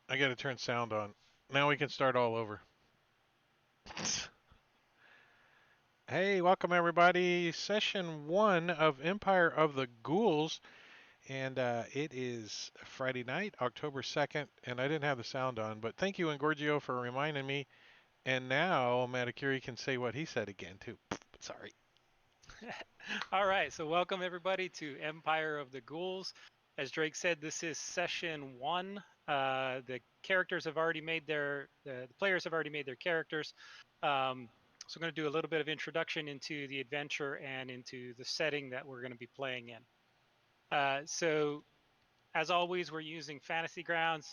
I gotta turn sound on. Now we can start all over. Hey, welcome everybody. Session 1 of Empire of the Ghouls. And it is Friday night, October 2nd, and I didn't have the sound on, but thank you, Engorgio, for reminding me. And now Matakuri can say what he said again, too. Sorry. All right, so welcome everybody to Empire of the Ghouls. As Drake said, this is session 1. The characters have already made the players have already made their characters. So I'm going to do a little bit of introduction into the adventure and into the setting that we're going to be playing in. So as always, we're using Fantasy Grounds.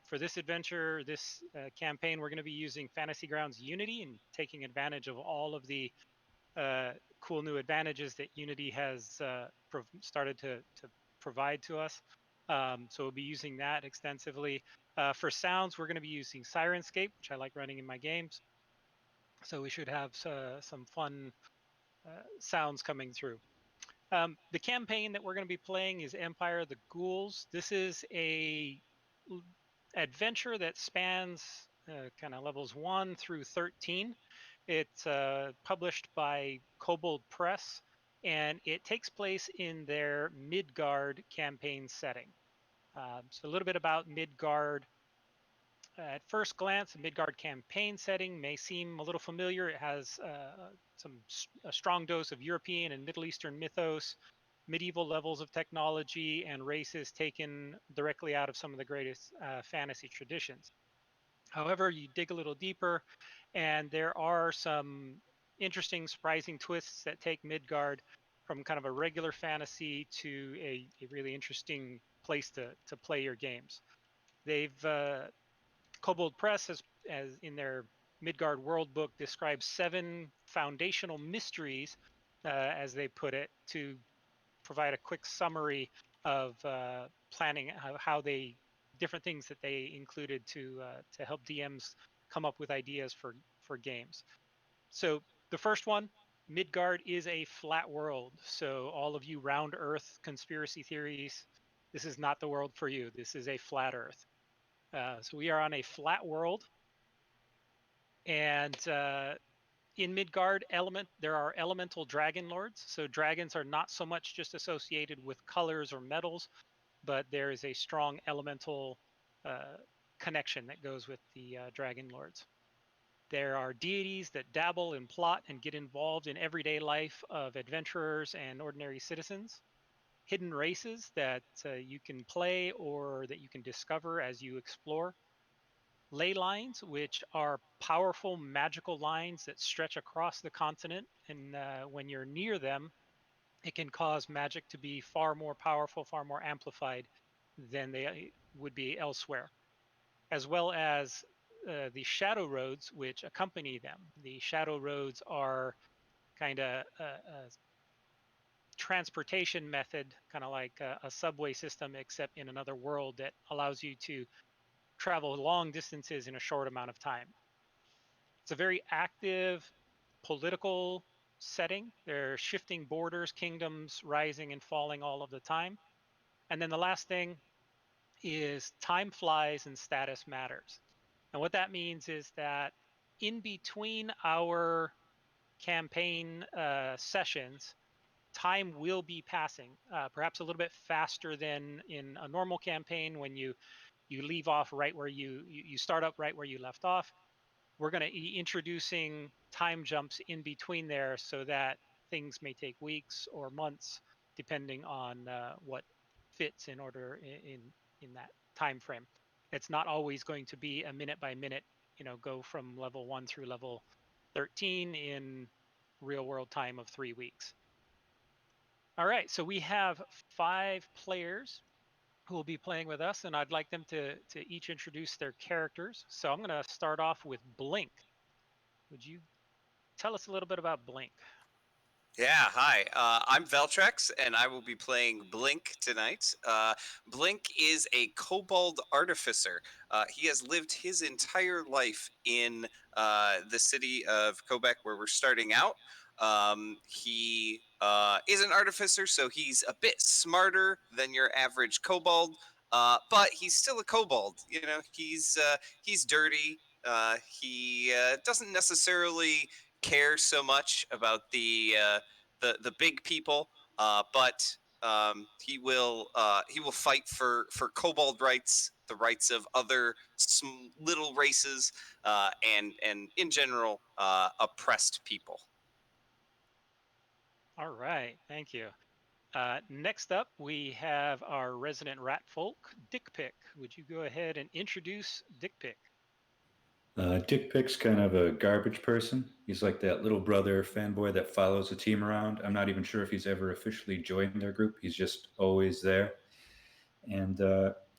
For this adventure, this campaign, we're going to be using Fantasy Grounds Unity and taking advantage of all of the cool new advantages that Unity has started to provide to us. So we'll be using that extensively. For sounds, we're going to be using Sirenscape, which I like running in my games. So we should have some fun sounds coming through. The campaign that we're going to be playing is Empire of the Ghouls. This is a adventure that spans kind of levels 1 through 13. It's published by Kobold Press, and it takes place in their Midgard campaign setting. So a little bit about Midgard. At first glance, the Midgard campaign setting may seem a little familiar. It has a strong dose of European and Middle Eastern mythos, medieval levels of technology, and races taken directly out of some of the greatest fantasy traditions. However, you dig a little deeper, and there are some interesting, surprising twists that take Midgard from kind of a regular fantasy to a really interesting place to play your games. They've Kobold Press has, as in their Midgard World Book, describes 7 foundational mysteries, as they put it, to provide a quick summary of planning how they different things that they included to help DMs come up with ideas for games. So the first one, Midgard is a flat world. So all of you round Earth conspiracy theories, this is not the world for you. This is a flat Earth. So we are on a flat world, and in Midgard, there are elemental dragon lords. So dragons are not so much just associated with colors or metals, but there is a strong elemental uh, connection that goes with the dragon lords. There are deities that dabble in plot and get involved in everyday life of adventurers and ordinary citizens. Hidden races that you can play or that you can discover as you explore. Ley lines, which are powerful magical lines that stretch across the continent. And when you're near them, it can cause magic to be far more powerful, far more amplified than they would be elsewhere, as well as the shadow roads which accompany them. The shadow roads are kind of a transportation method, kind of like a subway system, except in another world that allows you to travel long distances in a short amount of time. It's a very active political setting. There are shifting borders, kingdoms rising and falling all of the time. And then the last thing is time flies and status matters. And what that means is that in between our campaign sessions, time will be passing, perhaps a little bit faster than in a normal campaign when you leave off right where you start up right where you left off. We're going to be introducing time jumps in between there so that things may take weeks or months depending on what fits in order in that time frame. It's not always going to be a minute by minute, go from level 1 through level 13 in real world time of 3 weeks. All right, so we have 5 players who will be playing with us, and I'd like them to each introduce their characters. So I'm going to start off with Blink. Would you tell us a little bit about Blink? Yeah, hi. I'm Veltrex, and I will be playing Blink tonight. Blink is a kobold artificer. He has lived his entire life in the city of Quebec, where we're starting out. He is an artificer, so he's a bit smarter than your average kobold. but he's still a kobold. He's dirty. He doesn't necessarily care so much about the big people, but he will fight for kobold rights, the rights of other little races, and in general oppressed people. All right, thank you. Next up, we have our resident rat folk, Dick Pick. Would you go ahead and introduce Dick Pick? Dick Pick's kind of a garbage person. He's like that little brother fanboy that follows the team around. I'm not even sure if he's ever officially joined their group. He's just always there. And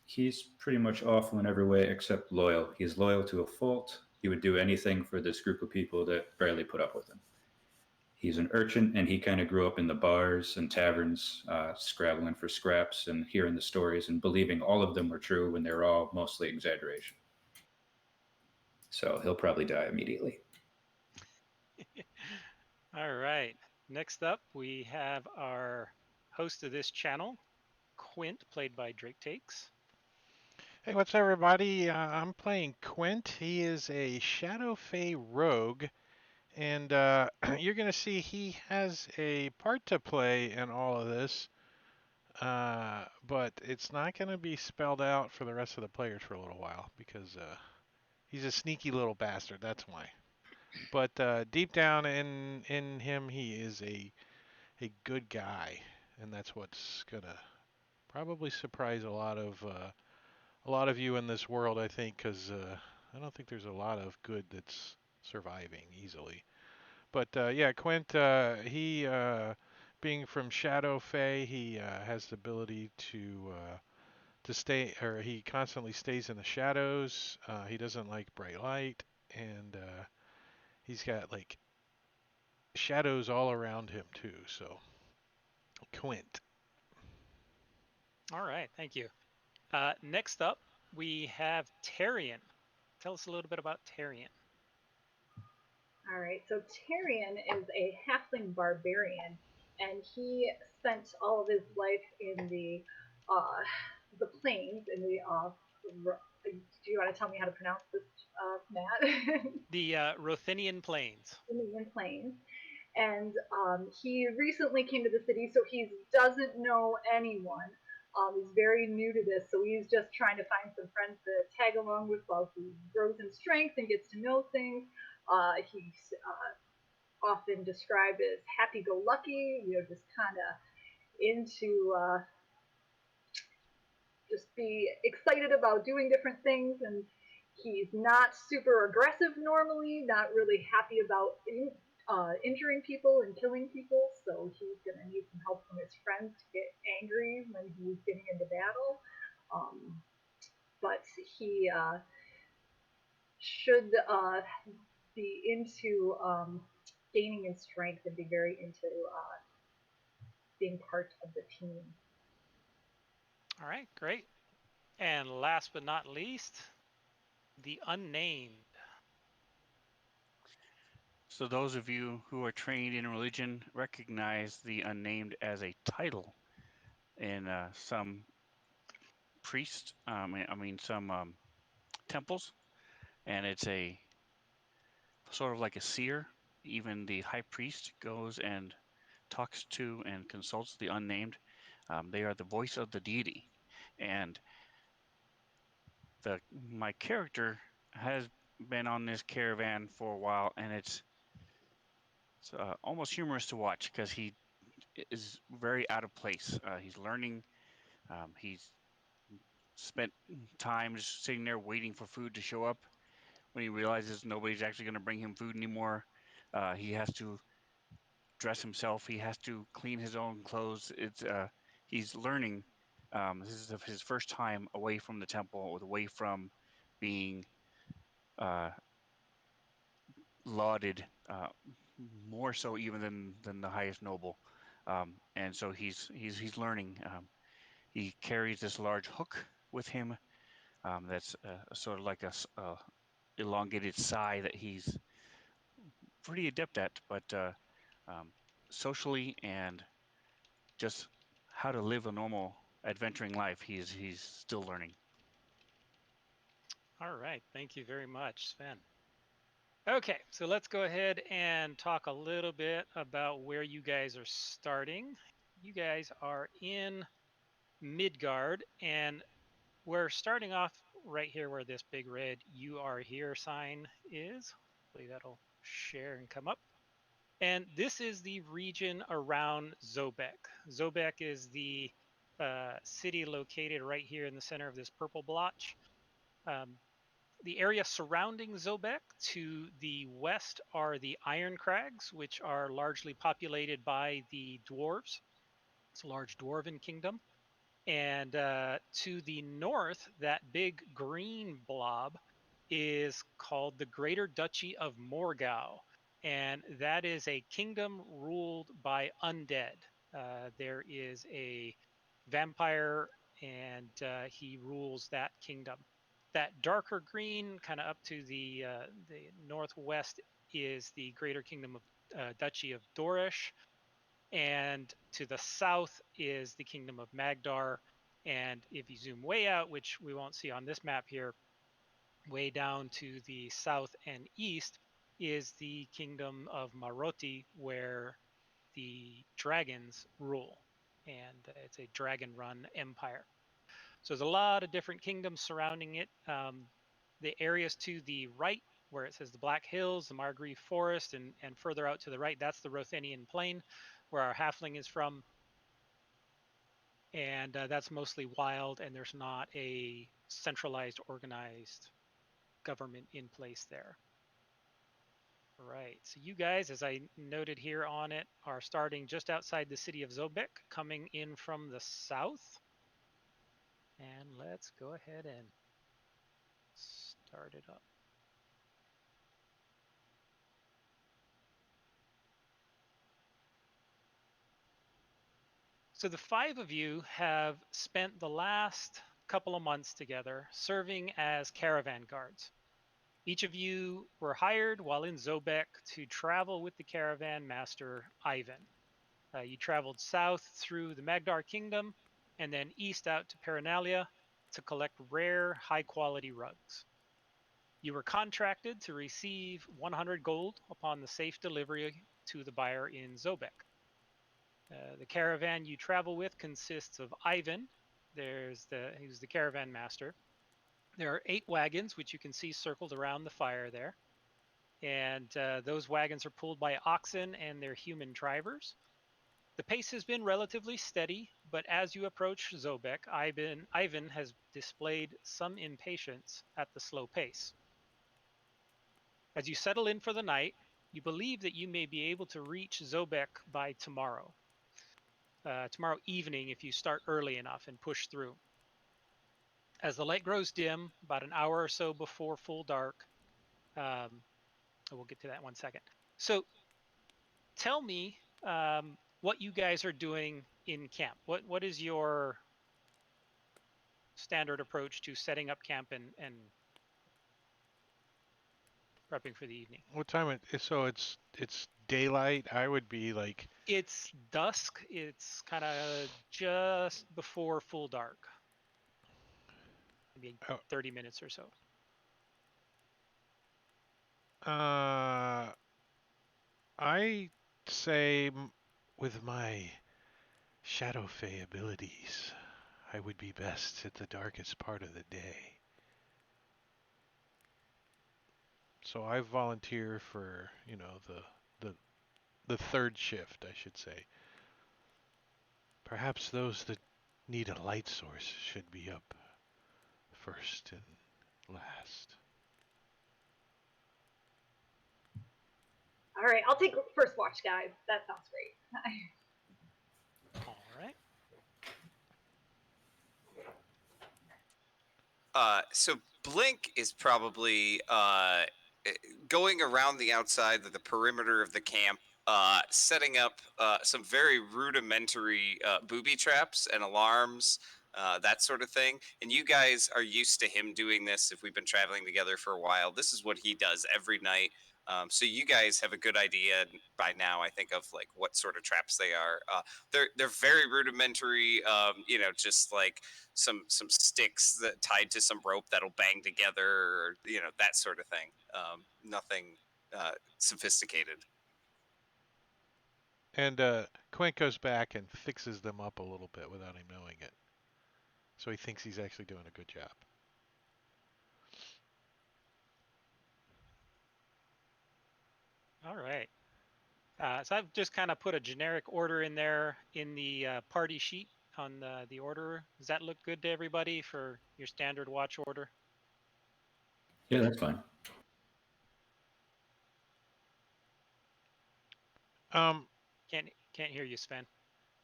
he's pretty much awful in every way except loyal. He's loyal to a fault. He would do anything for this group of people that barely put up with him. He's an urchin, and he kind of grew up in the bars and taverns, scrabbling for scraps and hearing the stories and believing all of them were true when they were all mostly exaggeration. So he'll probably die immediately. All right. Next up, we have our host of this channel, Quint, played by Drake Takes. Hey, what's up, everybody? I'm playing Quint. He is a Shadow Fae rogue, and you're going to see he has a part to play in all of this, but it's not going to be spelled out for the rest of the players for a little while because he's a sneaky little bastard. That's why. But deep down in him, he is a good guy, and that's what's gonna probably surprise a lot of you in this world, I think, because I don't think there's a lot of good that's surviving easily. But yeah, Quint, he being from Shadow Fae, he has the ability to stay, or he constantly stays in the shadows. He doesn't like bright light, and he's got like shadows all around him too. So Quint. All right, thank you. Next up, we have Tarian. Tell us a little bit about Tarian. All right, so Tyrion is a halfling barbarian, and he spent all of his life in the plains, in the do you want to tell me how to pronounce this, Matt? The Rothinian Plains. Indian plains. And he recently came to the city, so he doesn't know anyone. He's very new to this, so he's just trying to find some friends to tag along with while he grows in strength and gets to know things. He's often described as happy-go-lucky, just kind of into just be excited about doing different things, and he's not super aggressive normally, not really happy about injuring people and killing people, so he's going to need some help from his friends to get angry when he's getting into battle. But he should be into gaining in strength and be very into being part of the team. All right, great. And last but not least, the Unnamed. So those of you who are trained in religion recognize the unnamed as a title in some priests, some temples, and it's a sort of like a seer. Even the high priest goes and talks to and consults the unnamed. They are the voice of the deity, and my character has been on this caravan for a while, and it's almost humorous to watch because he is very out of place. He's learning. He's spent time just sitting there waiting for food to show up. When he realizes nobody's actually going to bring him food anymore, he has to dress himself. He has to clean his own clothes. He's learning. This is his first time away from the temple, away from being uh, lauded, more so even than the highest noble. And so he's learning. He carries this large hook with him. That's sort of like a elongated sai that he's pretty adept at, but socially and just how to live a normal adventuring life. He's still learning. All right. Thank you very much, Sven. Okay, so let's go ahead and talk a little bit about where you guys are starting. You guys are in Midgard, and we're starting off right here where this big red "You Are Here" sign is. Hopefully that'll share and come up. And this is the region around Zobeck. Zobeck is the city located right here in the center of this purple blotch. The area surrounding Zobeck to the west are the Iron Crags, which are largely populated by the dwarves. It's a large dwarven kingdom. And to the north, that big green blob is called the Greater Duchy of Morgau. And that is a kingdom ruled by undead. There is a vampire, and he rules that kingdom. That darker green, kind of up to the northwest, is the Greater Kingdom of Duchy of Dorish, and to the south is the Kingdom of Magdar. And if you zoom way out, which we won't see on this map here, way down to the south and east is the Kingdom of Maroti, where the dragons rule. And it's a dragon-run empire. So there's a lot of different kingdoms surrounding it. The areas to the right, where it says the Black Hills, the Margrave Forest, and further out to the right, that's the Rothenian Plain, where our halfling is from. And that's mostly wild, and there's not a centralized, organized government in place there. Right, so you guys, as I noted here on it, are starting just outside the city of Zobeck, coming in from the south. And let's go ahead and start it up. So the five of you have spent the last couple of months together serving as caravan guards. Each of you were hired while in Zobeck to travel with the caravan master, Ivan. You traveled south through the Magdar Kingdom and then east out to Paranalia to collect rare, high-quality rugs. You were contracted to receive 100 gold upon the safe delivery to the buyer in Zobeck. The caravan you travel with consists of Ivan. He's the caravan master. There are 8 wagons, which you can see circled around the fire there. And those wagons are pulled by oxen and their human drivers. The pace has been relatively steady, but as you approach Zobeck, Ivan has displayed some impatience at the slow pace. As you settle in for the night, you believe that you may be able to reach Zobeck by tomorrow. Tomorrow evening if you start early enough and push through. As the light grows dim, about an hour or so before full dark, we'll get to that in 1 second. So tell me what you guys are doing in camp. What is your standard approach to setting up camp and prepping for the evening? What time so it's daylight. I would be like, It's dusk. It's kind of just before full dark. Maybe 30 minutes or so. I say with my Shadow Fae abilities, I would be best at the darkest part of the day. So I volunteer for, the third shift, I should say. Perhaps those that need a light source should be up first and last. All right, I'll take first watch, guys. That sounds great. All right. So Blink is probably going around the outside of the perimeter of the camp, setting up some very rudimentary booby traps and alarms, that sort of thing. And you guys are used to him doing this if we've been traveling together for a while. This is what he does every night. So you guys have a good idea by now, I think, of like what sort of traps they are. They're very rudimentary. Just like some sticks that tied to some rope that'll bang together, or that sort of thing. Nothing sophisticated. And Quint goes back and fixes them up a little bit without him knowing it. So he thinks he's actually doing a good job. All right. So I've just kind of put a generic order in there in the party sheet on the order. Does that look good to everybody for your standard watch order? Yeah, that's fine. Um, Can't hear you, Sven.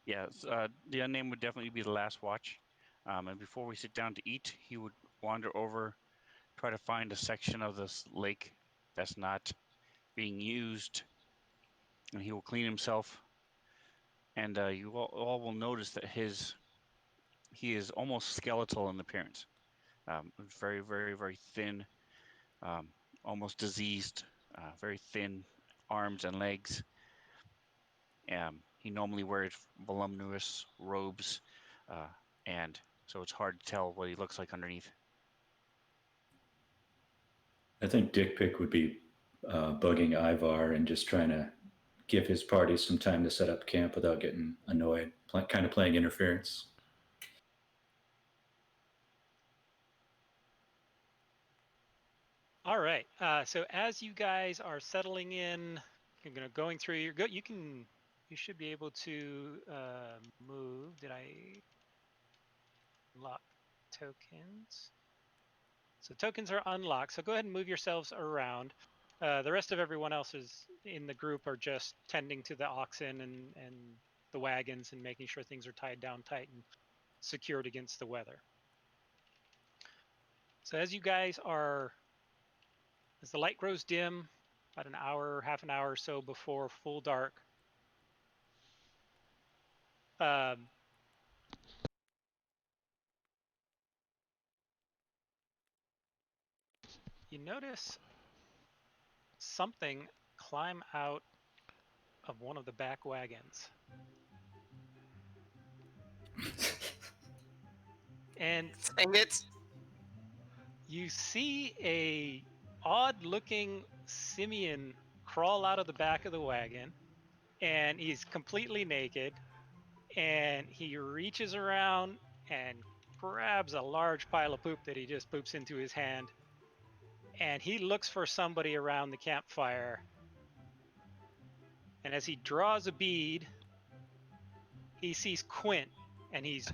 Yeah, the unnamed would definitely be the last watch. And before we sit down to eat, he would wander over, try to find a section of this lake that's not being used, and he will clean himself. And you all will notice that he is almost skeletal in appearance. Very, very, very thin, um, almost diseased, very thin arms and legs. He normally wears voluminous robes, and so it's hard to tell what he looks like underneath. I think Dick Pick would be bugging Ivar and just trying to give his party some time to set up camp without getting annoyed, kind of playing interference. All right. So as you guys are settling in, you're going through your you should be able to move. Did I unlock tokens? So tokens are unlocked. So go ahead and move yourselves around. The rest of everyone else is in the group are just tending to the oxen and the wagons and making sure things are tied down tight and secured against the weather. So as you guys are, as the light grows dim, about an hour, half an hour or so before full dark, you notice something climb out of one of the back wagons. And Dang it! you see a odd-looking simian crawl out of the back of the wagon, and he's completely naked, and he reaches around and grabs a large pile of poop that he just poops into his hand, and he looks for somebody around the campfire. And as he draws a bead, he sees Quint, and he's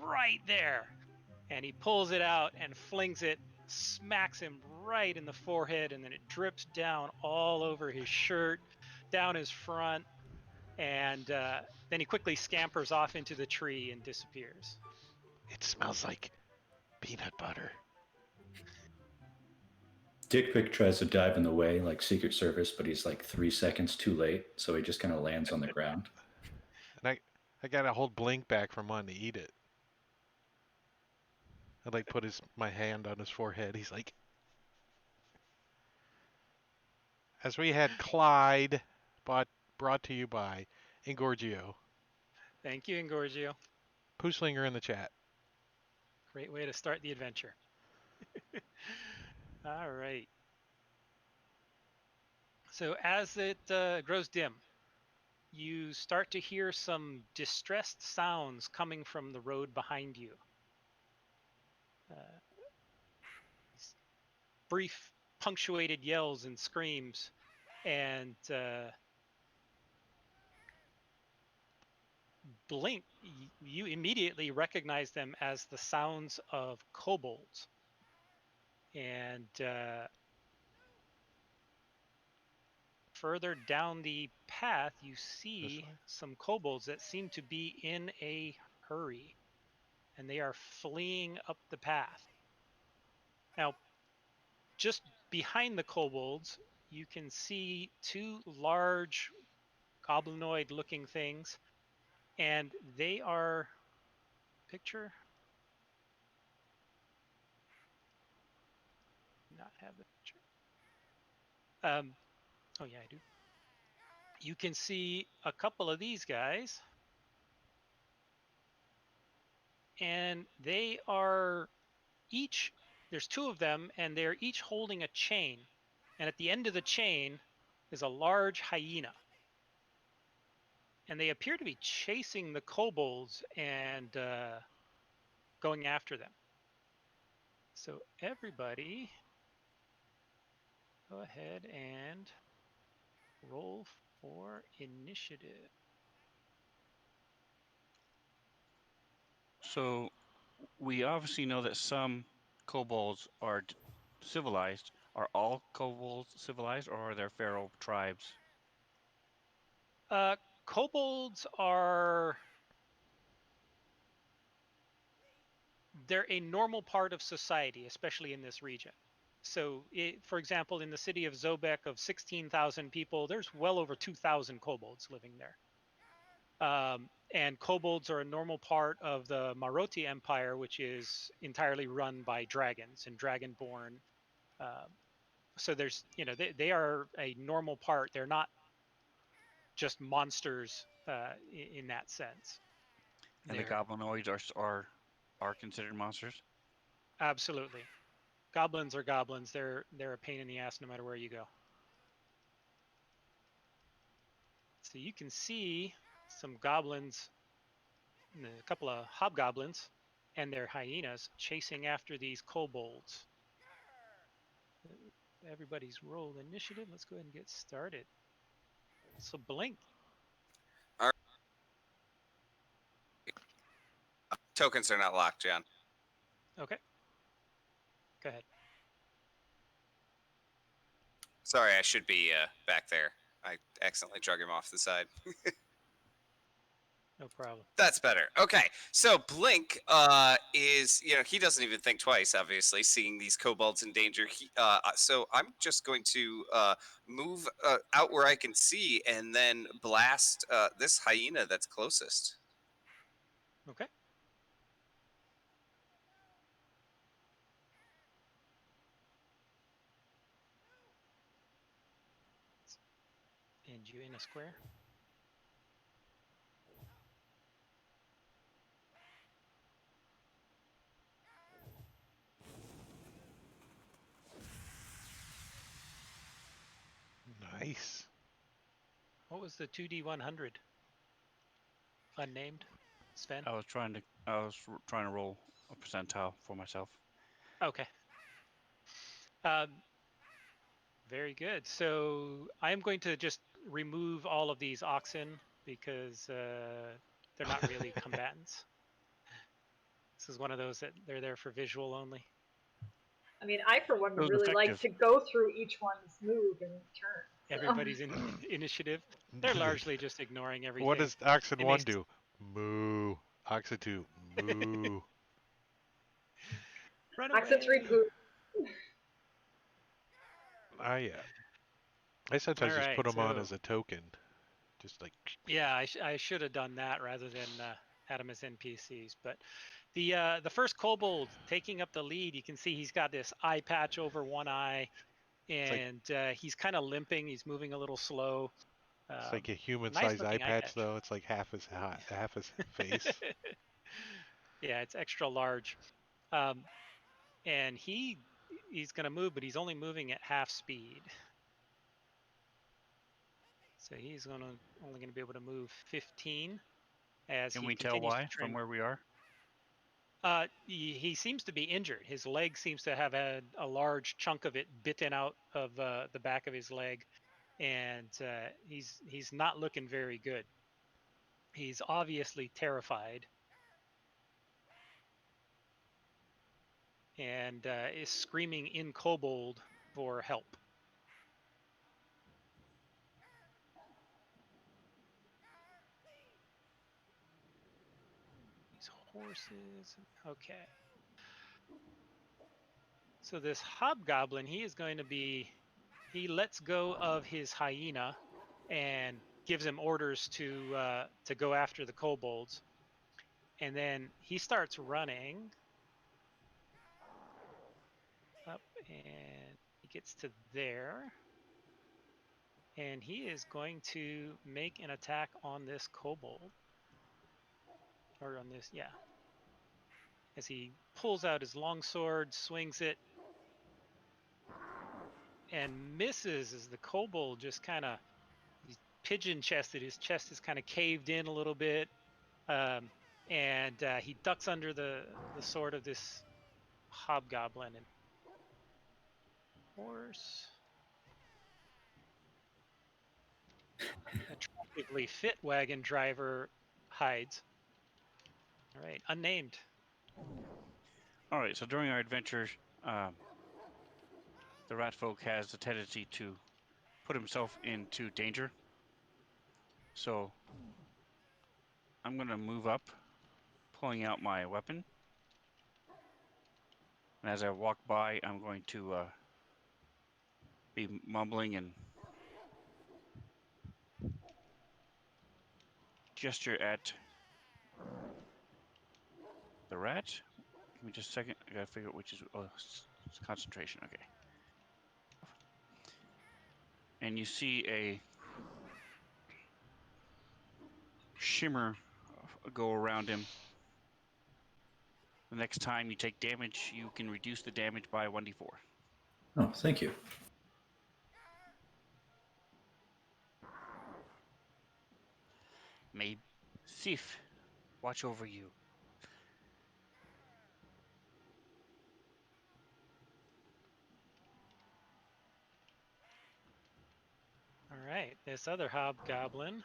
right there. And he pulls it out and flings it, smacks him right in the forehead, and then it drips down all over his shirt, down his front, and then he quickly scampers off into the tree and disappears. it smells like peanut butter. Dick Pick tries to dive in the way like Secret Service, but he's like 3 seconds too late, so he just kind of lands on the ground. And I gotta hold Blink back from wanting to eat it. I like put my hand on his forehead. He's like, as we had Clyde, brought to you by Ingorgio. Thank you, Ingorgio. Pooslinger in the chat. Great way to start the adventure. All right. So as it grows dim, you start to hear some distressed sounds coming from the road behind you. Brief, punctuated yells and screams, and Blink, you immediately recognize them as the sounds of kobolds. And further down the path, you see some kobolds that seem to be in a hurry, and they are fleeing up the path. Now, just behind the kobolds, you can see two large goblinoid-looking things, and they are picture. Not have the picture. Oh yeah, I do. You can see a couple of these guys, and they are each, there's two of them, and they're each holding a chain. And at the end of the chain is a large hyena. And they appear to be chasing the kobolds and going after them. So everybody, go ahead and roll for initiative. So we obviously know that some kobolds are civilized. Are all kobolds civilized, or are there feral tribes? Kobolds are, they're a normal part of society, especially in this region. So, for example, in the city of Zobeck of 16,000 people, there's well over 2,000 kobolds living there. And kobolds are a normal part of the Maroti Empire, which is entirely run by dragons and dragonborn. So there's, they are a normal part. They're not just monsters in that sense. And the They're goblinoids are considered monsters. absolutely, goblins are goblins. They're a pain in the ass no matter where you go. So you can see some goblins, a couple of hobgoblins and their hyenas chasing after these kobolds. Everybody's rolled initiative. Let's go ahead and get started. So Blink. Tokens are not locked, John. Okay. Go ahead. Sorry, I should be back there. I accidentally drug him off the side. No problem. That's better. Okay, so Blink is, he doesn't even think twice, obviously, seeing these kobolds in danger. So I'm just going to move out where I can see and then blast this hyena that's closest. Okay. And you in a square. Nice. What was the 2D100? Unnamed? Sven? I was trying to roll a percentile for myself. Okay. Very good. So I'm going to just remove all of these oxen because they're not really combatants. This is one of those that they're there for visual only. I mean, I for one It was would really like effective. to go through each one's move and turn. So. Everybody's in initiative. They're largely just ignoring everything. What does Oxen They 1 do? Moo. Oxen 2, moo. Run Oxen 3 away. poop. I sometimes just Alright, put them on so- as a token. Just like, Yeah, I should have done that rather than had them as NPCs. But the first kobold taking up the lead, you can see he's got this eye patch over one eye, and he's kind of limping. He's moving a little slow. it's like a Nice human-sized eye looking eye patch, patch. though. It's like half his face. Yeah, it's extra large. And he's going to move, but he's only moving at half speed. So he's only going to be able to move 15 as Can he we tell continues why to from trend. where we are? He seems to be injured. His leg seems to have had a large chunk of it bitten out of the back of his leg, and he's not looking very good. He's obviously terrified, and is screaming in Kobold for help. These horses. Okay. So this hobgoblin, he lets go of his hyena and gives him orders to go after the kobolds, and then he starts running up, and he gets to there. And he is going to make an attack on this kobold. Or on this, yeah. As he pulls out his longsword, swings it, and misses as the kobold just kind of, he's pigeon-chested. His chest is kind of caved in a little bit. And he ducks under the sword of this hobgoblin. And horse. Attractively fit wagon driver hides. All right, unnamed. All right. So during our adventure, the rat folk has the tendency to put himself into danger. So I'm going to move up, pulling out my weapon. And as I walk by, I'm going to be mumbling and gesture at the rat. Give me just a second. I gotta figure out which is. Oh, it's concentration. Okay. And you see a shimmer go around him. The next time you take damage, you can reduce the damage by 1d4. Oh, thank you. May Sif watch over you. All right, this other hobgoblin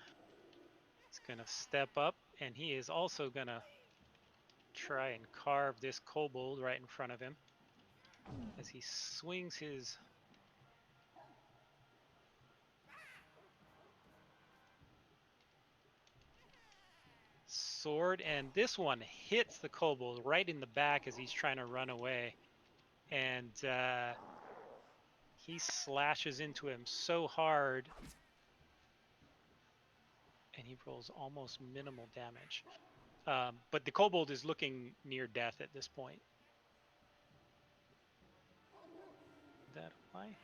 is gonna step up, and he is also gonna try and carve this kobold right in front of him as he swings his sword, and this one hits the kobold right in the back as he's trying to run away, and he slashes into him so hard, and he rolls almost minimal damage. But the kobold is looking near death at this point. Did that apply?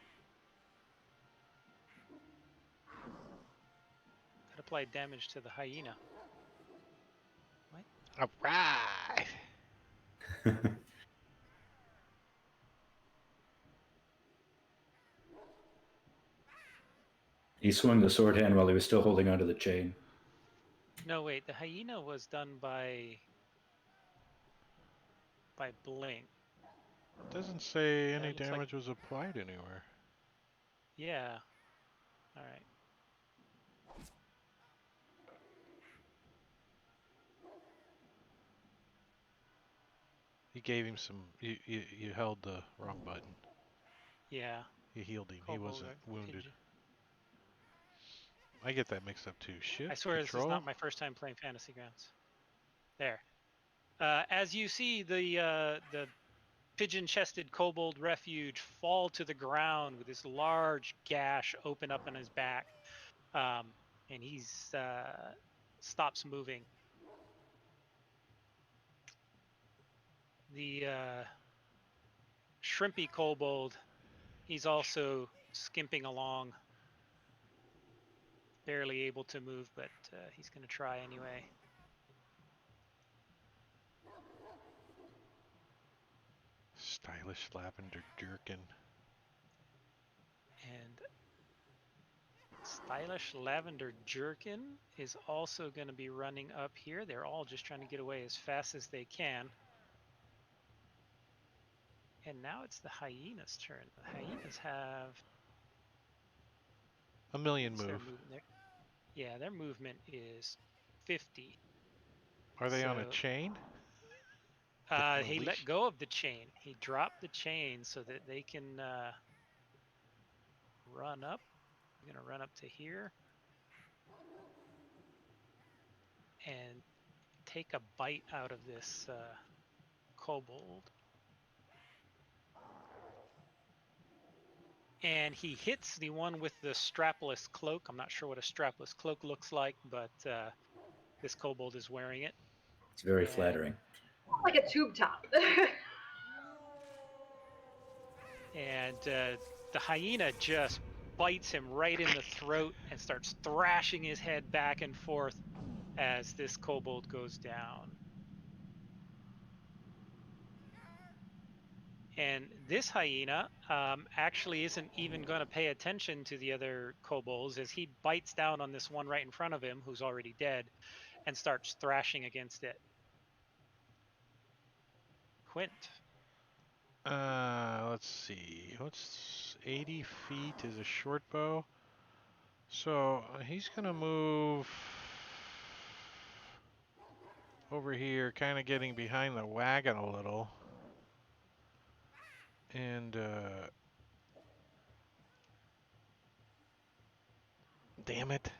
That applied damage to the hyena. All right. He swung the sword hand while he was still holding onto the chain. No, wait. The hyena was done by Blink. It doesn't say That any looks like- damage was applied anywhere. Yeah. All right. You gave him some. You held the wrong button. Yeah. You healed him. He Kobold wasn't or wounded. pigeon. I get that mixed up too. Shift. I swear control? this is not my first time playing Fantasy Grounds. There. As you see the pigeon-chested kobold refuge fall to the ground with this large gash open up on his back, and he's stops moving. The shrimpy kobold, he's also skimping along, barely able to move, but he's going to try anyway. Stylish lavender jerkin. And stylish lavender jerkin is also going to be running up here. They're all just trying to get away as fast as they can. And now it's the hyena's turn. The hyenas have A million what's their move. movement? Yeah, their movement is 50. Are they on a So- chain? He let go of the chain. He dropped the chain so that they can run up. I'm going to run up to here and take a bite out of this kobold. And he hits the one with the strapless cloak. I'm not sure what a strapless cloak looks like, but this kobold is wearing it. It's very And- flattering. Like a tube top. And the hyena just bites him right in the throat and starts thrashing his head back and forth as this kobold goes down. And this hyena actually isn't even going to pay attention to the other kobolds as he bites down on this one right in front of him who's already dead and starts thrashing against it. Quint. Let's see. What's 80 feet is a short bow. So he's gonna move over here, kind of getting behind the wagon a little. And damn it.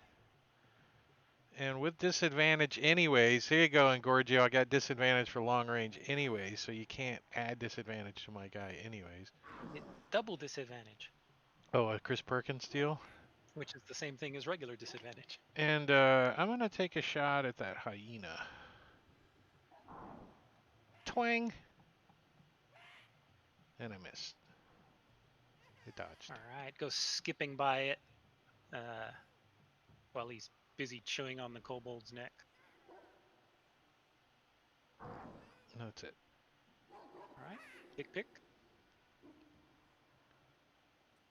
And with disadvantage anyways, here you go, Engorgio. I got disadvantage for long range anyways, so you can't add disadvantage to my guy anyways. Double disadvantage. Oh, a Chris Perkins deal? Which is the same thing as regular disadvantage. And I'm going to take a shot at that hyena. Twang! And I missed. It dodged. All right, goes skipping by it while he's busy chewing on the kobold's neck. That's it. All right, pick.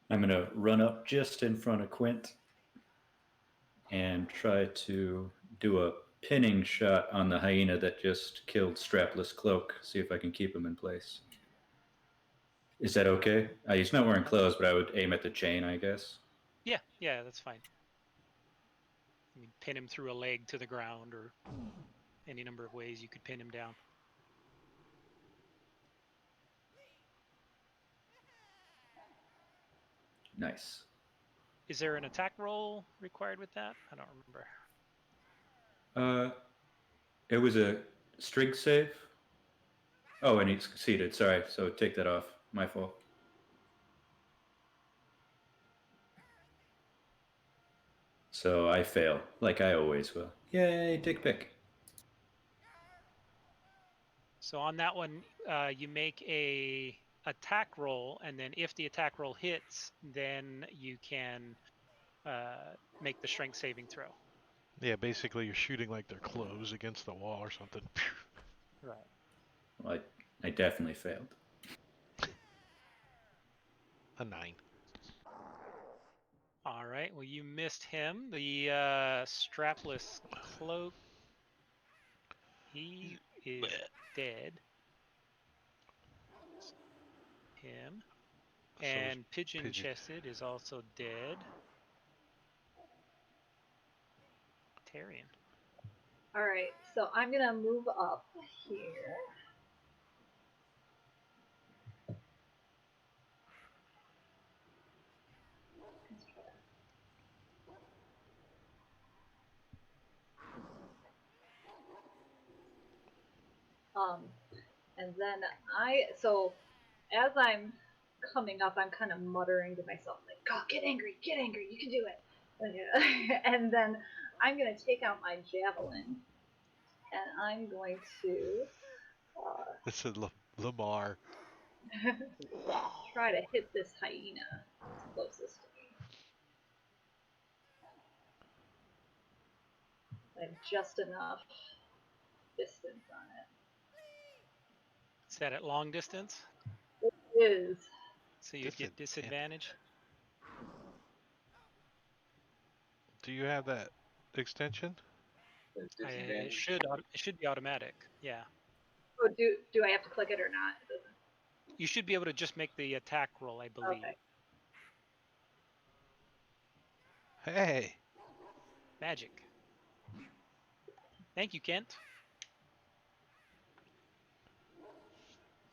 I'm going to run up just in front of Quint and try to do a pinning shot on the hyena that just killed Strapless Cloak. See if I can keep him in place. Is that okay? He's not wearing clothes, but I would aim at the chain, I guess. Yeah, that's fine. I mean, pin him through a leg to the ground or any number of ways you could pin him down. Nice. Is there an attack roll required with that? I don't remember. It was a strength save. Oh, and he succeeded. Sorry, so take that off. My fault. So I fail, like I always will. Yay, dick pic. So on that one, you make a attack roll, and then if the attack roll hits, then you can make the strength saving throw. Yeah, basically you're shooting like their clothes against the wall or something. Right. Well, I definitely failed. A 9. All right. Well, you missed him. The strapless cloak. He is dead. Him. And pigeon chested is also dead. Tarian. All right, so I'm gonna move up here. And then so as I'm coming up, I'm kind of muttering to myself, like, "God, get angry, you can do it." And then I'm gonna take out my javelin, and I'm going to This is Lamar. try to hit this hyena that's closest to me. I have just enough distance on it. Is that at long distance? It is. So you'd get disadvantage? Yeah. Do you have that extension? It should be automatic. Yeah. Oh, do I have to click it or not? It doesn't. You should be able to just make the attack roll, I believe. Okay. Hey! Magic. Thank you, Kent.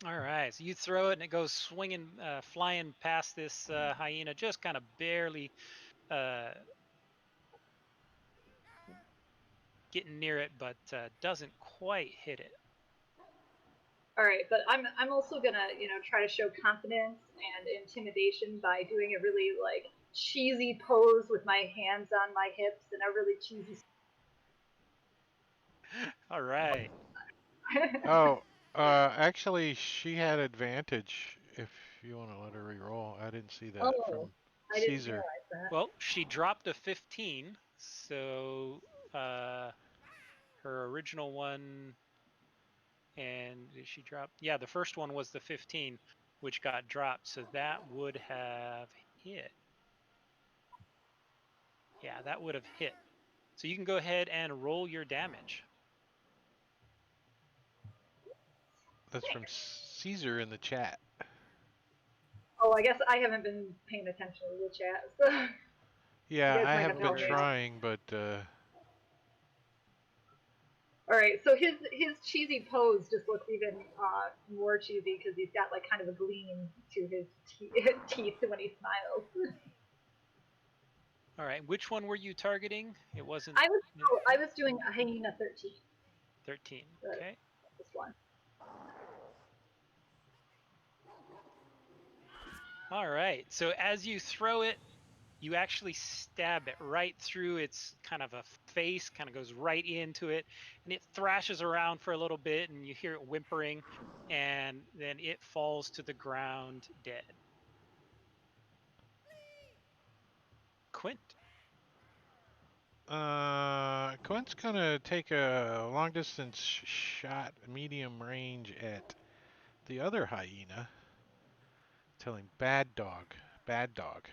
All right, so you throw it and it goes swinging, flying past this hyena, just kind of barely getting near it, but doesn't quite hit it. All right, but I'm also gonna try to show confidence and intimidation by doing a really like cheesy pose with my hands on my hips and a really cheesy. All right. Oh, actually, she had advantage if you want to let her re-roll. I didn't see that. Oh, I didn't Caesar. realize that. Well, she dropped a 15, so her original one, and did she drop? Yeah, the first one was the 15, which got dropped, so that would have hit. Yeah, that would have hit. So you can go ahead and roll your damage. That's from Caesar in the chat. Oh, I guess I haven't been paying attention to the chat, so Yeah, guys I might have haven't to been help me out. trying, but all right. So his cheesy pose just looks even more cheesy because he's got like kind of a gleam to his teeth when he smiles. All right, which one were you targeting? It wasn't I was doing a hyena 13. 13. Okay. This one. All right. So as you throw it, you actually stab it right through its kind of a face, kind of goes right into it, and it thrashes around for a little bit, and you hear it whimpering, and then it falls to the ground dead. Quint. Quint's gonna take a long distance shot, medium range at the other hyena, telling bad dog, bad dog.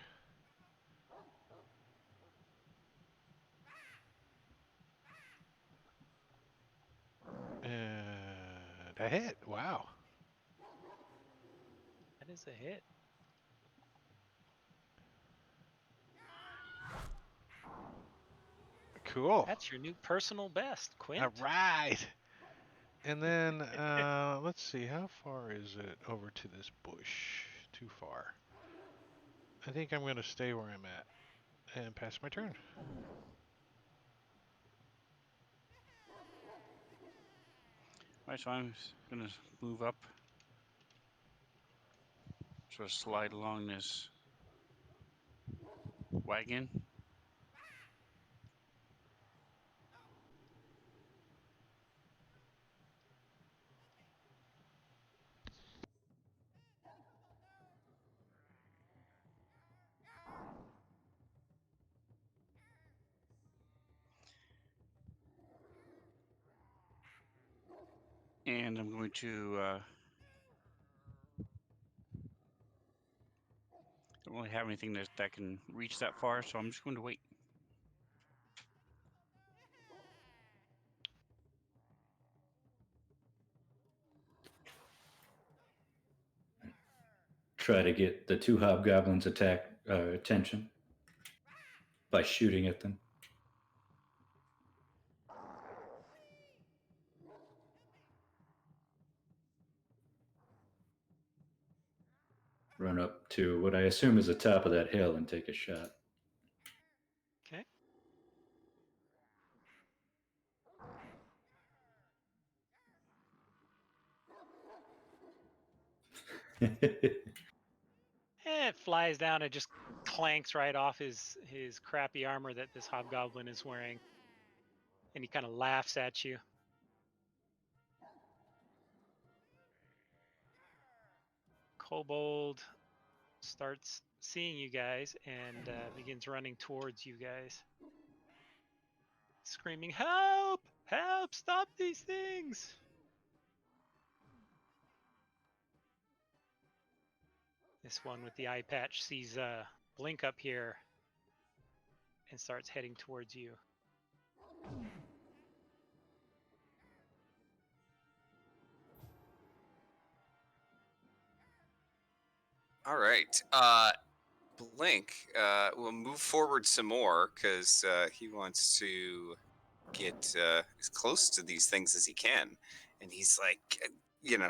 And a hit. Wow. That is a hit. Cool. That's your new personal best, Quint. All right. And then let's see, how far is it over to this bush? Too far. I think I'm gonna stay where I'm at and pass my turn. Alright, so I'm gonna move up. Sort of slide along this wagon. And I'm going to don't really have anything that can reach that far, so I'm just going to wait. Try to get the two hobgoblins' attention by shooting at them. Run up to what I assume is the top of that hill and take a shot. And it flies down. It just clanks right off his crappy armor that this hobgoblin is wearing, and he kind of laughs at you. Kobold starts seeing you guys and begins running towards you guys, screaming, "Help! Help! Stop these things!" This one with the eye patch sees Blink up here and starts heading towards you. All right. Blink will move forward some more because he wants to get as close to these things as he can. And he's like,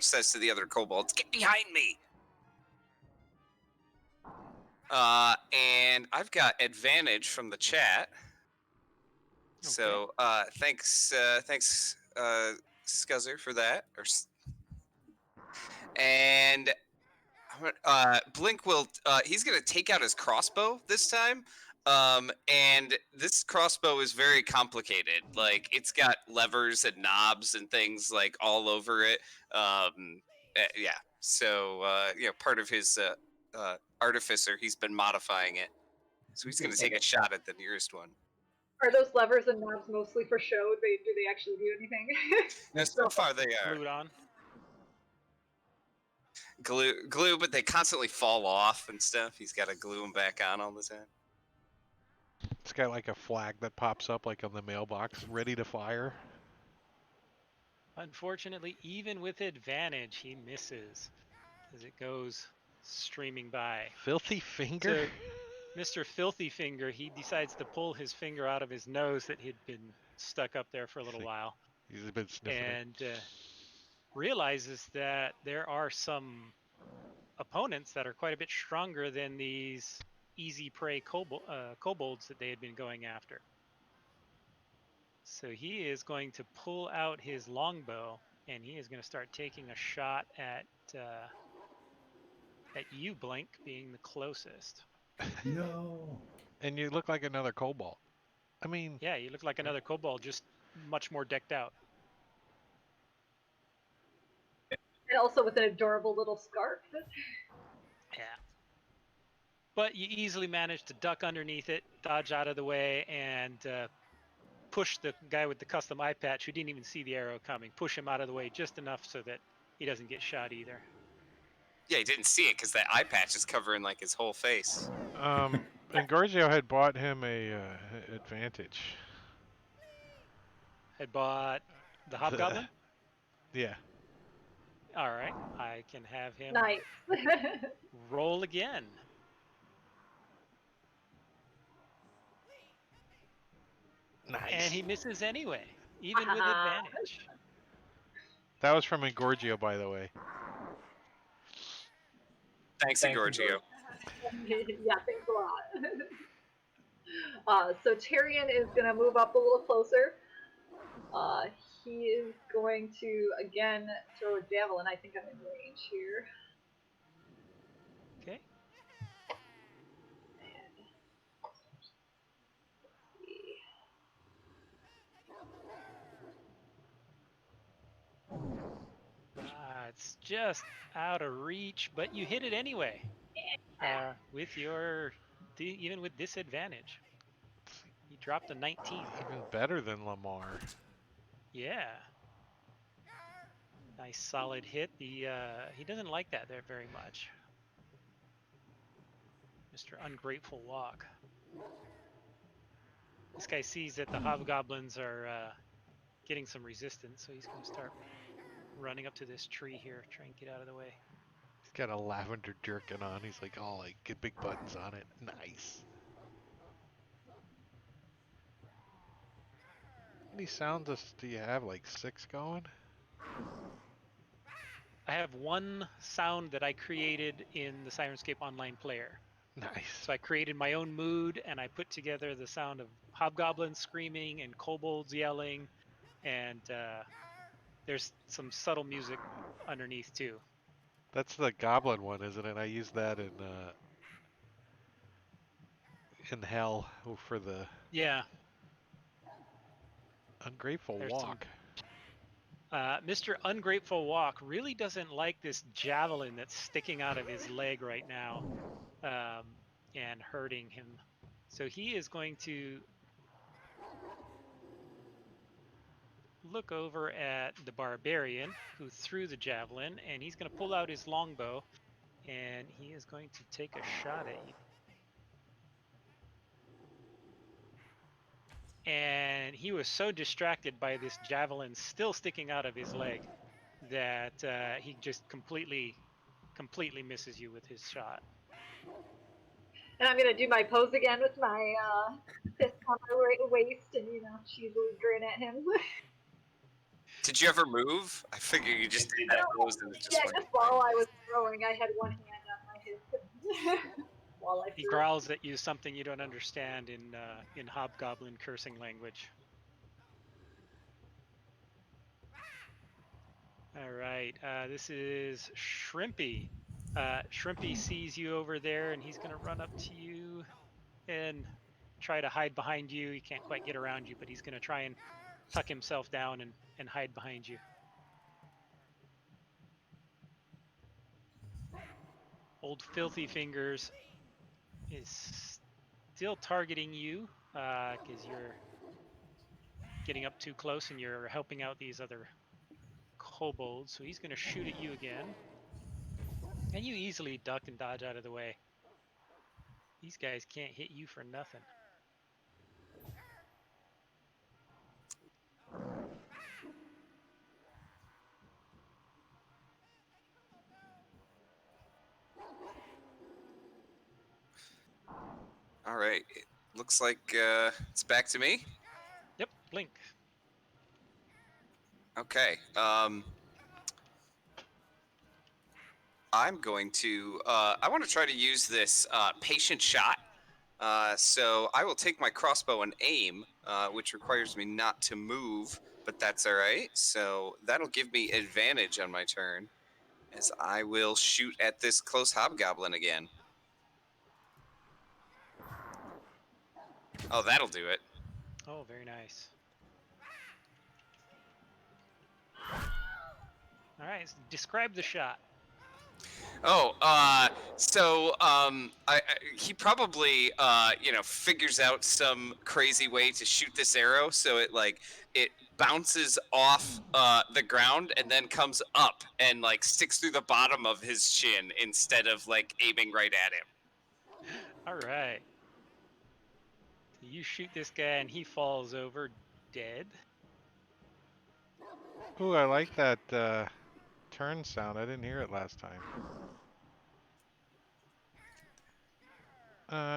says to the other kobolds, "Get behind me!" And I've got advantage from the chat. Okay. So thanks, Scuzzer, for that. And Blink will, he's going to take out his crossbow this time. And this crossbow is very complicated. Like, it's got levers and knobs and things like all over it. Yeah. So, part of his artificer, he's been modifying it. So he's going to take a shot at the nearest one. Are those levers and knobs mostly for show? Do they actually do anything? Now, so far they are Glued on. glue, but they constantly fall off and stuff. He's got to glue them back on all the time. It's got like a flag that pops up like on the mailbox, ready to fire. Unfortunately, even with advantage, he misses as it goes streaming by. Filthy finger. So, Mr. Filthy Finger, he decides to pull his finger out of his nose that had been stuck up there for a little while, He's been sniffing and realizes that there are some opponents that are quite a bit stronger than these easy prey kobolds that they had been going after. So he is going to pull out his longbow, and he is going to start taking a shot at you, Blink, being the closest. No. And you look like another kobold. I mean, Yeah, you look like another kobold, just much more decked out. And also with an adorable little scarf. Yeah. But you easily manage to duck underneath it, dodge out of the way, and push the guy with the custom eye patch who didn't even see the arrow coming, push him out of the way just enough so that he doesn't get shot either. Yeah, he didn't see it because that eye patch is covering like his whole face. and Giorgio had bought him a advantage. Had bought the hobgoblin? Yeah. All right, I can have him Nice. roll again. Nice. And he misses anyway, even with advantage. That was from Engorgio, by the way. Thanks, Gorgio. Yeah, thanks a lot. So Tyrion is going to move up a little closer. He is going to, again, throw a javelin. I think I'm in range here. Okay. It's just out of reach, but you hit it anyway. With your, even with disadvantage. He dropped a 19. Even better than Lamar. Yeah. Nice solid hit. He doesn't like that there very much. Mr. Ungrateful Walk. This guy sees that the hobgoblins are getting some resistance, so he's going to start running up to this tree here, try and get out of the way. He's got a lavender jerkin on. He's like, oh, like, get big buttons on it. Nice. How many sounds do you have? Like 6 going? I have one sound that I created in the Sirenscape Online player. Nice. So I created my own mood, and I put together the sound of hobgoblins screaming and kobolds yelling, and there's some subtle music underneath too. That's the goblin one, isn't it? I used that in Hell for the Yeah. Ungrateful There's Walk. Mr. Ungrateful Walk really doesn't like this javelin that's sticking out of his leg right now and hurting him. So he is going to look over at the barbarian who threw the javelin, and he's going to pull out his longbow, and he is going to take a shot at you. And he was so distracted by this javelin still sticking out of his leg that he just completely misses you with his shot. And I'm going to do my pose again with my fist on my waist and, cheesily grin at him. Did you ever move? I figure you just did that pose and it just went. Just while I was throwing, I had one hand on my hip. While I He threw. growls at you something you don't understand in hobgoblin cursing language. All right, this is Shrimpy. Shrimpy sees you over there, and he's going to run up to you and try to hide behind you. He can't quite get around you, but he's going to try and tuck himself down and hide behind you. Old Filthy Fingers is still targeting you because you're getting up too close and you're helping out these other kobolds. So he's going to shoot at you again. And you easily duck and dodge out of the way. These guys can't hit you for nothing. All right. It looks like it's back to me. Yep, Blink. Okay. I'm going to. I want to try to use this patient shot. So I will take my crossbow and aim, which requires me not to move, but that's all right. So that'll give me advantage on my turn, as I will shoot at this close hobgoblin again. Oh, that'll do it. Oh, very nice. All right, so describe the shot. Oh, he probably figures out some crazy way to shoot this arrow, so it bounces off the ground and then comes up and like sticks through the bottom of his chin instead of like aiming right at him. All right. So you shoot this guy and he falls over dead. Ooh, I like that turn sound. I didn't hear it last time.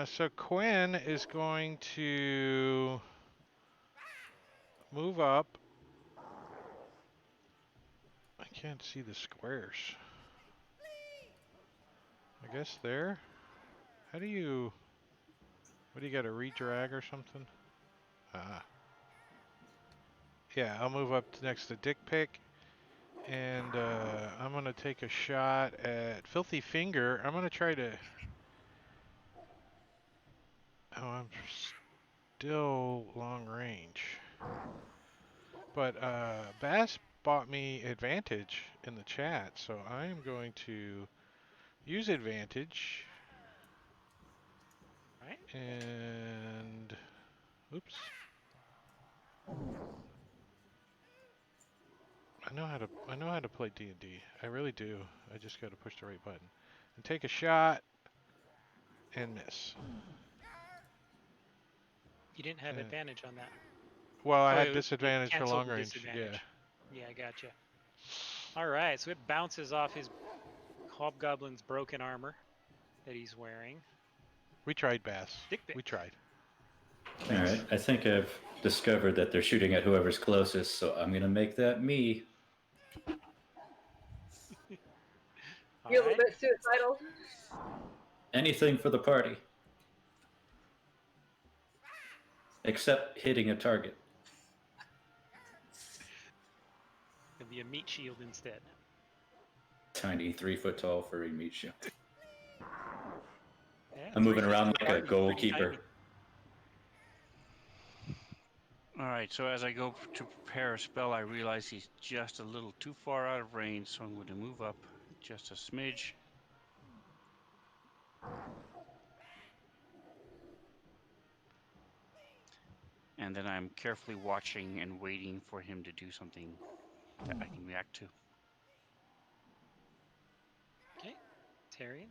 So Quinn is going to move up. I can't see the squares. I guess there. How do you... What do you got, a redrag or something? Yeah, I'll move up next to Dick Pick. And I'm going to take a shot at Filthy Finger. I'm going to try to... Oh, I'm still long range. But Bass bought me advantage in the chat, so I am going to use advantage. Right. And... Oops. I know how to play D&D. I really do. I just got to push the right button. And take a shot and miss. You didn't have advantage on that. Well, I Oh, had it disadvantage for canceled long the range. disadvantage. Yeah. Yeah, I gotcha. All right, so it bounces off his hobgoblin's broken armor that he's wearing. We tried, Bass. Dick pic. We tried. All right. I think I've discovered that they're shooting at whoever's closest, so I'm going to make that me. All You're a right. little bit suicidal. Anything for the party. Except hitting a target. It'll be a meat shield instead. Tiny 3-foot tall furry meat shield. Yeah, I'm 3 moving feet around to the like a party, pretty goalkeeper. tiny. All right, so as I go to prepare a spell, I realize he's just a little too far out of range, so I'm going to move up just a smidge. And then I'm carefully watching and waiting for him to do something that I can react to. Okay, Tyrion.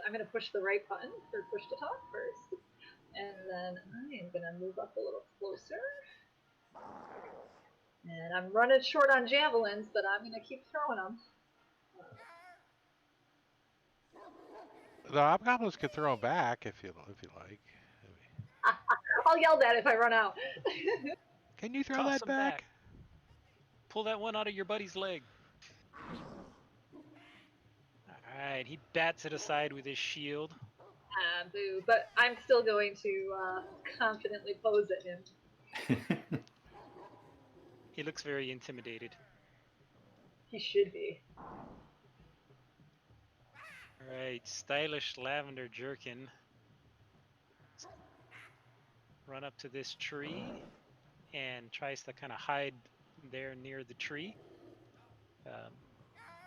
I'm going to push the right button for push to talk first. And then I am going to move up a little closer. And I'm running short on javelins, but I'm going to keep throwing them. The hobgoblins could throw them back if you like. I'll yell that if I run out. Can you throw Toss that 'em back? Pull that one out of your buddy's leg. All right, he bats it aside with his shield. Boo. But I'm still going to confidently pose at him. He looks very intimidated. He should be. All right, stylish lavender jerkin. Run up to this tree and tries to kind of hide there near the tree.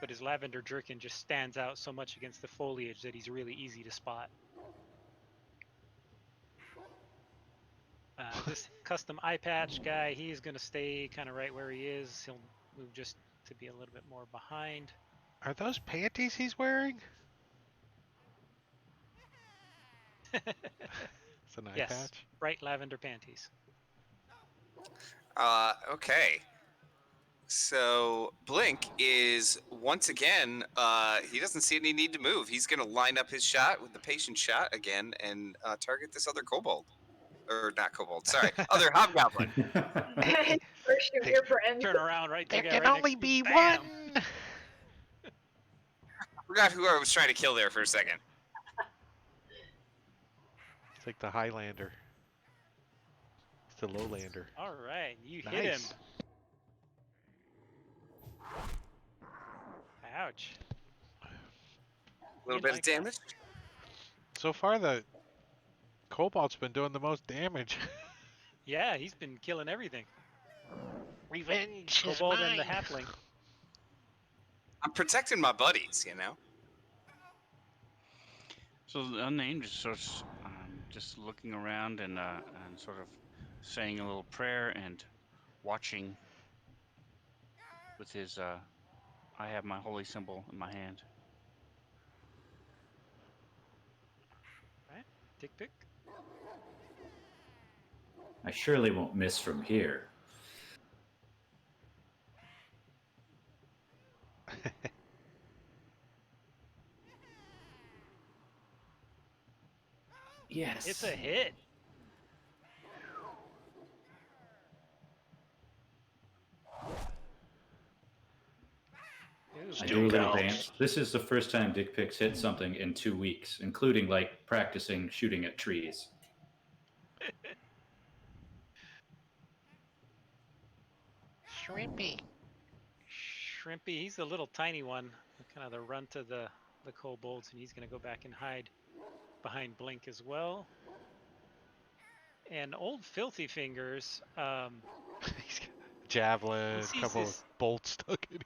but his lavender jerkin just stands out so much against the foliage that he's really easy to spot. This custom eye patch guy, he's going to stay kind of right where he is. He'll move just to be a little bit more behind. Are those panties he's wearing? It's an eye Yes, patch. bright lavender panties. Okay. So Blink is once again, he doesn't see any need to move. He's going to line up his shot with the patient shot again and target this other kobold. Or not kobold, sorry, other hobgoblin. Hey, First shoot hey, your friend. Turn around, right? there the guy can right only next to be you. Bam! one. Forgot who I was trying to kill there for a second. It's like the Highlander. It's the Lowlander. All right, you hit him. Nice. Ouch. A little bit of damage. So far, the Kobold's been doing the most damage. Yeah, he's been killing everything. Revenge is Kobold mine. and the halfling. I'm protecting my buddies, you know? So the unnamed is sort of just looking around and sort of saying a little prayer and watching with his. I have my holy symbol in my hand. Right? Dick pic. I surely won't miss from here. Yes. It's a hit. Ooh, I do a little dance. This is the first time Dick Pics hit something in 2 weeks, including like practicing shooting at trees. Shrimpy. Shrimpy, he's the little tiny one, kind of the runt of the kobolds, and he's going to go back and hide behind Blink as well. And old Filthy Fingers, He's got a javelin, He a sees couple this- of bolts stuck in him.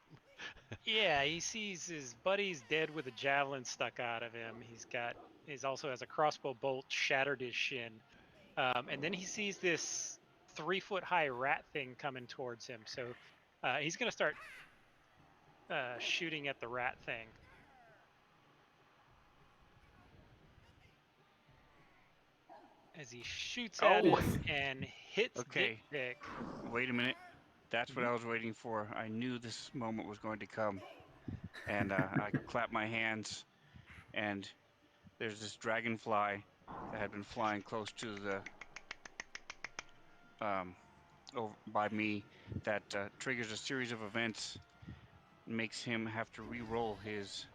yeah, he sees his buddy's dead with a javelin stuck out of him. He's also has a crossbow bolt shattered his shin. And then he sees this 3-foot high rat thing coming towards him. So he's going to start shooting at the rat thing. As he shoots at Oh. it and hits Okay. Dick. Wait a minute. That's what I was waiting for. I knew this moment was going to come. And I clapped my hands, and there's this dragonfly that had been flying close to the over by me that triggers a series of events, makes him have to re-roll his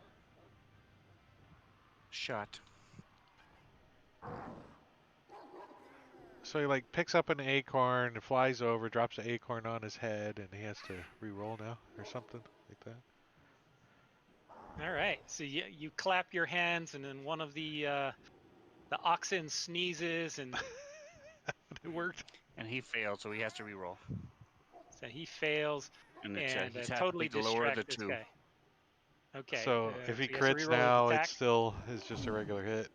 shot. So he like picks up an acorn, flies over, drops the acorn on his head, and he has to re-roll now or something like that. All right, so you clap your hands, and then one of the oxen sneezes, and It worked. And he failed, so he has to re-roll. so he fails And and he's totally happy to lower the distract this 2. guy. Okay. So if he he has to crits re-roll his now, attack. it still is just a regular hit.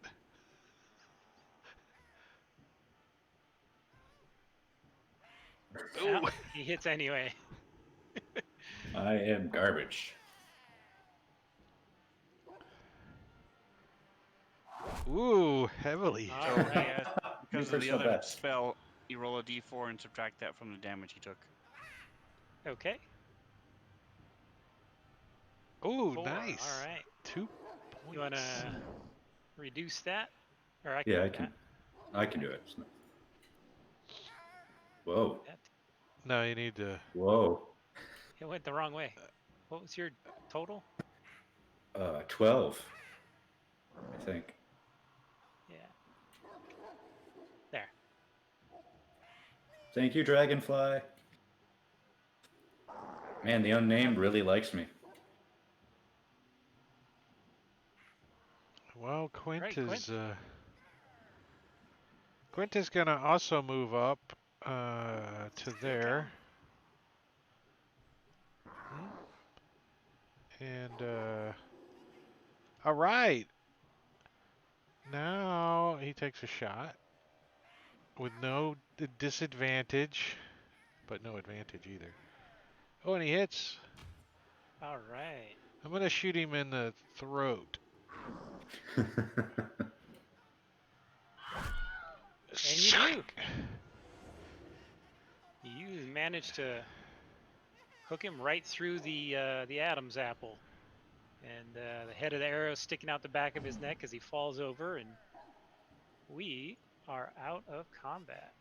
Ow, he hits anyway. I am garbage. Ooh, heavily. All right. Because You of the first, other Zobeck. spell, you roll a d4 and subtract that from the damage he took. Okay. Ooh, 4. nice. All right. 2 points. You want to reduce that? Or I Yeah, do I can. I can do it. Whoa. that. No, you need to. Whoa. It went the wrong way. What was your total? 12. I think. Yeah. There. Thank you, Dragonfly. Man, the unnamed really likes me. Well, Quint Right, is. Quint is gonna also move up to there. And, all right. Now he takes a shot with no disadvantage, but no advantage either. Oh, and he hits. All right. I'm going to shoot him in the throat. And you do. You managed to hook him right through the Adam's apple, and the head of the arrow sticking out the back of his neck as he falls over, and we are out of combat.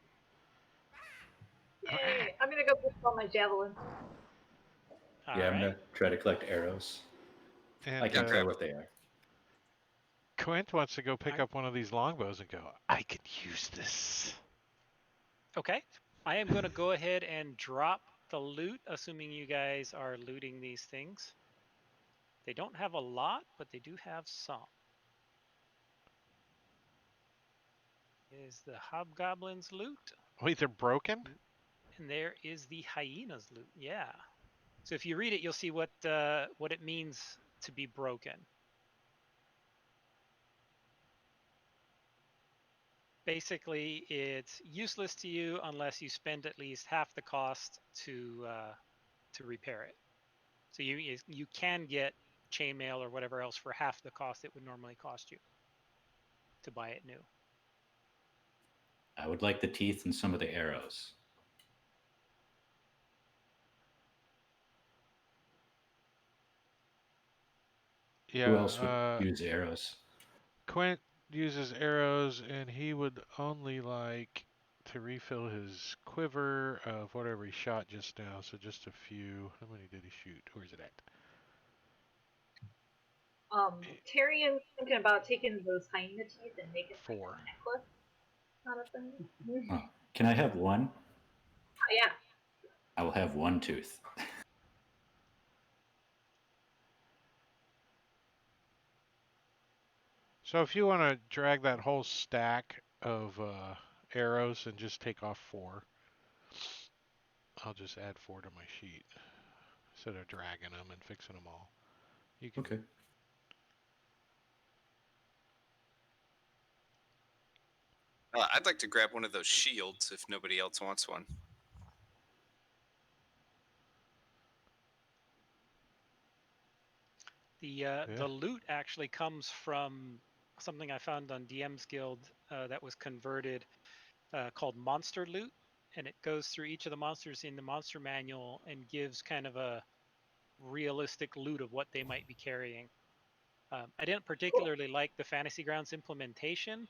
Yay! I'm gonna go push all my javelin. All Yeah, I'm right. gonna try to collect arrows. And I can tell what they are. Quint wants to go pick Alright. up one of these longbows and go, I could use this. Okay. I am going to go ahead and drop the loot, assuming you guys are looting these things. They don't have a lot, but they do have some. Is the hobgoblin's loot, Wait, they're broken? and there is the hyena's loot. Yeah. So if you read it, you'll see what it means to be broken. Basically, it's useless to you unless you spend at least half the cost to repair it. So you can get chainmail or whatever else for half the cost it would normally cost you to buy it new. I would like the teeth and some of the arrows. Yeah. Who else would use arrows? Quint uses arrows, and he would only like to refill his quiver of whatever he shot just now. So just a few. How many did he shoot? Where's it at? Tyrion's thinking about taking those hyena teeth and making like 4. a necklace out of them. Oh, can I have one? Oh, yeah. I will have one tooth. So if you want to drag that whole stack of arrows and just take off 4, I'll just add 4 to my sheet instead of dragging them and fixing them all. You can. Okay. I'd like to grab one of those shields if nobody else wants one. The loot actually comes from something I found on DM's Guild that was converted called Monster Loot, and it goes through each of the monsters in the monster manual and gives kind of a realistic loot of what they might be carrying. I didn't particularly like the Fantasy Grounds implementation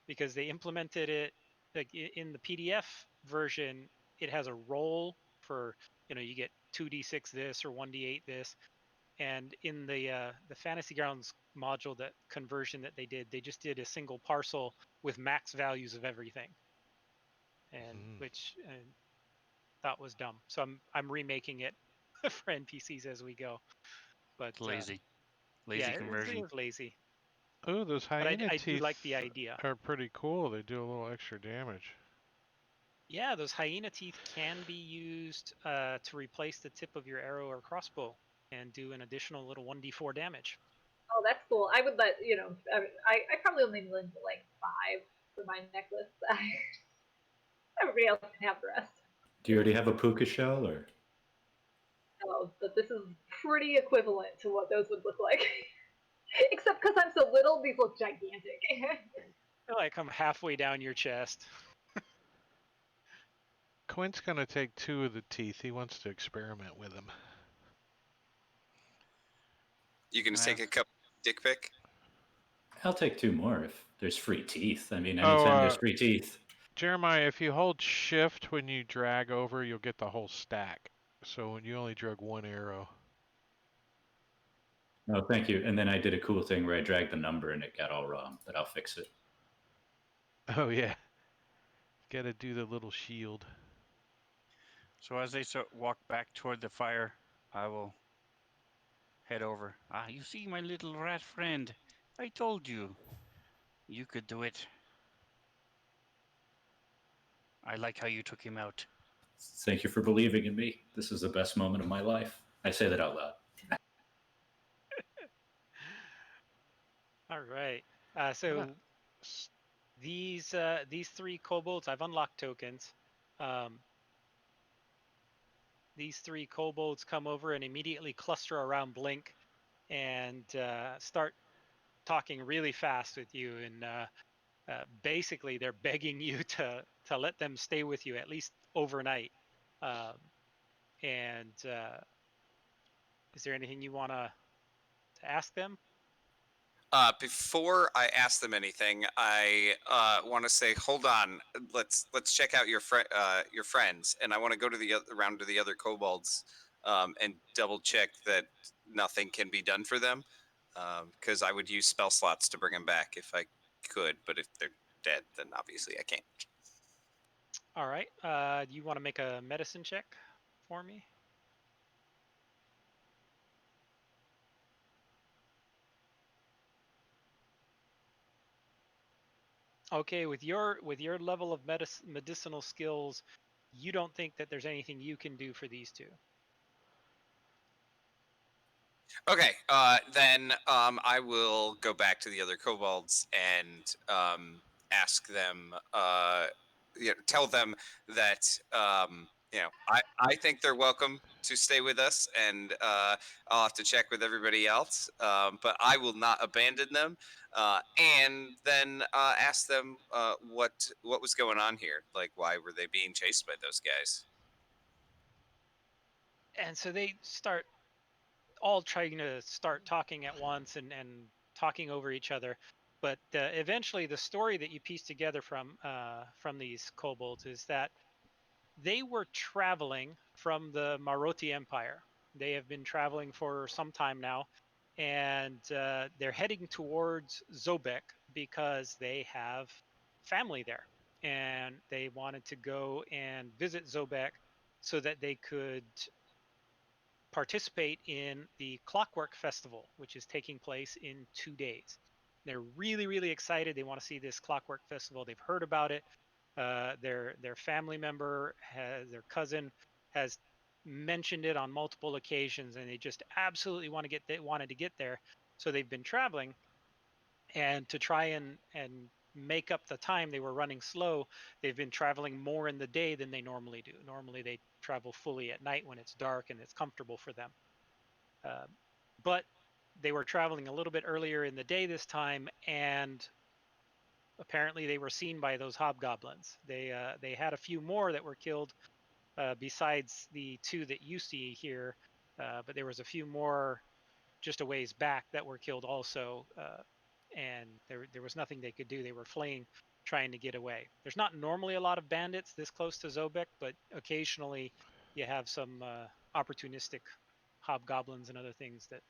because they implemented it like in the PDF version. It has a roll for, you get 2d6 this or 1d8 this, and in the Fantasy Grounds module, that conversion that they just did a single parcel with max values of everything, and which I thought was dumb. So I'm remaking it for NPCs as we go. But Lazy yeah, conversion. It was lazy. Oh, those But hyena I do teeth like the idea. are pretty cool. They do a little extra damage. Yeah, those hyena teeth can be used to replace the tip of your arrow or crossbow and do an additional little 1d4 damage. Oh, that's cool. I would let, I probably only need like 5 for my necklace. Everybody else can have the rest. Do you already have a puka shell, or? No, but this is pretty equivalent to what those would look like. Except because I'm so little, these look gigantic. They're like come halfway down your chest. Quint's gonna take 2 of the teeth. He wants to experiment with them. You can take a couple dick pic? I'll take 2 more if there's free teeth. I mean, anytime there's free teeth. Jeremiah, if you hold shift when you drag over, you'll get the whole stack. So when you only drag 1 arrow. No, thank you. And then I did a cool thing where I dragged the number and it got all wrong, but I'll fix it. Oh yeah. Gotta do the little shield. So as they walk back toward the fire, I will head over. You see, my little rat friend. I told you. You could do it. I like how you took him out. Thank you for believing in me. This is the best moment of my life. I say that out loud. All right. I'm gonna So these three kobolds, I've unlocked tokens. Um, these three kobolds come over and immediately cluster around Blink and start talking really fast with you. And basically, they're begging you to let them stay with you at least overnight. Um, and is there anything you want to ask them? Before I ask them anything, I want to say, hold on. Let's check out your friends, and I want to go to the around to the other kobolds, and double check that nothing can be done for them, because I would use spell slots to bring them back if I could. But if they're dead, then obviously I can't. All right. You want to make a medicine check for me? Okay, with your level of medicinal skills, you don't think that there's anything you can do for these two. Okay, then I will go back to the other kobolds and ask them, tell them that I think they're welcome to stay with us, and I'll have to check with everybody else, but I will not abandon them. And then ask them what was going on here, like why were they being chased by those guys? And so they start all trying to start talking at once and talking over each other. But eventually, the story that you piece together from these kobolds is that they were traveling from the Maroti Empire. They have been traveling for some time now, and they're heading towards Zobeck because they have family there, and they wanted to go and visit Zobeck so that they could participate in the Clockwork Festival, which is taking place in 2 days. They're really, really excited. They want to see this Clockwork Festival. They've heard about it. Their family member their cousin has mentioned it on multiple occasions, and they just absolutely wanted to get there. So they've been traveling, and to try and make up the time they were running slow, they've been traveling more in the day than they normally do. Normally they travel fully at night when it's dark and it's comfortable for them. Uh, but they were traveling a little bit earlier in the day this time, and apparently they were seen by those hobgoblins. They had a few more that were killed besides the two that you see here, but there was a few more just a ways back that were killed also, and there was nothing they could do. They were fleeing, trying to get away. There's not normally a lot of bandits this close to Zobeck, but occasionally you have some opportunistic hobgoblins and other things that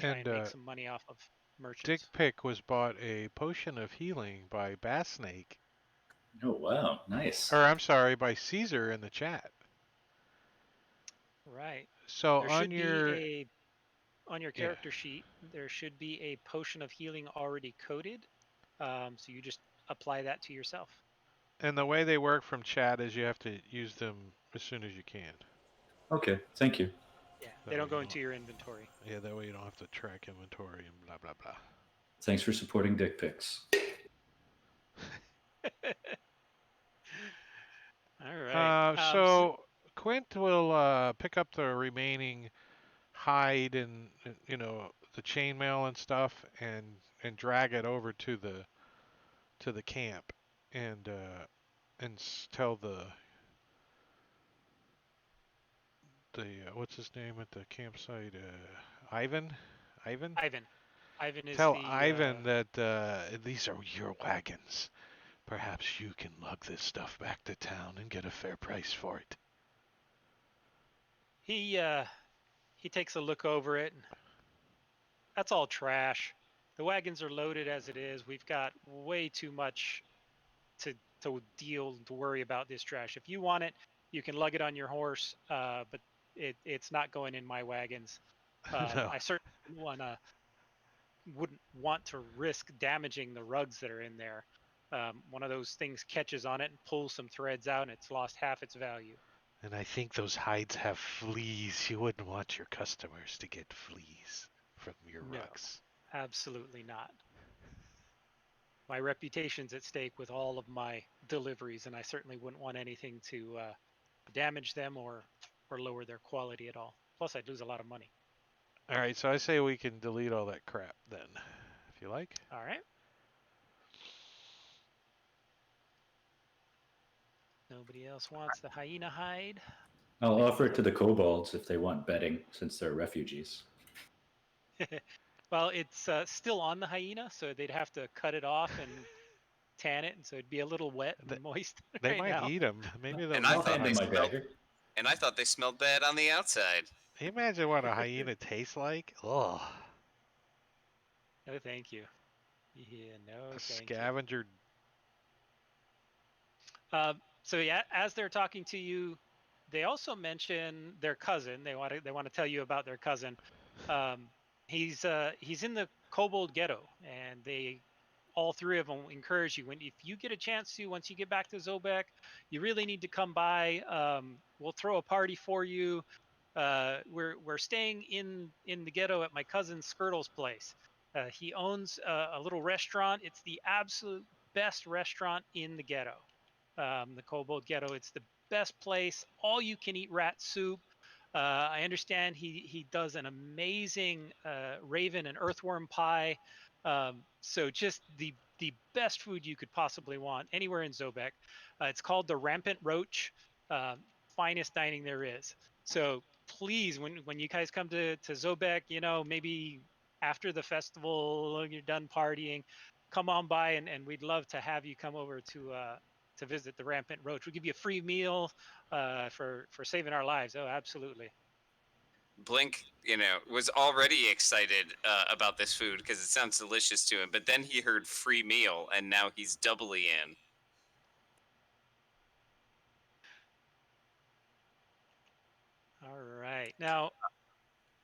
try And and make some money off of Dick merchants. Pick was bought a potion of healing by Bass Snake. Oh wow, nice. Or I'm sorry, by Caesar in the chat. Right. So There on should be your on your yeah, character sheet, there should be a potion of healing already coded. So you just apply that to yourself. and the way they work from chat is you have to use them as soon as you can. Okay, thank you. Yeah, That they way don't you go don't. into your inventory. Yeah, that way you don't have to track inventory and blah blah blah. Thanks for supporting dick pics. All right. So Quint will pick up the remaining hide and the chainmail and stuff and drag it over to the camp and tell the what's his name at the campsite, Ivan. Ivan. Ivan is Tell the Ivan that these are your wagons. Perhaps you can lug this stuff back to town and get a fair price for it. he takes a look over it. That's all trash. The wagons are loaded as it is. We've got way too much to to worry about this trash. If you want it, you can lug it on your horse, but it's not going in my wagons. No. I certainly wouldn't want to risk damaging the rugs that are in there. One of those things catches on it and pulls some threads out, and it's lost half its value. And I think those hides have fleas. You wouldn't want your customers to get fleas from your No, rugs. absolutely not. my reputation's at stake with all of my deliveries, and I certainly wouldn't want anything to damage them or lower their quality at all. Plus, I'd lose a lot of money. All right, so I say we can delete all that crap then, if you like. All right. Nobody else wants the hyena hide. I'll offer it to the kobolds if they want bedding, since they're refugees. Well, it's still on the hyena, so they'd have to cut it off and tan it, and so it'd be a little wet and moist They right might now. eat them. Maybe they'll And eat I I'll the thought hand they them my hyena. smelled. dagger. And I thought they smelled bad on the outside. Can you imagine what a hyena tastes like? Ugh. No, thank you. Yeah, no, A thank you. scavenger. So yeah, as they're talking to you, they also mention their cousin. They want to tell you about their cousin. He's in the Kobold ghetto, and they all three of them encourage you if you get a chance to, once you get back to Zobeck, you really need to come by. We'll throw a party for you. We're staying in the ghetto at my cousin Skirtle's place. He owns a little restaurant. It's the absolute best restaurant in the ghetto, the Kobold ghetto. It's the best place. All you can eat rat soup. I understand he does an amazing raven and earthworm pie. So just the best food you could possibly want anywhere in Zobeck. It's called the Rampant Roach. Finest dining there is. So please, when you guys come to Zobeck, maybe after the festival, you're done partying, come on by, and we'd love to have you come over to visit the Rampant Roach. We'll give you a free meal for saving our lives. Oh, absolutely. Blink, was already excited about this food because it sounds delicious to him. But then he heard free meal, and now he's doubly in. All right. Now,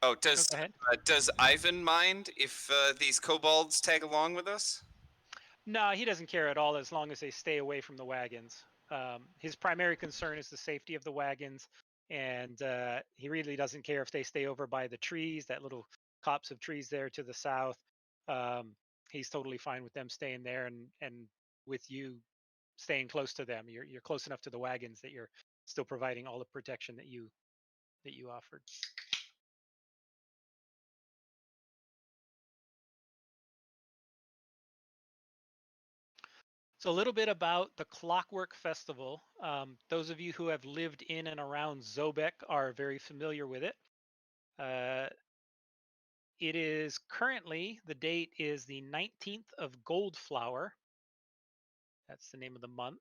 Oh, go ahead. does Ivan mind if these kobolds tag along with us? No, he doesn't care at all as long as they stay away from the wagons. His primary concern is the safety of the wagons, and he really doesn't care if they stay over by the trees, that little copse of trees there to the south. He's totally fine with them staying there, and with you staying close to them. You're close enough to the wagons that you're still providing all the protection that you offered. So a little bit about the Clockwork Festival. Those of you who have lived in and around Zobeck are very familiar with it. It is currently, the date is the 19th of Goldflower. That's the name of the month.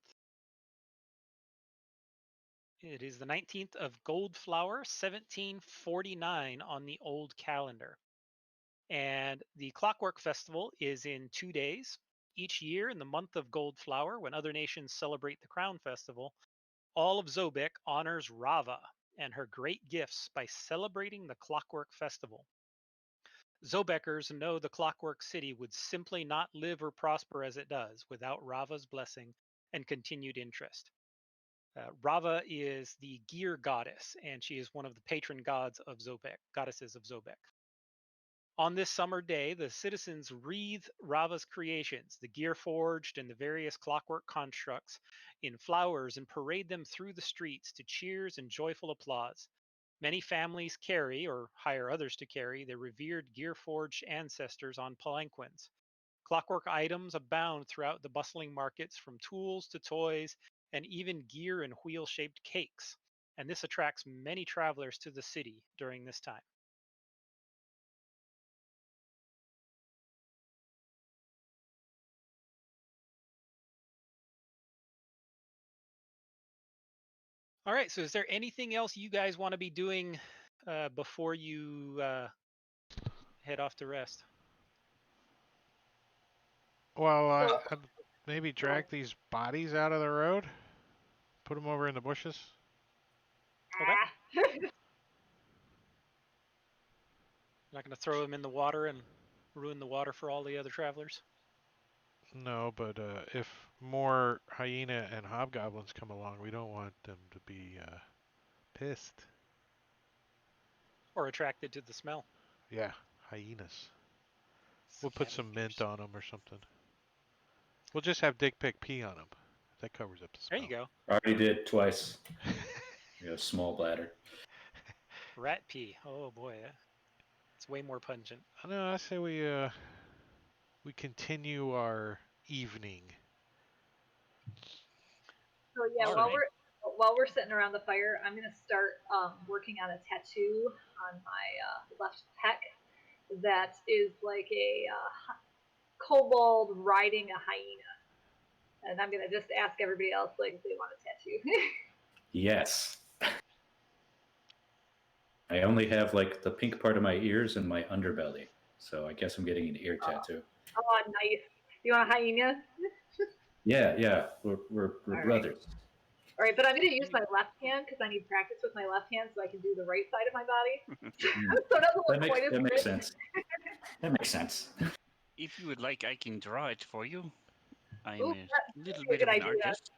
It is the 19th of Goldflower, 1749 on the old calendar. And the Clockwork Festival is in 2 days. Each year in the month of Goldflower, when other nations celebrate the Crown Festival, all of Zobeck honors Rava and her great gifts by celebrating the Clockwork Festival. Zobeckers know the Clockwork City would simply not live or prosper as it does without Rava's blessing and continued interest. Rava is the gear goddess, and she is one of the patron gods of Zobeck, goddesses of Zobeck. On this summer day, the citizens wreathe Rava's creations, the gear forged and the various clockwork constructs, in flowers and parade them through the streets to cheers and joyful applause. Many families carry, or hire others to carry, their revered gear forged ancestors on palanquins. Clockwork items abound throughout the bustling markets, from tools to toys, and even gear and wheel shaped cakes. And this attracts many travelers to the city during this time. All right, so is there anything else you guys want to be doing before you head off to rest? Well, So, I'd maybe drag these bodies out of the road, put them over in the bushes. Okay. ah. Not going to throw them in the water and ruin the water for all the other travelers? No, but if more hyena and hobgoblins come along, we don't want them to be pissed. Or attracted to the smell? Yeah, hyenas. We'll put some mint Scavengers. on them or something. We'll just have Dick Pick P on him. That covers up the There smell. you go. Already did twice. You have small bladder. Rat pee. Oh boy, it's way more pungent. No, I say we continue our evening. So yeah, All while right. we're sitting around the fire, I'm gonna start working on a tattoo on my left pec that is like a kobold riding a hyena, and I'm gonna just ask everybody else like if they want a tattoo. Yes. I only have like the pink part of my ears and my underbelly, so I guess I'm getting an ear tattoo. Oh, nice. You want a hyena? Yeah, we're All right. brothers. All right, but I'm gonna use my left hand because I need practice with my left hand so I can do the right side of my body. So it doesn't look quite as That makes good. sense. That makes sense. If you would like, I can draw it for you. I'm Ooh, a that little would be a bit of good an idea. artist.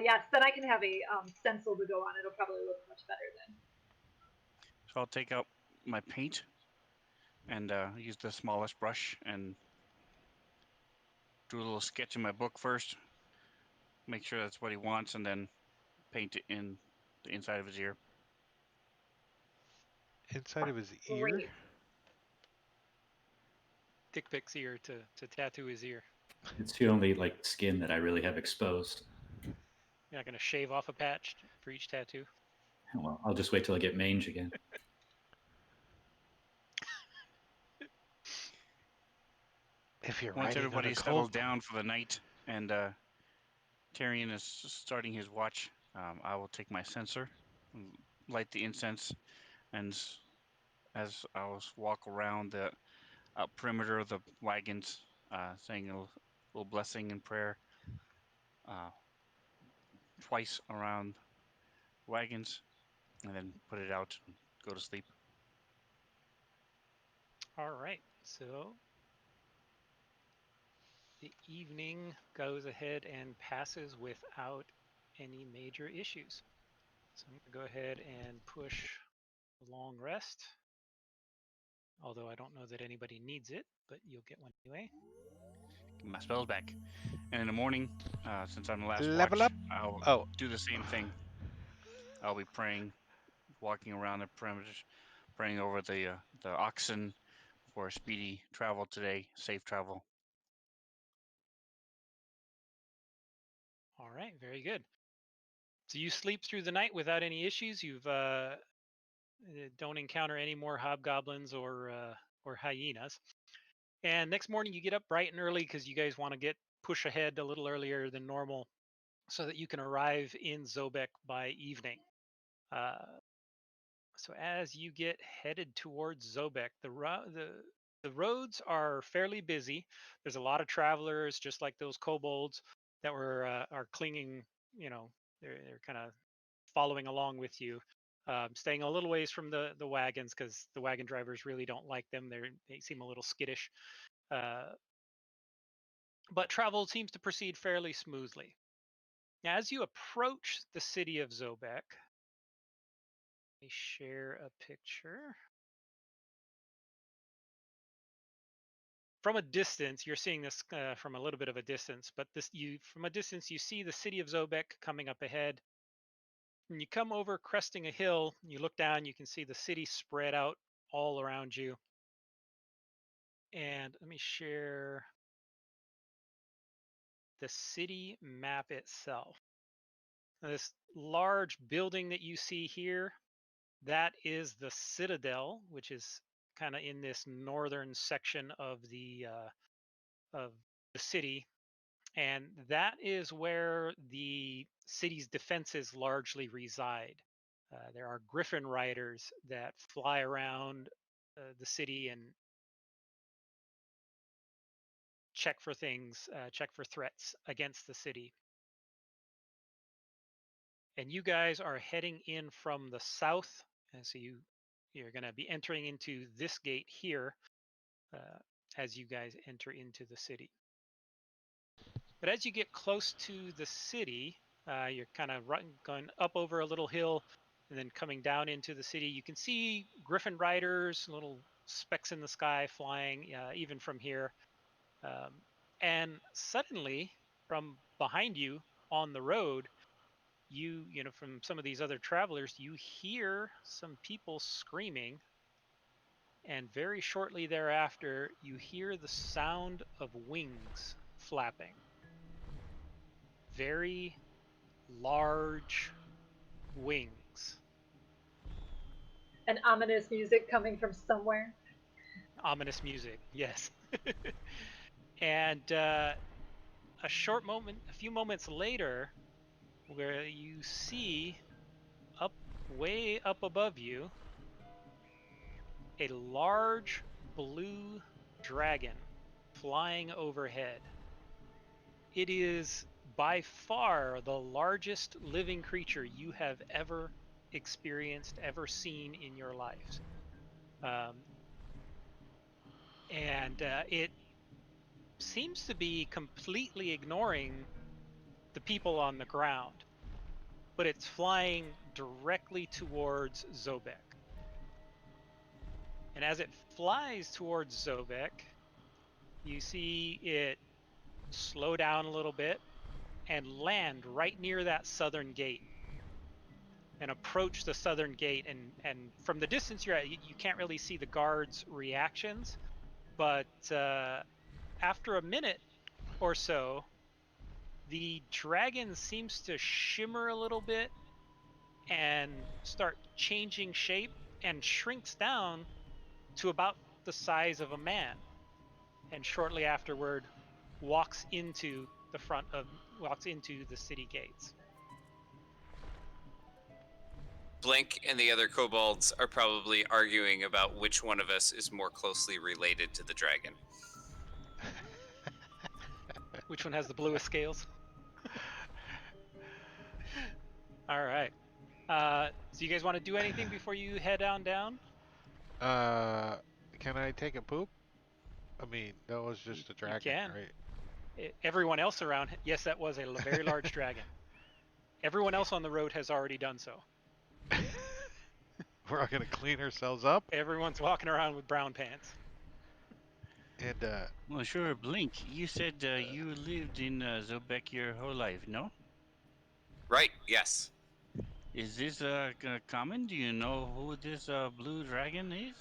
Yes, then I can have a stencil to go on. It'll probably look much better then. So I'll take out my paint and use the smallest brush and do a little sketch in my book first. Make sure that's what he wants, and then paint it in the inside of his ear. Inside of his ear? Great. Dick Pic's ear to tattoo his ear. It's the only like skin that I really have exposed. You're not gonna shave off a patch for each tattoo. Well, I'll just wait till I get mange again. If you're Once riding on a everybody's kobold. settled down for the night and Tyrion is starting his watch, I will take my censer, and light the incense, and as I will walk around the perimeter of the wagons, saying a little blessing and prayer twice around wagons, and then put it out and go to sleep. All right. So the evening goes ahead and passes without any major issues. So I'm gonna go ahead and push a long rest. Although I don't know that anybody needs it, but you'll get one anyway. Get my spells back. And in the morning, since I'm the last Level watch, up. I'll Oh, do the same thing. I'll be praying, walking around the perimeters, praying over the oxen for speedy travel today, safe travel. All right, very good. So you sleep through the night without any issues. You've don't encounter any more hobgoblins or hyenas. And next morning you get up bright and early because you guys want to push ahead a little earlier than normal, so that you can arrive in Zobeck by evening. Uh, so as you get headed towards Zobeck, the roads are fairly busy. There's a lot of travelers, just like those kobolds that are clinging. You know, they're kind of following along with you, staying a little ways from the wagons because the wagon drivers really don't like them. They seem a little skittish. Uh, but travel seems to proceed fairly smoothly. As you approach the city of Zobeck, let me share a picture. From a distance, you're seeing this from a little bit of a distance, but from a distance you see the city of Zobeck coming up ahead. And you come over cresting a hill, you look down, you can see the city spread out all around you. And let me share the city map itself. Now, this large building that you see here, that is the Citadel, which is kind of in this northern section of the city, and that is where the city's defenses largely reside. There are griffin riders that fly around the city and check for things, check for threats against the city. And you guys are heading in from the south, and so you're going to be entering into this gate here as you guys enter into the city. But as you get close to the city, you're kind of going up over a little hill and then coming down into the city. You can see griffin riders, little specks in the sky flying, even from here. And suddenly, from behind you on the road, from some of these other travelers, you hear some people screaming. And very shortly thereafter, you hear the sound of wings flapping. Very large wings. And ominous music coming from somewhere. Ominous music, yes. And a few moments later, where you see way up above you, a large blue dragon flying overhead. It is by far the largest living creature you have ever experienced, ever seen in your lives. And it seems to be completely ignoring the people on the ground, but it's flying directly towards Zobeck. And as it flies towards Zobeck, you see it slow down a little bit and land right near that southern gate and approach the southern gate. And from the distance you're at, you can't really see the guards' reactions, but after a minute or so, the dragon seems to shimmer a little bit and start changing shape and shrinks down to about the size of a man, and shortly afterward walks into the city gates. Blink and the other kobolds are probably arguing about which one of us is more closely related to the dragon. Which one has the bluest scales? All right. So you guys want to do anything before you head on down? Can I take a poop? I mean, that was just a dragon, can. right? Everyone else around, yes, that was a very large dragon. Everyone else on the road has already done so. We're all gonna clean ourselves up. Everyone's walking around with brown pants. And Well, sure, Blink. You said you lived in Zobeck your whole life, no? Right, yes. Is this common? Do you know who this blue dragon is?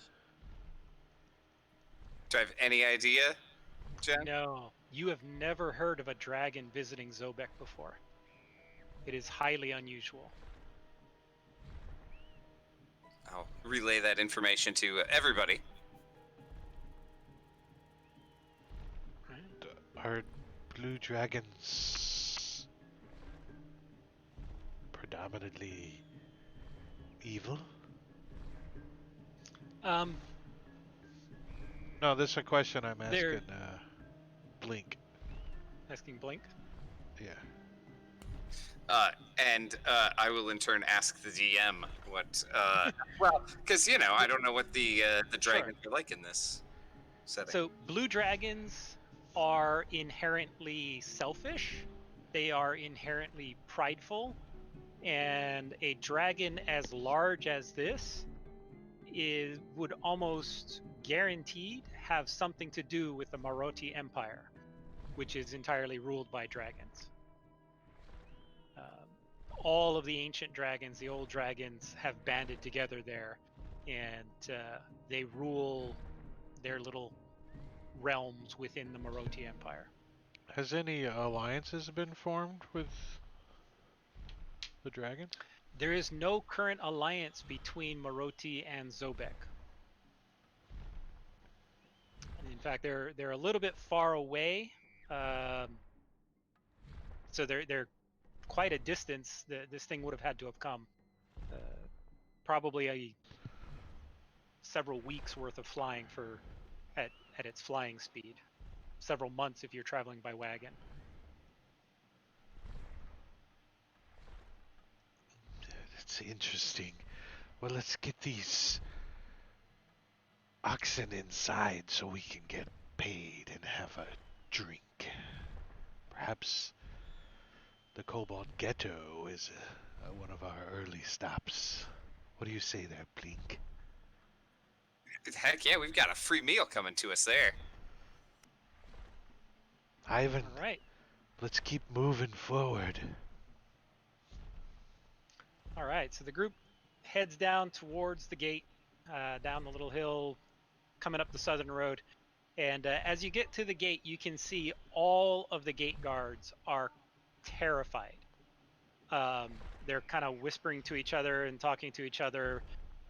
Do I have any idea, Jen? No, you have never heard of a dragon visiting Zobeck before. It is highly unusual. I'll relay that information to everybody. are blue dragons predominantly evil? No, this is a question I'm asking Blink. Asking Blink? Yeah. And I will in turn ask the DM what. Well, because I don't know what the dragons are like in this setting. So blue dragons are inherently selfish. They are inherently prideful, and a dragon as large as this would almost guaranteed have something to do with the Maroti Empire, which is entirely ruled by dragons. All of the ancient dragons, the old dragons, have banded together there, and they rule their little realms within the Maroti Empire. Has any alliances been formed with the dragons? There is no current alliance between Maroti and Zobeck. In fact, they're a little bit far away, so they're quite a distance. This thing would have had to have come, probably several weeks worth of flying at its flying speed. Several months if you're traveling by wagon. That's interesting. Well, let's get these oxen inside so we can get paid and have a drink. Perhaps the Kobold Ghetto is one of our early stops. What do you say there, Blink? Heck yeah, we've got a free meal coming to us there. Ivan, All right. let's keep moving forward. All right. So the group heads down towards the gate, down the little hill, coming up the southern road. And as you get to the gate, you can see all of the gate guards are terrified. They're kind of whispering to each other and talking to each other,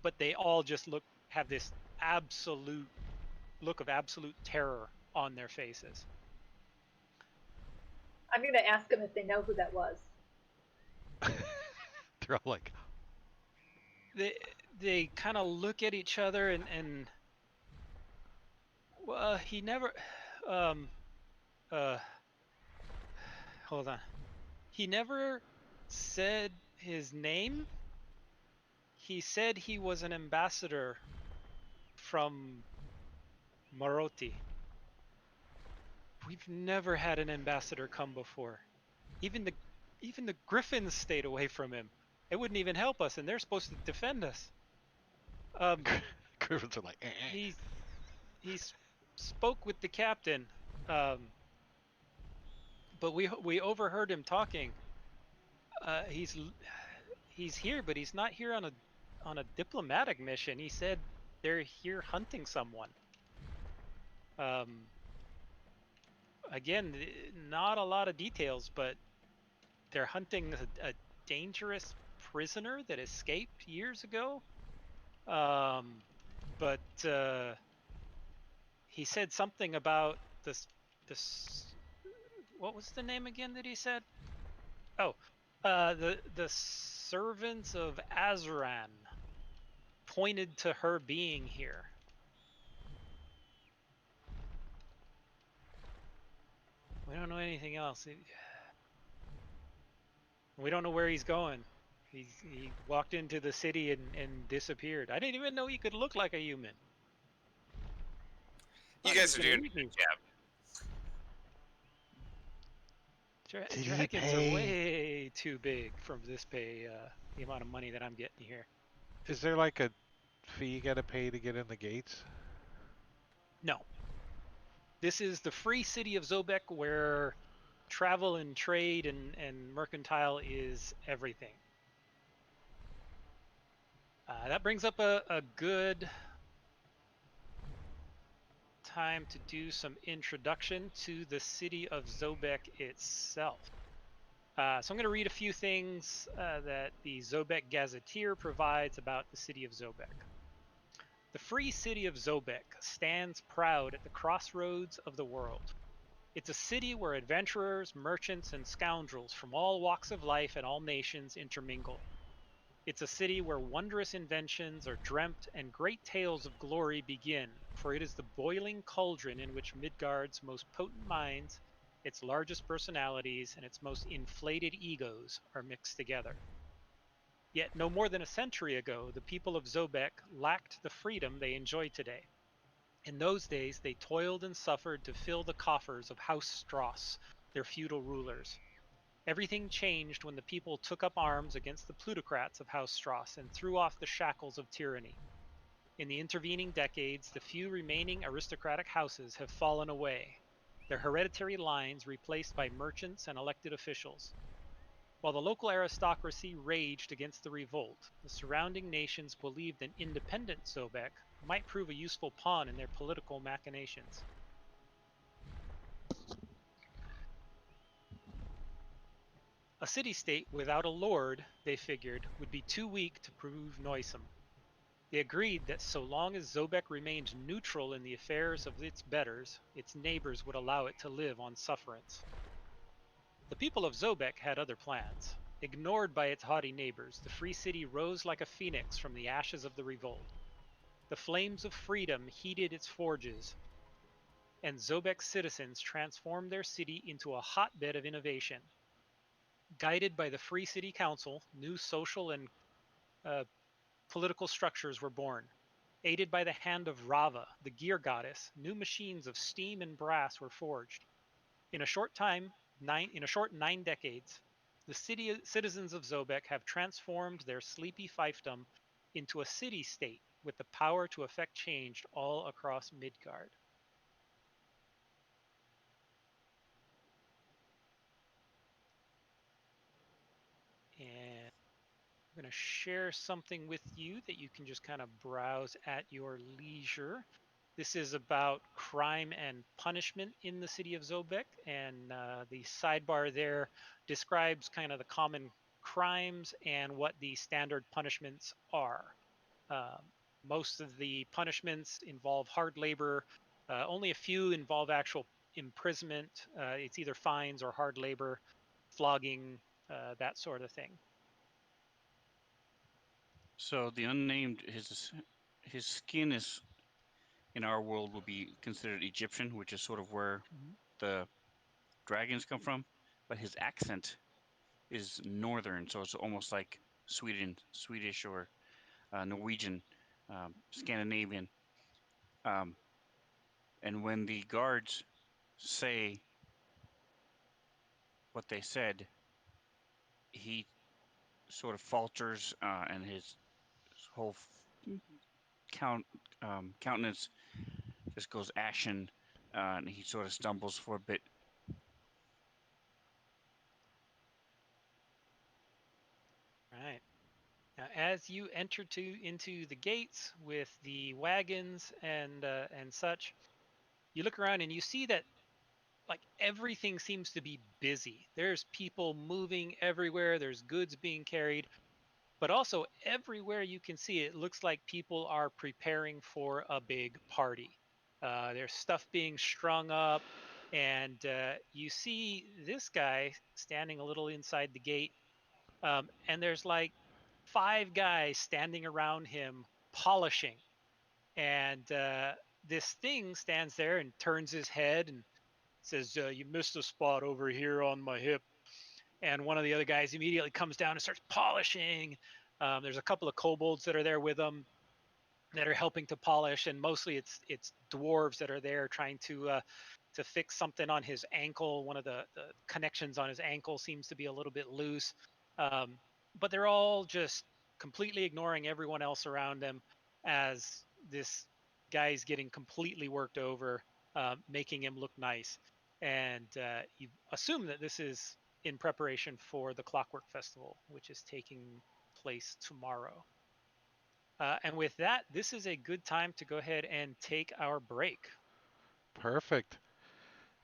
but they all just have this absolute look of absolute terror on their faces. I'm going to ask them if they know who that was. They're all like, They kind of look at each other and well, he never um uh hold on. He never said his name. He said he was an ambassador from Maroti. We've never had an ambassador come before. Even the Griffins stayed away from him. It wouldn't even help us, and they're supposed to defend us. Griffins are like, He spoke with the captain, but we overheard him talking. He's here, but he's not here on a diplomatic mission. He said they're here hunting someone. Again, not a lot of details, but they're hunting a dangerous prisoner that escaped years ago. But he said something about this. What was the name again that he said? Oh, the servants of Azaran pointed to her being here. We don't know anything else. We don't know where he's going. He walked into the city and disappeared. I didn't even know he could look like a human. You Thought he guys was are gonna doing a eat me. good job. Did he Dragons pay? are way too big for this pay. The amount of money that I'm getting here. Is there like a fee you gotta pay to get in the gates? No. This is the free city of Zobeck, where travel and trade and mercantile is everything. That brings up a good time to do some introduction to the city of Zobeck itself. So I'm going to read a few things that the Zobeck Gazetteer provides about the city of Zobeck. The free city of Zobeck stands proud at the crossroads of the world. It's a city where adventurers, merchants, and scoundrels from all walks of life and all nations intermingle. It's a city where wondrous inventions are dreamt and great tales of glory begin, for it is the boiling cauldron in which Midgard's most potent minds, its largest personalities, and its most inflated egos are mixed together. Yet no more than a century ago, the people of Zobeck lacked the freedom they enjoy today. In those days, they toiled and suffered to fill the coffers of House Strauss, their feudal rulers. Everything changed when the people took up arms against the plutocrats of House Strauss and threw off the shackles of tyranny. In the intervening decades, the few remaining aristocratic houses have fallen away, their hereditary lines replaced by merchants and elected officials. While the local aristocracy raged against the revolt, the surrounding nations believed an independent Zobeck might prove a useful pawn in their political machinations. A city-state without a lord, they figured, would be too weak to prove noisome. They agreed that so long as Zobeck remained neutral in the affairs of its betters, its neighbors would allow it to live on sufferance. The people of Zobeck had other plans. Ignored by its haughty neighbors, the free city rose like a phoenix from the ashes of the revolt. The flames of freedom heated its forges, and Zobeck's citizens transformed their city into a hotbed of innovation. Guided by the Free City Council, new social and political structures were born. Aided by the hand of Rava, the gear goddess, new machines of steam and brass were forged. In a short 9 decades, the citizens of Zobeck have transformed their sleepy fiefdom into a city-state with the power to effect change all across Midgard. And I'm going to share something with you that you can just kind of browse at your leisure. This is about crime and punishment in the city of Zobeck, and the sidebar there describes kind of the common crimes and what the standard punishments are. Um, most of the punishments involve hard labor. Only a few involve actual imprisonment. It's either fines or hard labor, flogging, that sort of thing. So the unnamed, his skin is in our world will be considered Egyptian, which is sort of where the dragons come from, but his accent is northern, so it's almost like Swedish or Norwegian, Scandinavian. And when the guards say what they said, he sort of falters, and his whole countenance just goes ashen, and he sort of stumbles for a bit. Right. Now, as you enter into the gates with the wagons and such, you look around and you see that like everything seems to be busy. There's people moving everywhere. There's goods being carried, but also everywhere you can see it looks like people are preparing for a big party. There's stuff being strung up, and you see this guy standing a little inside the gate, and there's like 5 guys standing around him polishing, and this thing stands there and turns his head and says, "You missed a spot over here on my hip." And one of the other guys immediately comes down and starts polishing. There's a couple of kobolds that are there with him that are helping to polish, and mostly it's dwarves that are there trying to fix something on his ankle. One of the connections on his ankle seems to be a little bit loose, um, but they're all just completely ignoring everyone else around them as this guy's getting completely worked over, making him look nice. And you assume that this is in preparation for the Clockwork Festival, which is taking place tomorrow. And with that, this is a good time to go ahead and take our break. Perfect.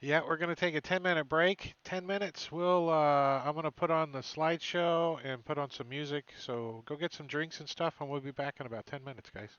Yeah, we're going to take a 10-minute break. 10 minutes. I'm going to put on the slideshow and put on some music. So go get some drinks and stuff, and we'll be back in about 10 minutes, guys.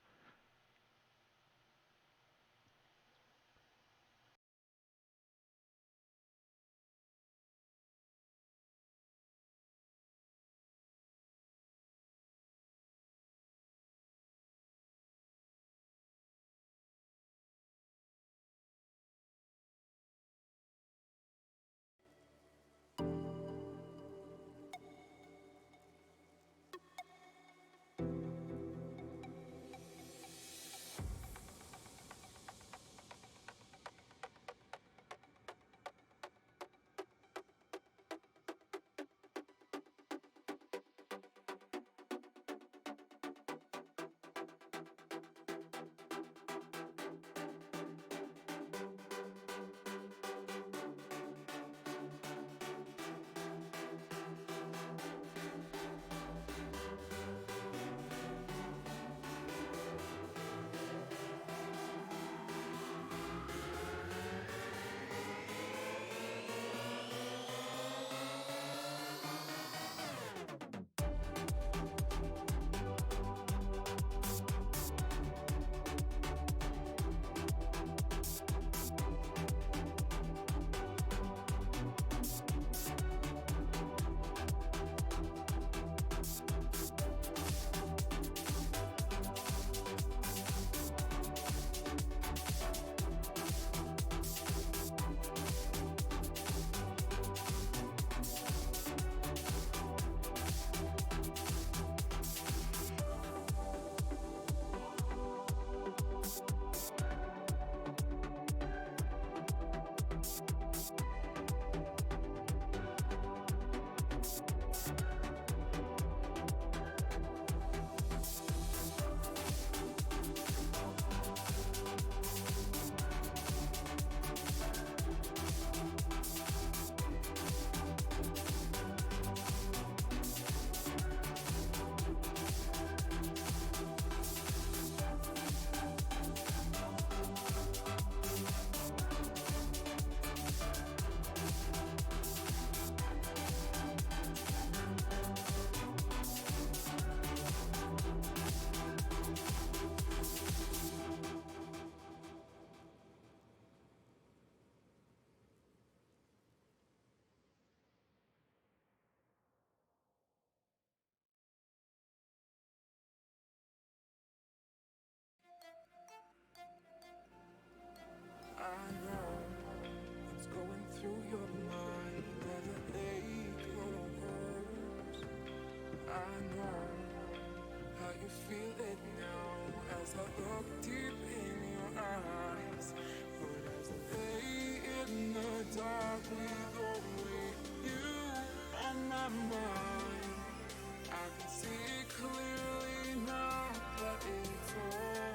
I know how you feel it now as I look deep in your eyes. But as I lay in the dark with only you on my mind, I can see clearly now that it's alright.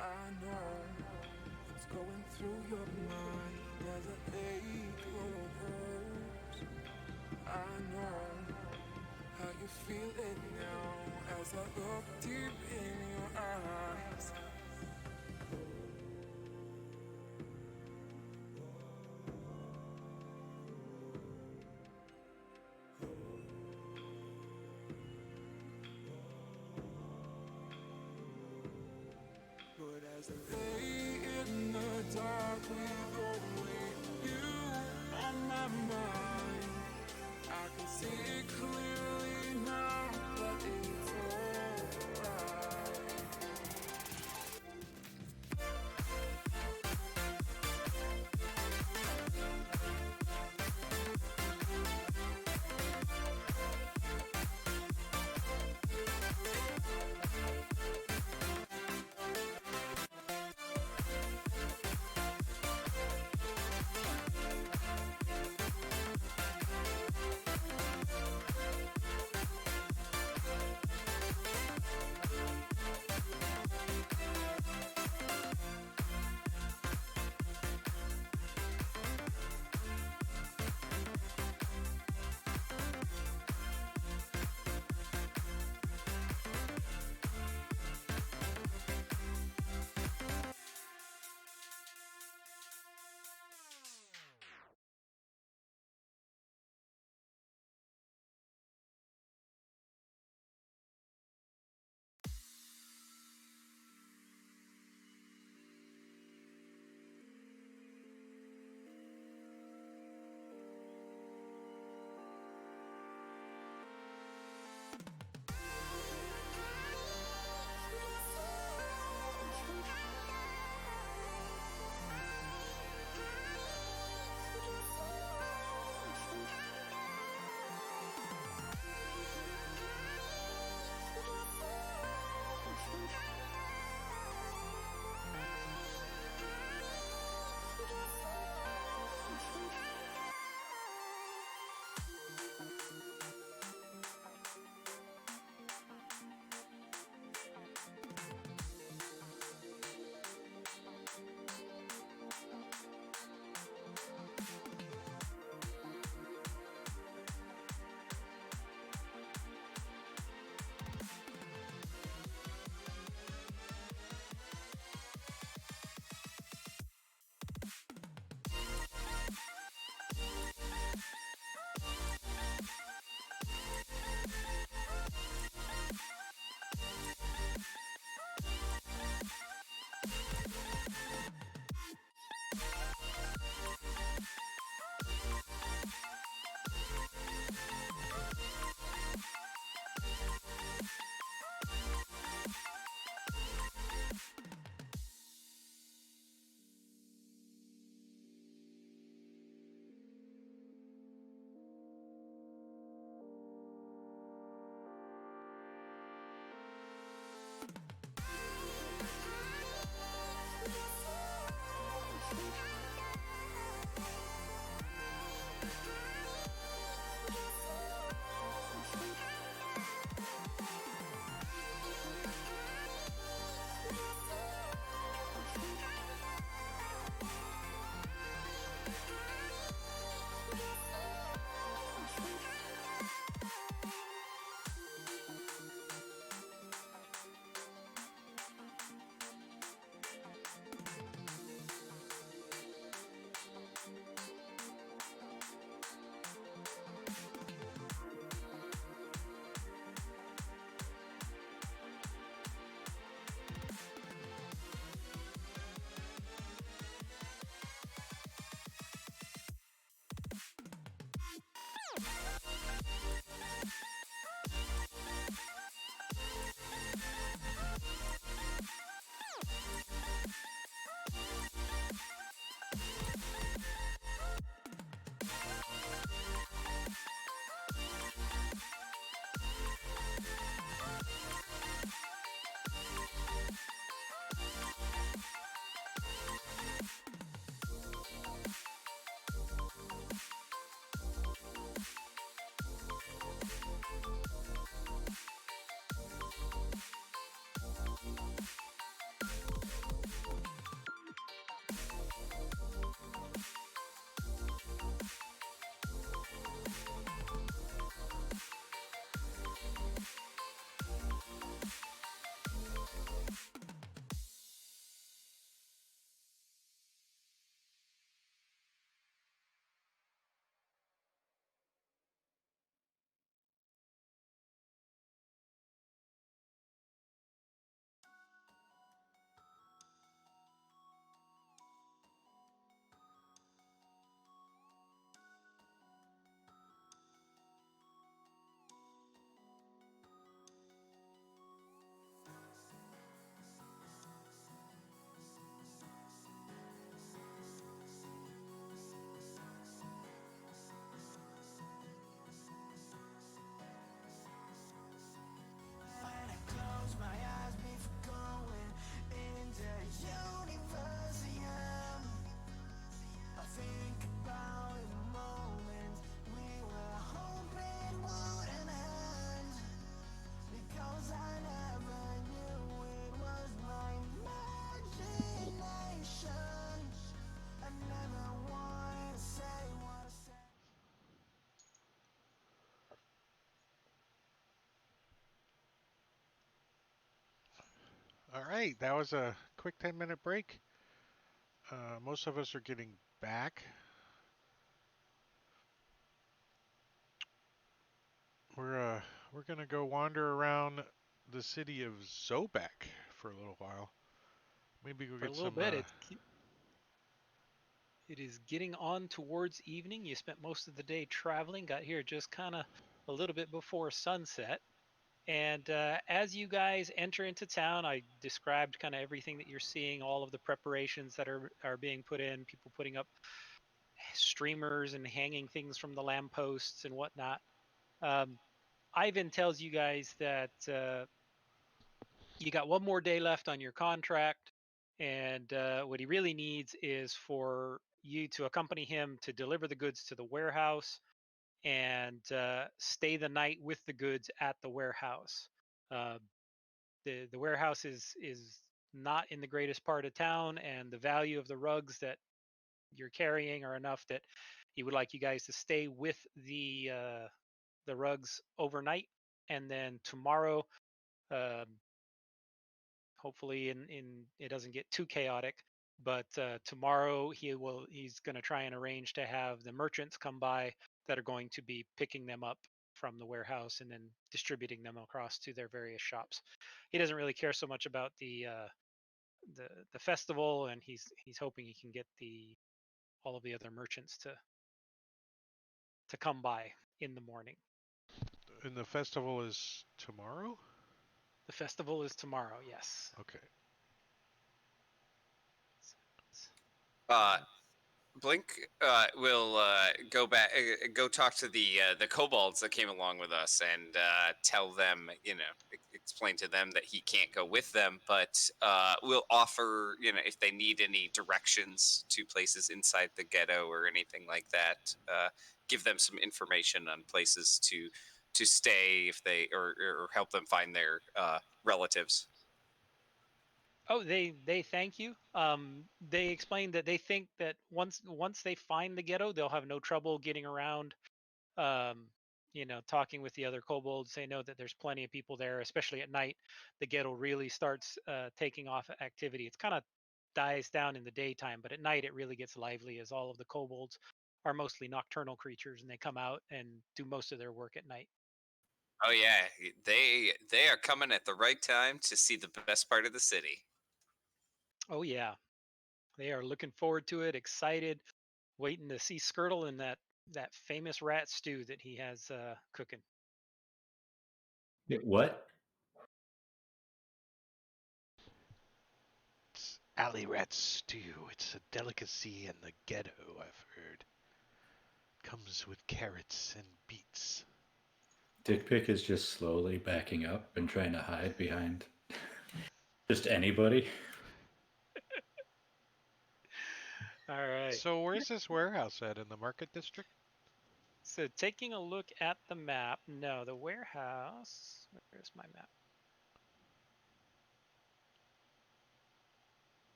I know what's going through your mind as I lay close. I know how you feel it now as I look deep in your eyes. But as I lay in the dark with only you on my mind, I can see clearly now that it's alright. All right, that was a quick 10-minute break. Most of us are getting back. We're gonna go wander around the city of Zobeck for a little while. Maybe go For a get little some. bit, it is getting on towards evening. You spent most of the day traveling, got here just kind of a little bit before sunset. And as you guys enter into town, I described kind of everything that you're seeing, all of the preparations that are being put in, people putting up streamers and hanging things from the lampposts and whatnot. Um, Ivan tells you guys that you got one more day left on your contract, and what he really needs is for you to accompany him to deliver the goods to the warehouse and stay the night with the goods at the warehouse. Uh, the warehouse is not in the greatest part of town, and the value of the rugs that you're carrying are enough that he would like you guys to stay with the rugs overnight, and then tomorrow, um, hopefully in it doesn't get too chaotic, but tomorrow he's going to try and arrange to have the merchants come by that are going to be picking them up from the warehouse and then distributing them across to their various shops. He doesn't really care so much about the festival, and he's hoping he can get the all of the other merchants to come by in the morning. And the festival is tomorrow. The festival is tomorrow, yes. Okay. Uh, Blink will go back, go talk to the kobolds that came along with us, and tell them, explain to them that he can't go with them, but we'll offer, if they need any directions to places inside the ghetto or anything like that, give them some information on places to stay if they or help them find their relatives. Oh, they thank you. They explained that they think that once they find the ghetto, they'll have no trouble getting around. Um, talking with the other kobolds, they know that there's plenty of people there, especially at night. The ghetto really starts taking off activity. It's kind of dies down in the daytime, but at night it really gets lively as all of the kobolds are mostly nocturnal creatures and they come out and do most of their work at night. Oh yeah, they are coming at the right time to see the best part of the city. Oh yeah, they are looking forward to it, excited, waiting to see Skirtle and that famous rat stew that he has cooking. What? It's alley rat stew. It's a delicacy in the ghetto, I've heard. Comes with carrots and beets. Dick Pick is just slowly backing up and trying to hide behind just anybody. All right. So where's this warehouse at? In the market district? So taking a look at the map, no, the warehouse. Where's my map?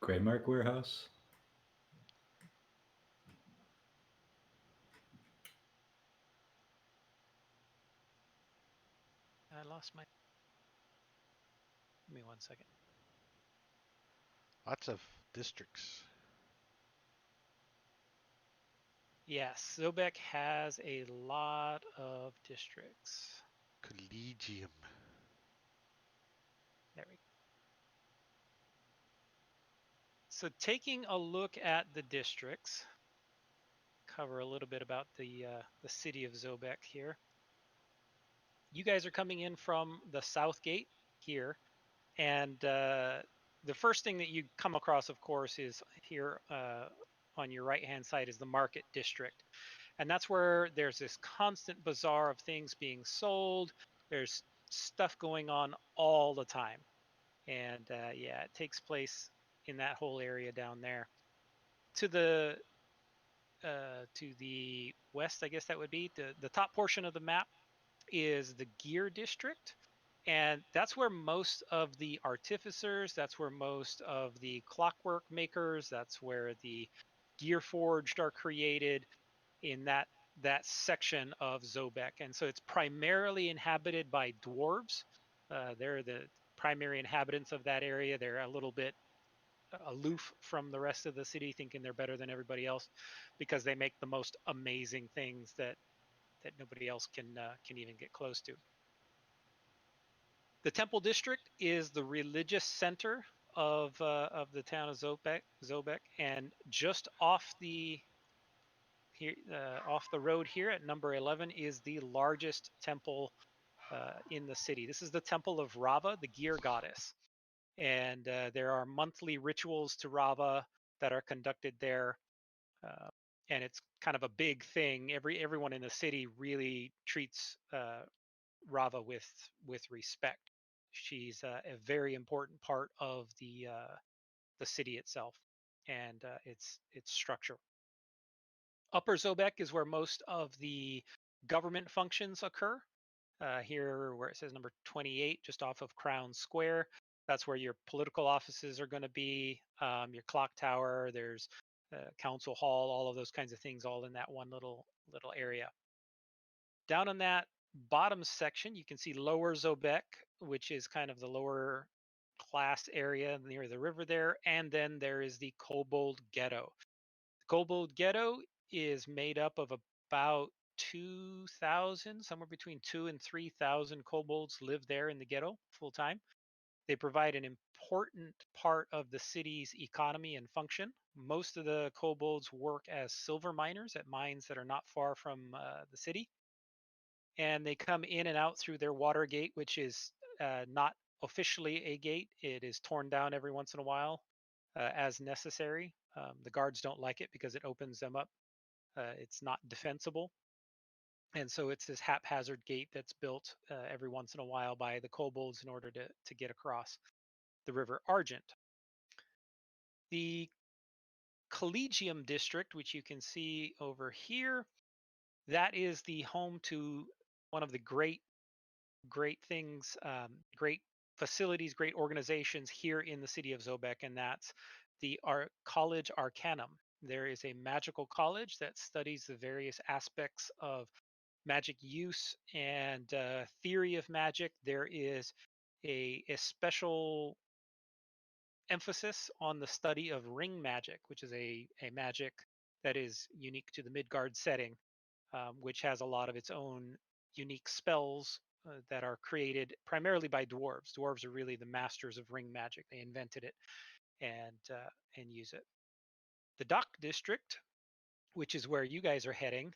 Greymark Warehouse? I lost my. Give me 1 second. Lots of districts. Yes, Zobeck has a lot of districts. Collegium. There we go. So taking a look at the districts, cover a little bit about the city of Zobeck here. You guys are coming in from the south gate here, and the first thing that you come across, of course, is here on your right-hand side is the market district, and that's where there's this constant bazaar of things being sold. There's stuff going on all the time, and yeah, it takes place in that whole area down there. To the west, I guess that would be the top portion of the map is the gear district, And that's where most of the artificers, that's where most of the clockwork makers, that's where the gear forged are created in that section of Zobeck. And so it's primarily inhabited by dwarves. They're the primary inhabitants of that area. They're a little bit aloof from the rest of the city, thinking they're better than everybody else because they make the most amazing things that nobody else can even get close to. The Temple District is the religious center of the town of Zobeck, and just off the here off the road here at number 11 is the largest temple in the city. This is the Temple of Rava, the gear goddess, and there are monthly rituals to Rava that are conducted there, uh, and it's kind of a big thing. Everyone in the city really treats Rava with respect. She's a very important part of the city itself and its structure. Upper Zobeck is where most of the government functions occur. Here, where it says number 28, just off of Crown Square, that's where your political offices are going to be. Your clock tower, there's council hall, all of those kinds of things, all in that one little area. Down on that bottom section, you can see Lower Zobeck, which is kind of the lower class area near the river there, and then there is the Kobold Ghetto. The Kobold Ghetto is made up of about 2,000, somewhere between 2 and 3,000 kobolds live there in the ghetto full time. They provide an important part of the city's economy and function. Most of the kobolds work as silver miners at mines that are not far from the city, and they come in and out through their water gate, which is not officially a gate. It is torn down every once in a while as necessary. The guards don't like it because it opens them up. It's not defensible. And so it's this haphazard gate that's built every once in a while by the kobolds in order to get across the River Argent. The Collegium District, which you can see over here, that is the home to one of the great things, great facilities, great organizations here in the city of Zobeck, and that's the College Arcanum. There is a magical college that studies the various aspects of magic use and theory of magic. There is a special emphasis on the study of ring magic, which is a magic that is unique to the Midgard setting, which has a lot of its own unique spells that are created primarily by dwarves. Dwarves are really the masters of ring magic. They invented it and use it. The Dock District, which is where you guys are heading,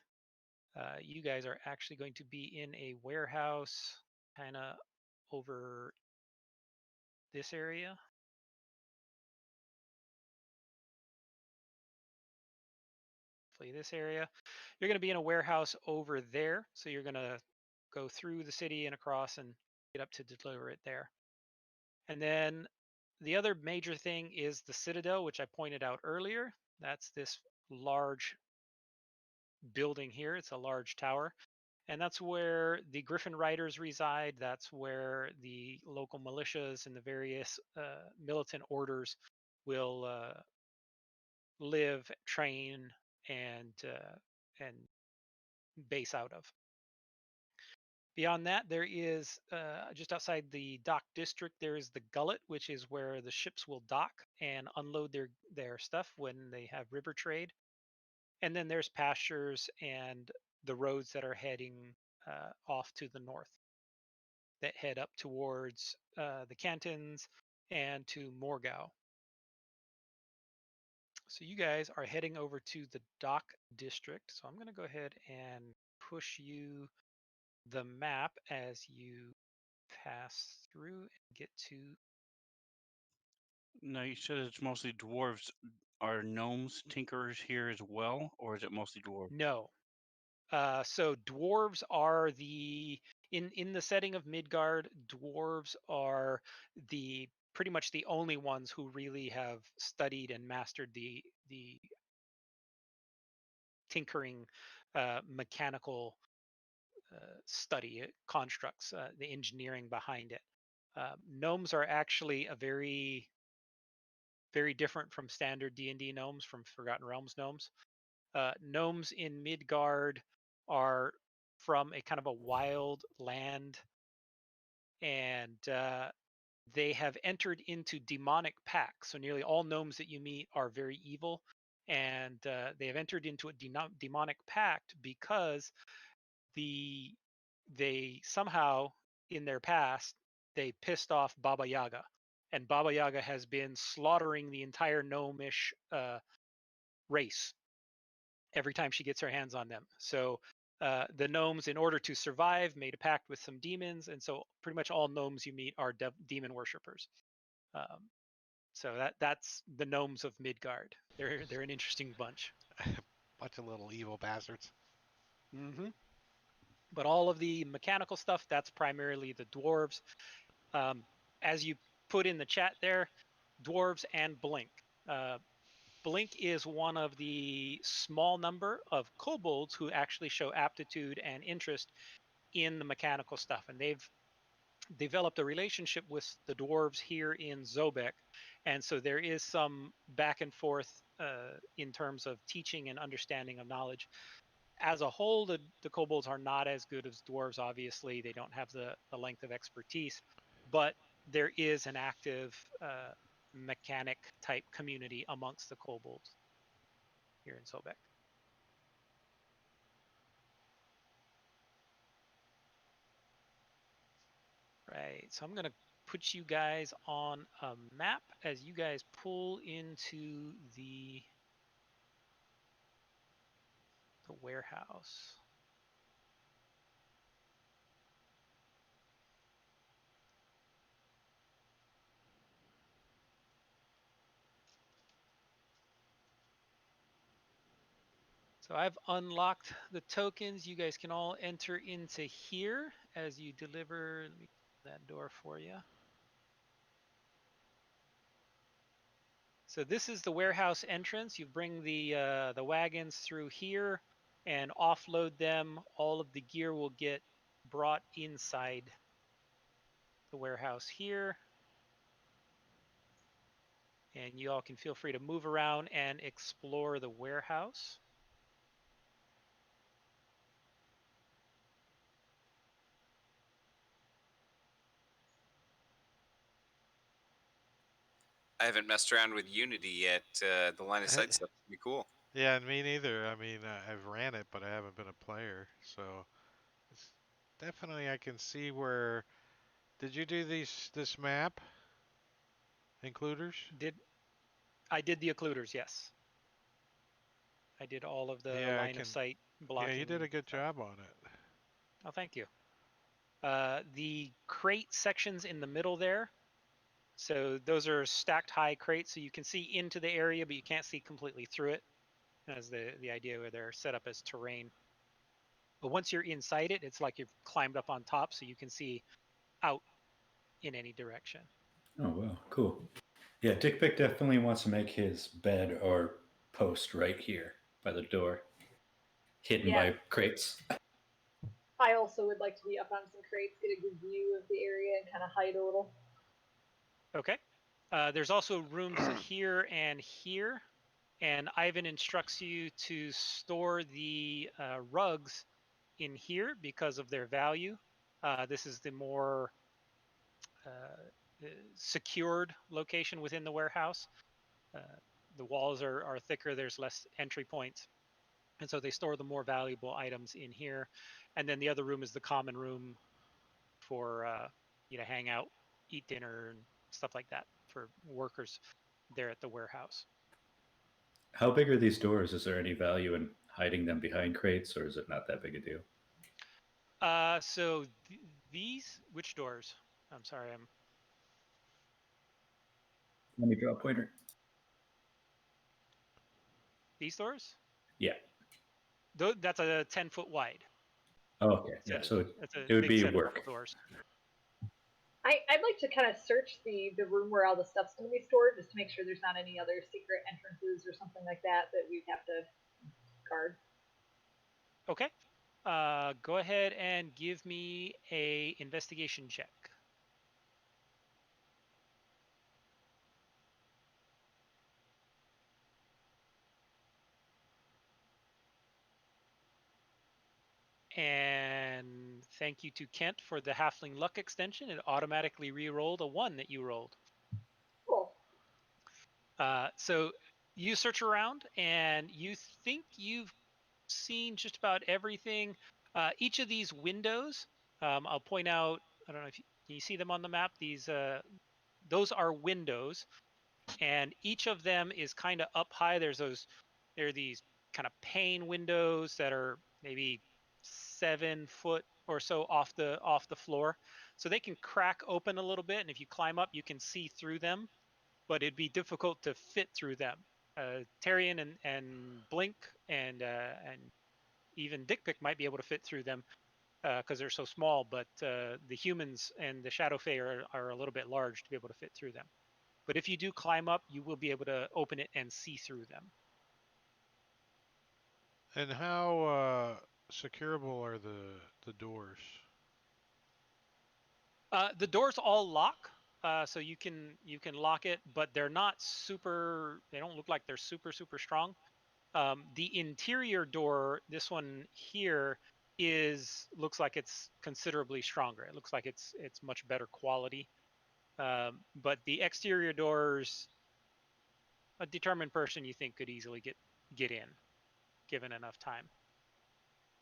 you guys are actually going to be in a warehouse kind of over this area. Hopefully this area. You're going to be in a warehouse over there. So you're going to go through the city and across and get up to deliver it there. And then the other major thing is the Citadel, which I pointed out earlier. That's this large building here. It's a large tower. And that's where the Griffin Riders reside. That's where the local militias and the various militant orders will live, train, and base out of. Beyond that, there is just outside the dock district, there is the gullet, which is where the ships will dock and unload their stuff when they have river trade. And then there's pastures and the roads that are heading off to the north that head up towards the cantons and to Morgau. So you guys are heading over to the dock district. So I'm going to go ahead and push you the map as you pass through and get to. No, you said it's mostly dwarves. Are gnomes, tinkerers here as well, or is it mostly dwarves? No. So dwarves are in the setting of Midgard, dwarves are the pretty much the only ones who really have studied and mastered the tinkering mechanical study it, constructs, the engineering behind it. Gnomes are actually a very different from standard D&D gnomes, from Forgotten Realms gnomes. Gnomes in Midgard are from a kind of a wild land, and they have entered into demonic pacts. So nearly all gnomes that you meet are very evil, and they have entered into a demonic pact because they somehow in their past they pissed off Baba Yaga, and Baba Yaga has been slaughtering the entire gnomish race every time she gets her hands on them. So the gnomes, in order to survive, made a pact with some demons, and so pretty much all gnomes you meet are demon worshippers. So that's the gnomes of Midgard. They're an interesting bunch. Bunch of little evil bastards. Mm-hmm. But all of the mechanical stuff, that's primarily the dwarves. As you put in the chat there, dwarves and Blink. Blink is one of the small number of kobolds who actually show aptitude and interest in the mechanical stuff, and they've developed a relationship with the dwarves here in Zobeck, and so there is some back and forth in terms of teaching and understanding of knowledge. As a whole, the kobolds are not as good as dwarves. Obviously, they don't have the length of expertise, but there is an active mechanic type community amongst the kobolds here in Zobeck. Right, so I'm gonna put you guys on a map as you guys pull into the warehouse. So I've unlocked the tokens. You guys can all enter into here as you deliver. Let me open that door for you. So this is the warehouse entrance. You bring the wagons through here and offload them. All of the gear will get brought inside the warehouse here. And you all can feel free to move around and explore the warehouse. I haven't messed around with Unity yet. The line of sight stuff would be cool. Yeah, me neither. I mean, I've ran it, but I haven't been a player, so it's definitely I can see where. Did you do this map, includers? I did the occluders, yes. I did all of the Yeah, I line of can. sight blocking. Yeah, you did a good stuff. job on it. Oh, thank you. The crate sections in the middle there. So those are stacked high crates, so you can see into the area, but you can't see completely through it. That's the idea where they're set up as terrain. But once you're inside it, it's like you've climbed up on top, so you can see out in any direction. Oh, wow, cool. Yeah, Dick Pick definitely wants to make his bed or post right here by the door, hidden by crates. I also would like to be up on some crates, get a good view of the area, and kind of hide a little. Okay. There's also rooms here and here, and Ivan instructs you to store the rugs in here because of their value. This is the more secured location within the warehouse. The walls are thicker, there's less entry points, and so they store the more valuable items in here. And then the other room is the common room for you to hang out, eat dinner, and stuff like that for workers there at the warehouse. How big are these doors? Is there any value in hiding them behind crates, or is it not that big a deal? So these, which doors? I'm sorry, Let me draw a pointer. these doors? Yeah. That's a 10-foot wide. Oh, okay. Yeah. So that's a it would big be set work. of doors. I'd like to kind of search the room where all the stuff's going to be stored, just to make sure there's not any other secret entrances or something like that that we'd have to guard. Okay. Go ahead and give me a investigation check. And thank you to Kent for the Halfling Luck extension. It automatically re-rolled a 1 that you rolled. Cool. So you search around and you think you've seen just about everything. Each of these windows, I'll point out, I don't know if you see them on the map. Those are windows, and each of them is kind of up high. There are these kind of pane windows that are maybe 7 foot or so off the floor, so they can crack open a little bit, and if you climb up, you can see through them, but it'd be difficult to fit through them. Tarian and Blink and even Dickpick might be able to fit through them because they're so small, but the humans and the Shadow Fae are a little bit large to be able to fit through them. But if you do climb up, you will be able to open it and see through them. And how securable are the doors? The doors all lock, so you can lock it, but they're not super. They don't look like they're super strong. The interior door, this one here, looks like it's considerably stronger. It looks like it's much better quality. But the exterior doors, a determined person you think could easily get in, given enough time.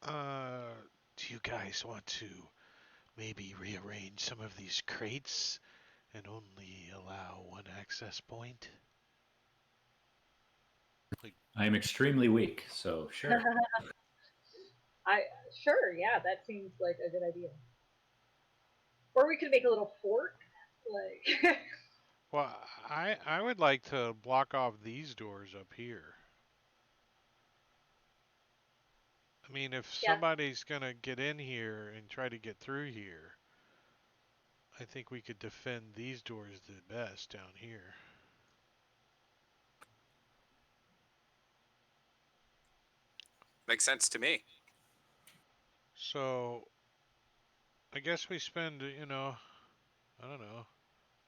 Do you guys want to maybe rearrange some of these crates and only allow one access point? I am extremely weak, so sure. Sure, yeah, that seems like a good idea. Or we could make a little fort, like. Well, I would like to block off these doors up here. I mean, if Yeah. somebody's gonna get in here and try to get through here, I think we could defend these doors the best down here. Makes sense to me. So, I guess we spend, I don't know,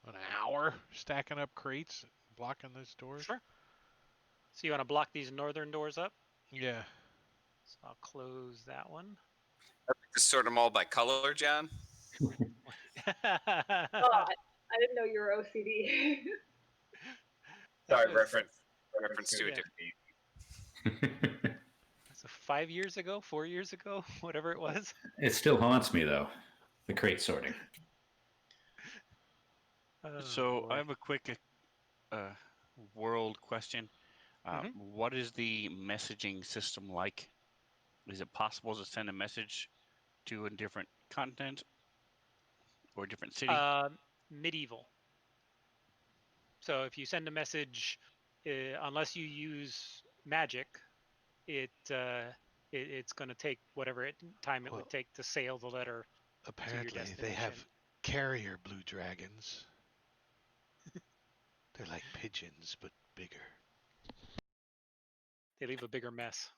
an hour stacking up crates, blocking these doors. Sure. So you want to block these northern doors up? Yeah. So I'll close that one. Just sort them all by color, John. Oh, I didn't know you were OCD. Sorry, reference to a yeah. different. So 5 years ago, 4 years ago, whatever it was. It still haunts me, though, the crate sorting. So boy. I have a quick world question. What is the messaging system like? Is it possible to send a message to a different continent or a different city? Medieval. So if you send a message, unless you use magic, it's going to take whatever time it would take to sail the letter to your Apparently, destination. they have carrier blue dragons. They're like pigeons, but bigger. They leave a bigger mess.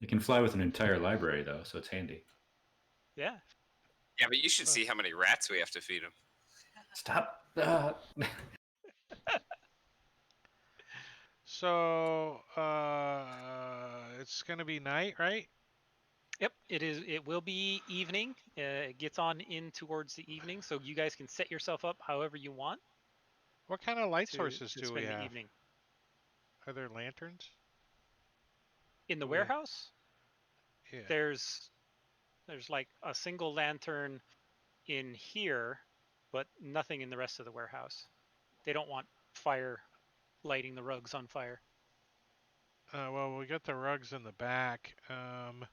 They can fly with an entire library, though, so it's handy. Yeah. Yeah, but you should see how many rats we have to feed them. Stop. So, it's gonna be night, right? Yep, it is. It will be evening. It gets on in towards the evening, so you guys can set yourself up however you want. What kind of light to, sources to do we spend the have? evening. Are there lanterns? In the Do we- warehouse, Yeah. there's like a single lantern in here, but nothing in the rest of the warehouse. They don't want fire lighting the rugs on fire. Well, we got the rugs in the back. I'm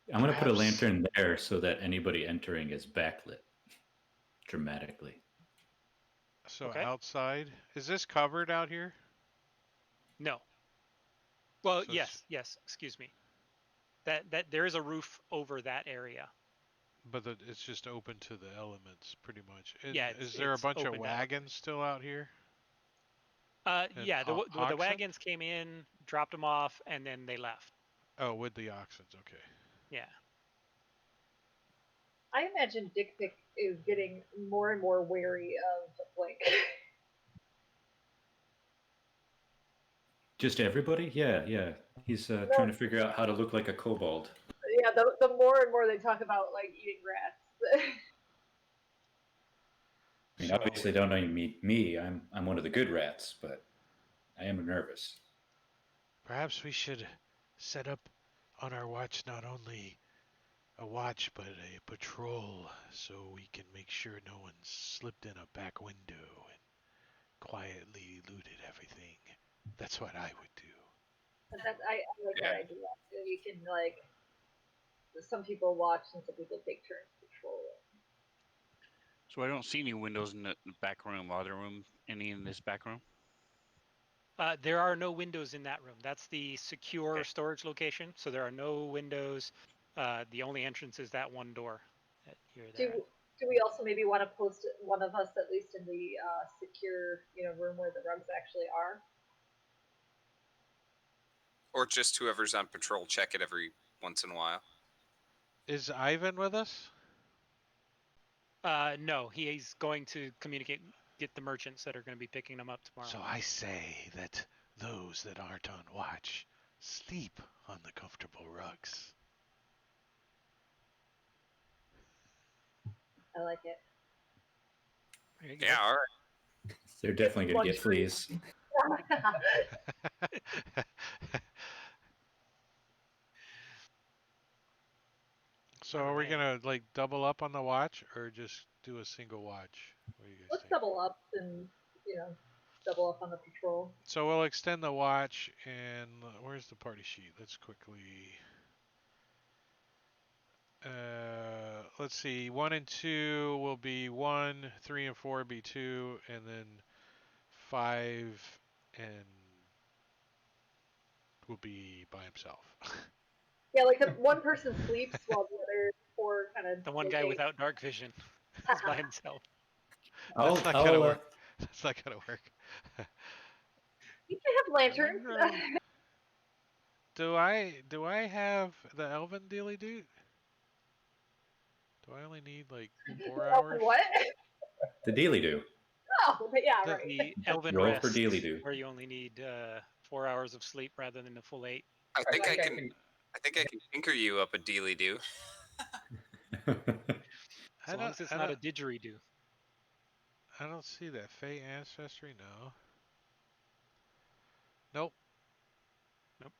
going to put a Perhaps- lantern there so that anybody entering is backlit dramatically. So Okay. outside, is this covered out here? No. Well, So yes. Excuse me. That there is a roof over that area. But it's just open to the elements, pretty much. Yeah, Is there a it's bunch of open to elements. wagons still out here? Yeah, the oxen? wagons came in, dropped them off, and then they left. Oh, with the oxens. Okay. Yeah. I imagine Dick Pick is getting more and more wary of Blink. Just everybody? Yeah, yeah. He's trying to figure out how to look like a kobold. Yeah, the more and more they talk about like eating rats. I mean, So obviously, they don't even meet me. I'm one of the good rats, but I am nervous. perhaps we should set up on our watch not only a watch but a patrol so we can make sure no one slipped in a back window and quietly looted everything. That's what I would do. I like that idea. You can like some people watch and some people take turns patrolling. So I don't see any windows in the back room. Are there any in this back room? There are no windows in that room. That's the secure Okay. storage location. So there are no windows. The only entrance is that one door that you're there. Do we also maybe want to post one of us at least in the secure room where the rugs actually are? Or just whoever's on patrol, check it every once in a while. Is Ivan with us? No, he's going to get the merchants that are going to be picking them up tomorrow. So I say that those that aren't on watch sleep on the comfortable rugs. I like it. There you go. Yeah, all right. They're definitely going to get fleas. So are we gonna like double up on the watch or just do a single watch? What do you guys Let's think? double up and double up on the patrol. So we'll extend the watch and where's the party sheet? Let's quickly let's see. 1 and 2 will be 1, 3 and 4 will be 2, and then 5 and will be by himself. Yeah, like the one person sleeps while the other four kind of. The one guy without dark vision is by himself. That's not gonna work. That's not gonna work. You can have lanterns. Do I have the elven dealy dude? Do I only need like 4 hours? What? The dealy do. Oh, but yeah, The- right. The elven Roll rest, for dealy do. where you only need 4 hours of sleep rather than the full 8. I think I can tinker you up a dealy do. As long as it's not a didgeridoo. I don't see that. Fey ancestry, no. Nope. Nope.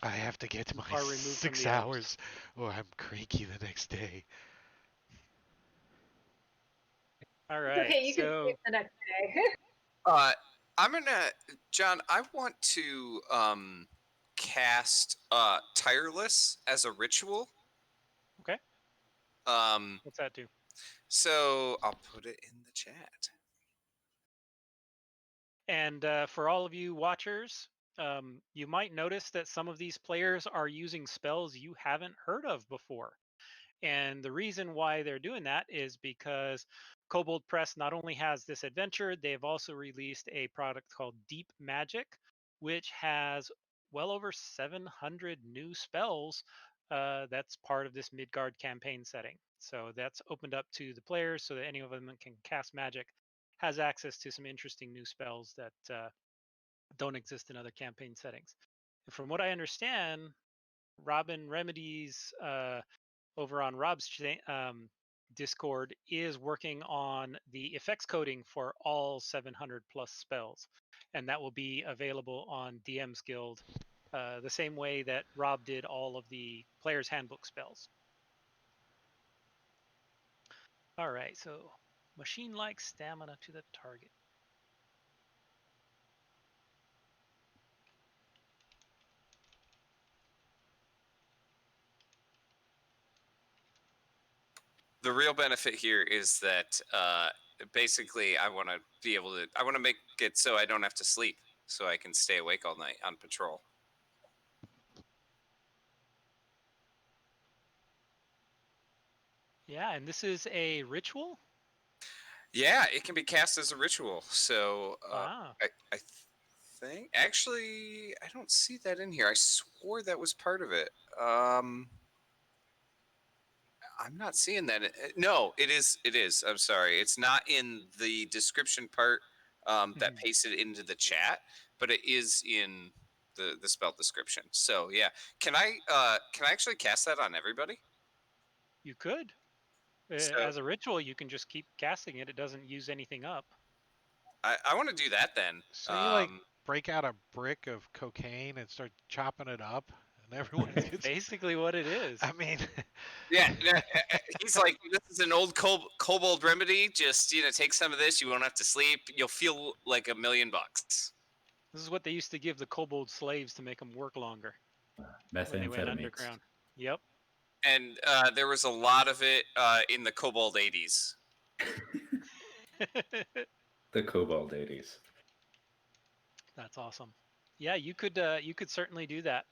I have to get my Are removed from 6 the elves. hours or I'm cranky the next day. All right. Okay, you can so sleep the next day. I'm gonna, John. I want to cast tireless as a ritual. Okay. Um, What's that do? so I'll put it in the chat. And for all of you watchers, you might notice that some of these players are using spells you haven't heard of before. And the reason why they're doing that is because Kobold Press not only has this adventure, they've also released a product called Deep Magic, which has well over 700 new spells that's part of this Midgard campaign setting. So that's opened up to the players so that any of them that can cast magic has access to some interesting new spells that don't exist in other campaign settings. And from what I understand, Robin Remedies over on Rob's Discord is working on the effects coding for all 700 plus spells, and that will be available on DM's Guild the same way that Rob did all of the Player's Handbook spells. All right, so machine-like stamina to the target. The real benefit here is that basically I want to make it so I don't have to sleep, so I can stay awake all night on patrol. Yeah, and this is a ritual? Yeah, it can be cast as a ritual. So Wow. I thing. Actually, I don't see that in here. I swore that was part of it. I'm not seeing that. No, it is. It is. I'm sorry. It's not in the description part that pasted into the chat, but it is in the spell description. So yeah, can I actually cast that on everybody? You could. So As a ritual, you can just keep casting it. It doesn't use anything up. I want to do that then. So you like break out a brick of cocaine and start chopping it up, and everyone That's gets. basically what it is. I mean, Yeah, he's like, this is an old kobold remedy. Just take some of this. You won't have to sleep. You'll feel like $1 million. This is what they used to give the kobold slaves to make them work longer when they went Methamphetamines. underground. Yep. And there was a lot of it in the Kobold 80s. The Kobold 80s. That's awesome. Yeah, you could certainly do that.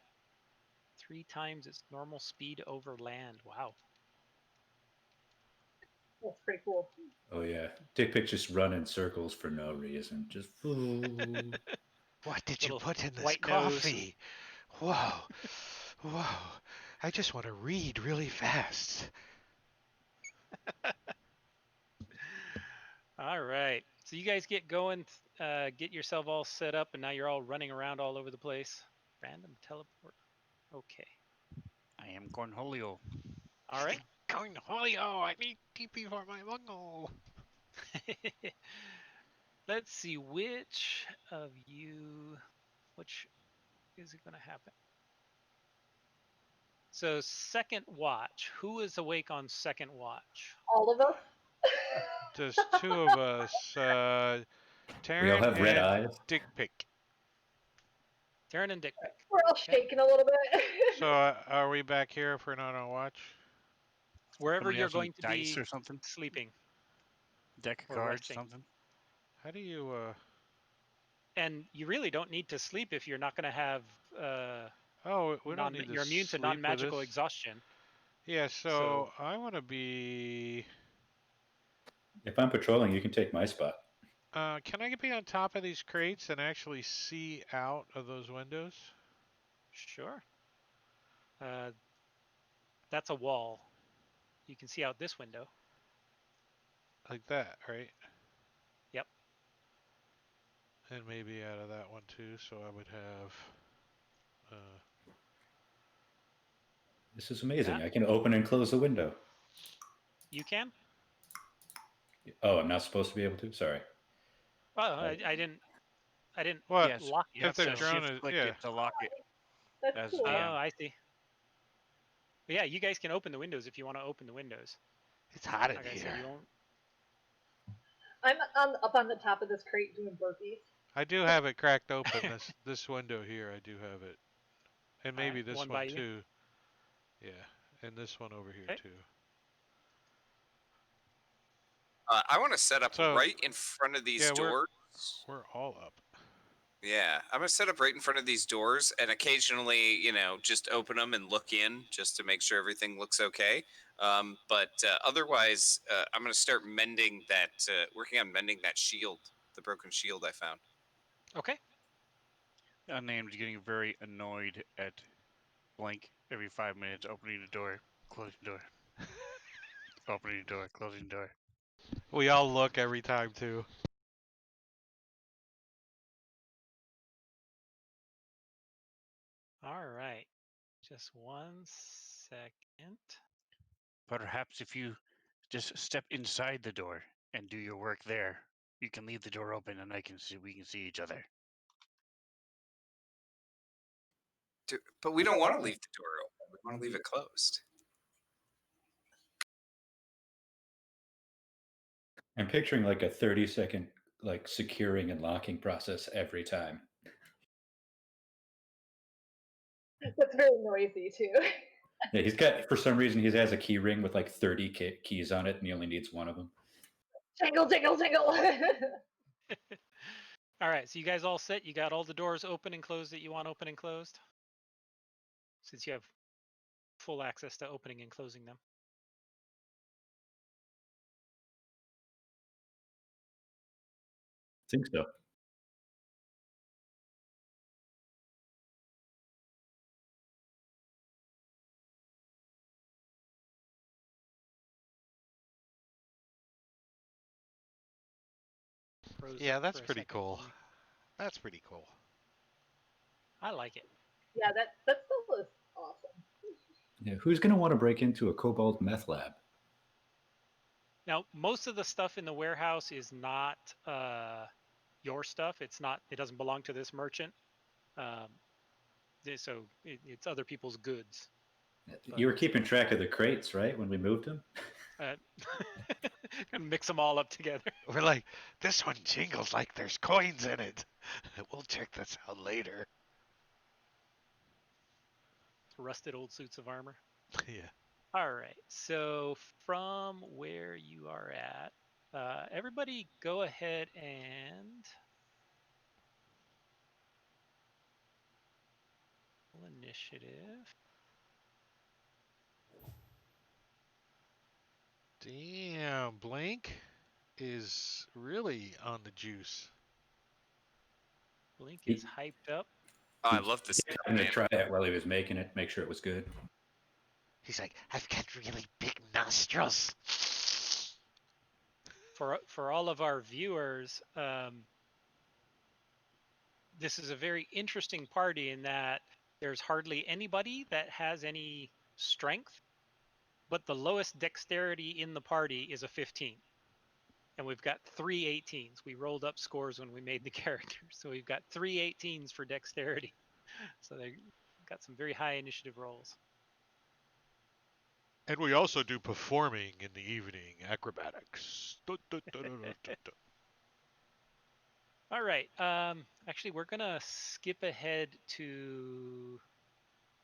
3 times its normal speed over land. Wow. That's pretty cool. Oh yeah, Dick Pick just run in circles for no reason. Just what did you Little put in this white nose. coffee? Whoa, whoa! I just want to read really fast. All right. So you guys get going, get yourself all set up, and now you're all running around all over the place. Random teleport. Okay. I am Cornholio. All right. Going to Holio, I need TP for my bungo. Let's see which of you, which is it going to happen? So second watch. Who is awake on second watch? All of us. Just 2 of us. Taryn we all have red and eyes. Dick Pick. Taryn and Dick Pick. We're all shaking a little bit. So are we back here if we're not on watch? Wherever Somebody you're have some going to dice be or something. sleeping. Deck of Or cards, resting. something. How do you? And you really don't need to sleep if you're not going to have. Oh, we don't need to You're immune to sleep non-magical with this. exhaustion. Yeah, so I want to be. If I'm patrolling, you can take my spot. Can I be on top of these crates and actually see out of those windows? Sure. That's a wall. You can see out this window. Like that, right? Yep. And maybe out of that one too, so I would have. This is amazing. Yeah. I can open and close the window. You can? Oh, I'm not supposed to be able to? Sorry. Well, I didn't What? Yes. lock You it. have If the to drone shift is, click yeah. it to lock it. That's As cool. the- Oh, I see. But yeah, you guys can open the windows if you want to open the windows. It's hot in Like I said, here. you won't. I'm up on the top of this crate doing burpees. I do have it cracked open. This window here, I do have it, and maybe Alright, this one one by you. too. Yeah, and this one over here Okay. too. I want to set up So- right in front of these Yeah, doors. We're all up. Yeah, I'm gonna set up right in front of these doors, and occasionally, just open them and look in, just to make sure everything looks okay. But otherwise, I'm gonna start mending that, working on mending that shield, the broken shield I found. Okay. Unnamed getting very annoyed at Blink every 5 minutes, opening the door, closing the door. Opening the door, closing the door. We all look every time too. All right. Just 1 second. Perhaps if you just step inside the door and do your work there, you can leave the door open and we can see each other. But we don't want to leave the door open. We want to leave it closed. I'm picturing like a 30-second like securing and locking process every time. That's very noisy too. Yeah, he's got, for some reason, he has a key ring with like 30 keys on it, and he only needs one of them. Jingle, jingle, jingle. All right. So you guys all set? You got all the doors open and closed that you want open and closed? Since you have full access to opening and closing them. I think so. froze Yeah, up that's for a pretty second cool. for me. That's pretty cool. I like it. Yeah, that still is awesome. Yeah, who's going to want to break into a Kobold meth lab? Now, most of the stuff in the warehouse is not your stuff. It's not. It doesn't belong to this merchant. Um, so it's other people's goods. You were But keeping track of the crates, right, when we moved them? gonna mix them all up together. We're like, this one jingles like there's coins in it. We'll check this out later. Rusted old suits of armor. Yeah. All right. So from where you are at, everybody go ahead and roll initiative. Damn, Blink is really on the juice. Blink is hyped up. Oh, I love this. I'm going Man. to try it while he was making it, make sure it was good. He's like, I've got really big nostrils. For all of our viewers, this is a very interesting party in that there's hardly anybody that has any strength, but the lowest dexterity in the party is a 15. And we've got 3 18s. We rolled up scores when we made the characters. So we've got 3 18s for dexterity. So they got some very high initiative rolls. And we also do performing in the evening, acrobatics. All right. Actually, we're going to skip ahead to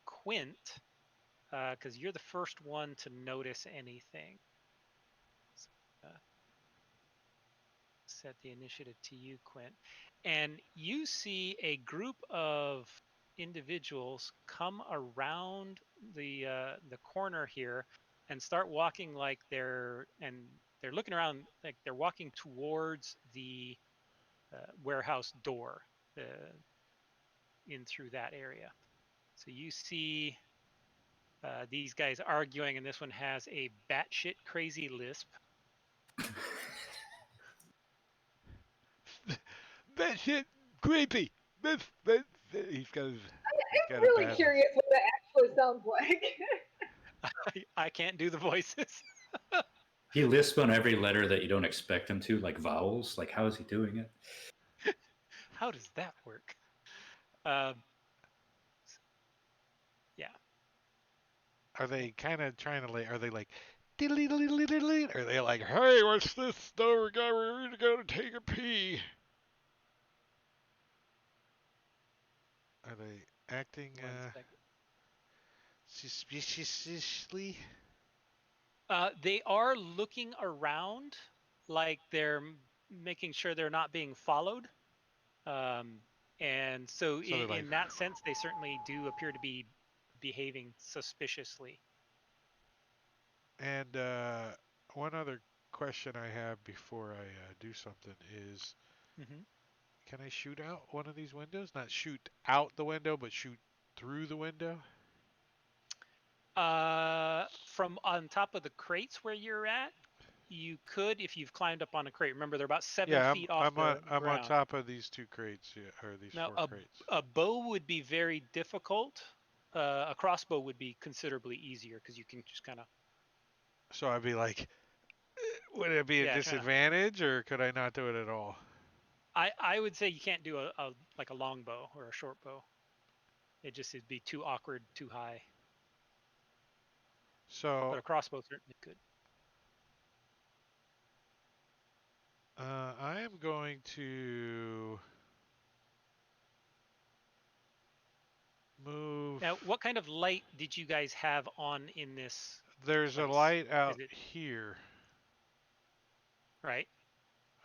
Quint because you're the first one to notice anything. So, set the initiative to you, Quint. And you see a group of individuals come around the corner here and start walking like they're looking around like they're walking towards the warehouse door in through that area. So you see these guys arguing, and this one has a batshit crazy lisp. That shit creepy. He's got his. I'm really curious what that actually sounds like. I can't do the voices. He lisps on every letter that you don't expect him to, like vowels. Like, how is he doing it? How does that work? Yeah. Are they kind of trying to like? Are they like? Diddly diddly diddly? Are they like, hey, what's this? No, we gotta take a pee. Are they acting suspiciously? They are looking around like they're making sure they're not being followed. And so, they're like, in that sense, they certainly do appear to be behaving suspiciously. And one other question I have before I do something is, can I shoot out one of these windows? Not shoot out the window, but shoot through the window? From on top of the crates where you're at, you could if you've climbed up on a crate. Remember, they're about 7 feet off the I'm ground. on top of these 2 crates, or these Now, 4 crates. a bow would be very difficult. A crossbow would be considerably easier because you can just kind of. So I'd be like, would it be a disadvantage, or could I not do it at all? I would say you can't do like a long bow or a short bow. It'd be too awkward, too high. So, but a crossbow certainly could. I am going to move. Now, what kind of light did you guys have on in this? There's place? a light out here. Right.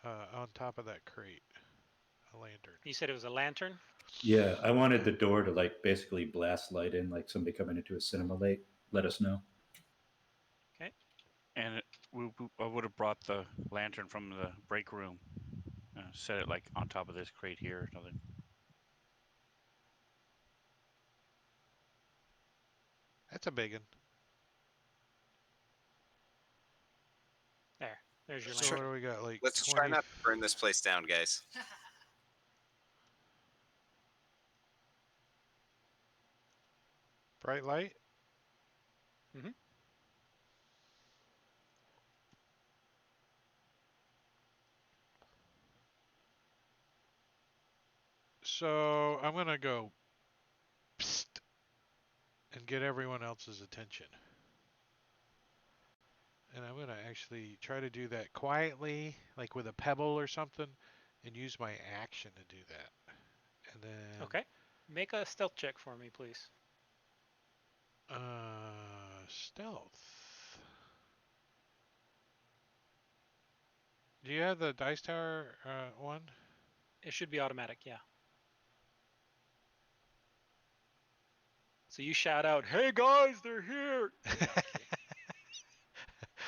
On top of that crate. A lantern. You said it was a lantern? Yeah, I wanted the door to like basically blast light in, like somebody coming into a cinema late. Let us know. Okay. And I would have brought the lantern from the break room. Set it like on top of this crate here or something. That's a big one. There's your So Sure. what lantern. do we got? Like Let's 20. try not to burn this place down, guys. Bright light? Mhm. So I'm gonna go psst and get everyone else's attention. And I'm gonna actually try to do that quietly, like with a pebble or something, and use my action to do that. And then Okay. Make a stealth check for me, please. stealth. Do you have the dice tower one? It should be automatic, yeah. So you shout out, "Hey guys, they're here!" No, kidding.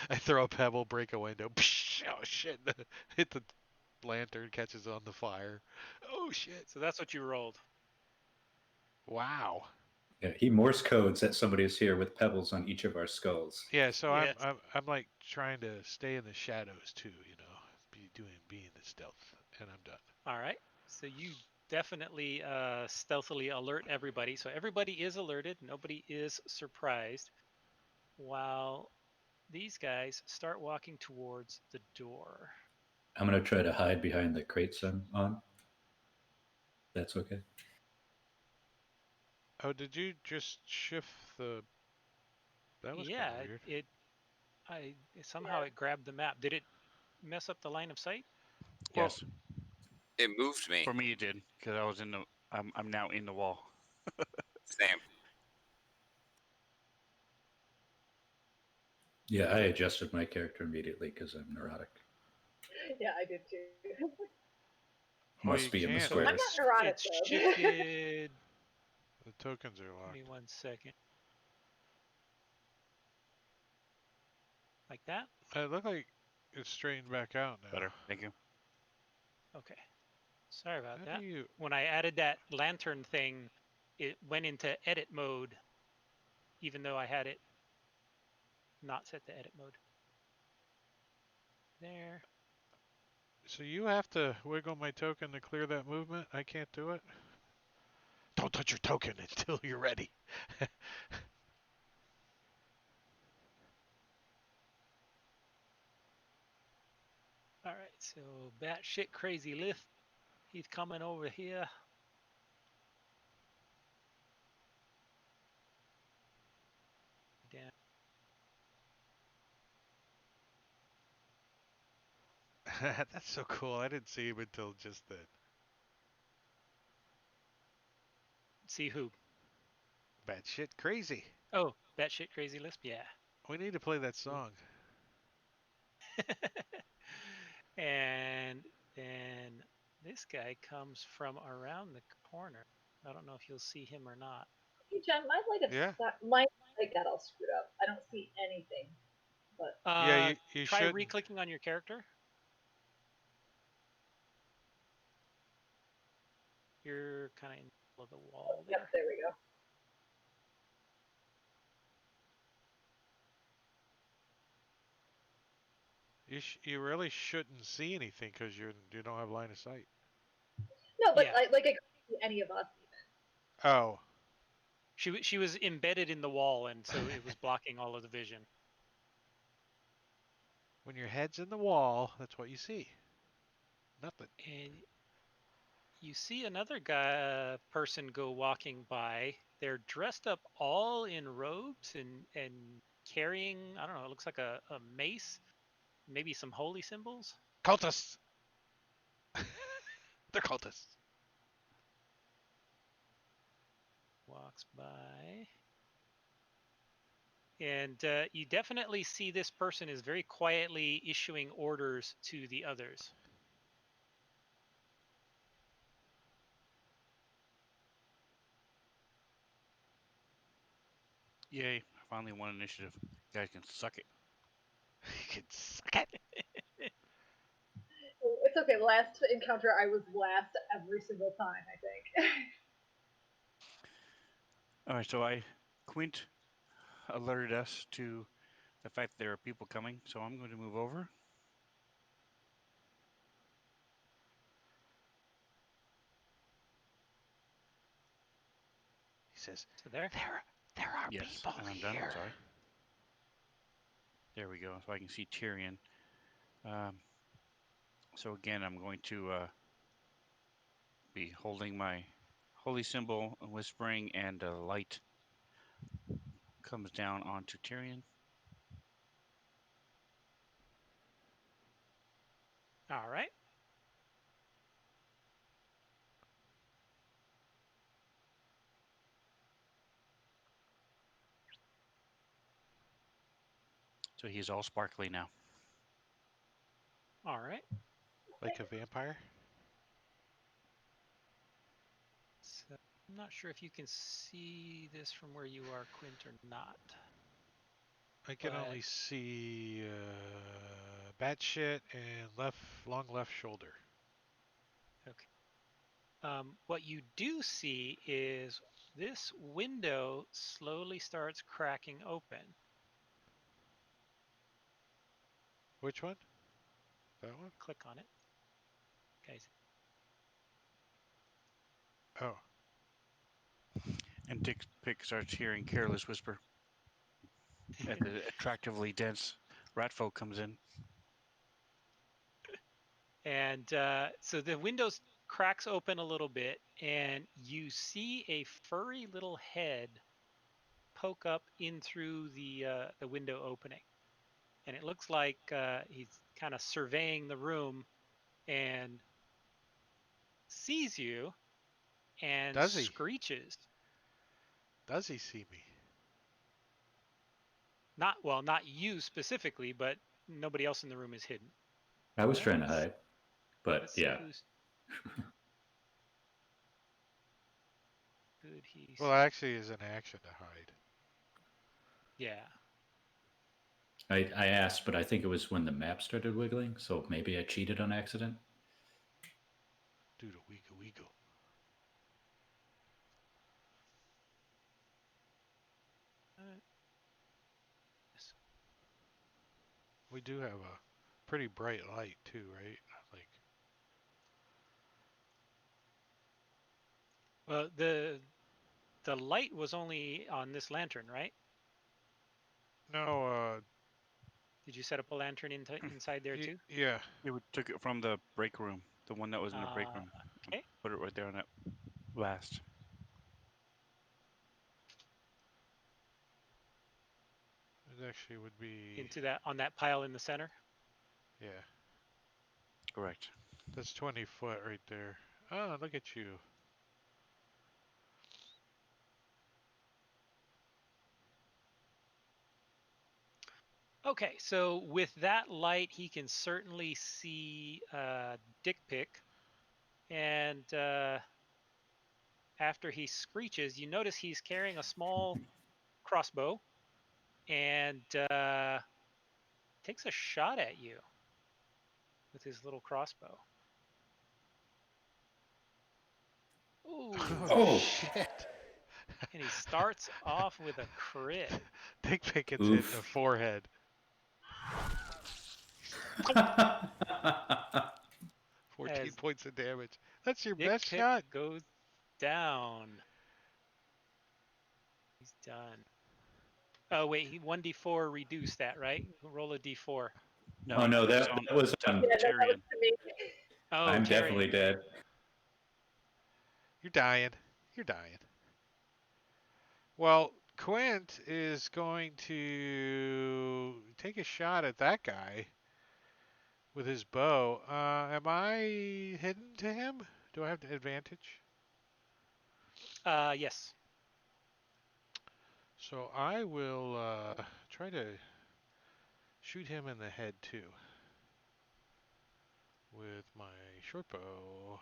I throw a pebble, break a window. Psh, oh shit! Hit the lantern, catches on the fire. Oh shit! So that's what you rolled. Wow. Yeah, he Morse codes that somebody is here with pebbles on each of our skulls. Yeah, so Yes. I'm like trying to stay in the shadows too, you know, being the stealth, and I'm done. All right. So you definitely stealthily alert everybody. So everybody is alerted. Nobody is surprised. While these guys start walking towards the door. I'm gonna try to hide behind the crates I'm on. That's okay. Oh, did you just shift the? That was kind Yeah, of weird. somehow it grabbed the map. Did it mess up the line of sight? Well, Yes. It moved me. For me, it did because I was in the. I'm now in the wall. Same. Yeah, I adjusted my character immediately because I'm neurotic. Yeah, I did too. well, Must you be in the can't. I'm squares. not neurotic It's though. shifted. The tokens are Give me locked. 1 second. Like that? It looked like it's straightened back out now. Better. Thank you. Okay. Sorry about How that. do you? When I added that lantern thing, it went into edit mode, even though I had it not set to edit mode. There. So you have to wiggle my token to clear that movement. I can't do it. Don't touch your token until you're ready. All right. So batshit crazy lift. He's coming over here. Down. That's so cool. I didn't see him until just then. See who? Batshit crazy. Oh, batshit crazy lisp. Yeah. We need to play that song. And then this guy comes from around the corner. I don't know if you'll see him or not. Hey, Jen, Yeah. my light got all screwed up. I don't see anything. But Yeah, you Try should. re-clicking on your character. You're kind of in the middle of the wall there. yep, there we go. You really shouldn't see anything because you don't have line of sight. No, but Yeah. I couldn't see any of us even. Oh, She was embedded in the wall, and so it was blocking all of the vision. when your head's in the wall, that's what you see. Nothing. And you see another person go walking by. They're dressed up all in robes and carrying, I don't know, it looks like a mace, maybe some holy symbols. Cultists. They're cultists. Walks by. And you definitely see this person is very quietly issuing orders to the others. Yay! I finally won initiative. You guys can suck it. You can suck it. It's okay. Last encounter, I was last every single time, I think. All right. So Quint alerted us to the fact that there are people coming. So I'm going to move over. says, So there. there are Yes, people and I'm here. done. Sorry. There we go. So I can see Tyrion. So again, I'm going to be holding my holy symbol, whispering, and a light comes down onto Tyrion. All right. So he's all sparkly now. All right. Like a vampire? So I'm not sure if you can see this from where you are, Quint, or not. I can But- only see bat shit and long left shoulder. Okay. What you do see is this window slowly starts cracking open. Which one? That one? Click on it. Guys. Oh. And Dick Pick starts hearing Careless Whisper as the attractively dense rat folk comes in. And so the windows cracks open a little bit, and you see a furry little head poke up in through the window opening. And it looks like he's kind of surveying the room and sees you and Does he? screeches. Does he see me? Not you specifically, but nobody else in the room is hidden. I was trying to hide, but Let's see yeah. Could he Well, see? actually, is an action to hide. Yeah. I asked, but I think it was when the map started wiggling, so maybe I cheated on accident. Do the wiggle wiggle. Yes. We do have a pretty bright light too, right? Like, Well, the light was only on this lantern, right? no, Did you set up a lantern inside there too? yeah. Yeah, we took it from the break room, the one that was in the break room. Okay. Put it right there on that last. It actually would be. Into that on that pile in the center. Yeah. Correct. That's 20 foot right there. Oh, look at you. Okay, so with that light, he can certainly see Dick Pick, and after he screeches, you notice he's carrying a small crossbow, and takes a shot at you with his little crossbow. Ooh, Oh. Shit. and he starts off with a crit. Dick Pick gets hit in the Oof. forehead. 14 As points of damage. That's your Dick best Pick shot. goes down. He's done. Oh wait, he 1d4 reduced that, right? Roll a d4. No, Oh no, that's that was Yeah, that was Tyrion. to me. Oh, I'm Tyrion. definitely dead. You're dying. You're dying. Well, Quint is going to take a shot at that guy with his bow. Am I hidden to him? Do I have the advantage? Yes. So I will try to shoot him in the head too with my short bow.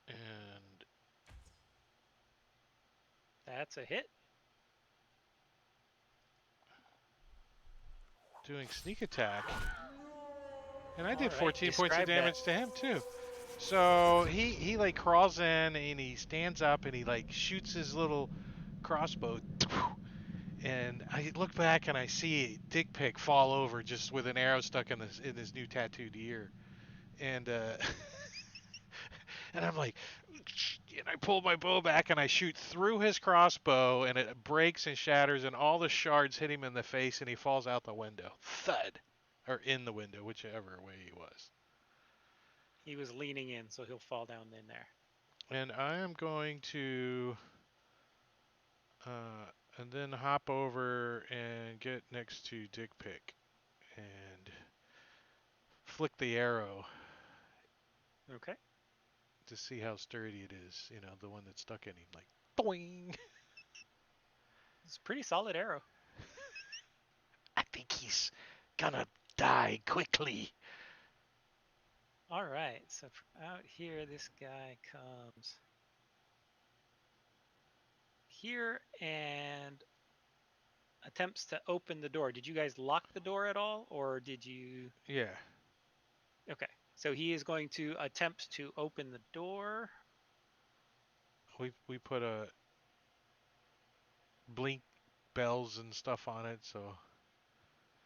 And That's a hit. doing sneak attack. And I All did right, 14 points of describe that. damage to him too. So he like crawls in and he stands up and he like shoots his little crossbow. And I look back and I see Dick Pick fall over just with an arrow stuck in his new tattooed ear. And and I'm like, and I pull my bow back and I shoot through his crossbow, and it breaks and shatters, and all the shards hit him in the face, and he falls out the window. Thud, or in the window, whichever way he was. He was leaning in, so he'll fall down in there. And I am going to, and then hop over and get next to Dick Pick, and flick the arrow Okay. to see how sturdy it is. You know, the one that's stuck in him, like, doing. It's a pretty solid arrow. I think he's gonna die quickly. All right. So from out here, this guy comes here and attempts to open the door. Did you guys lock the door at all, or did you? Yeah. Okay. So he is going to attempt to open the door. We put a blink bells and stuff on it, so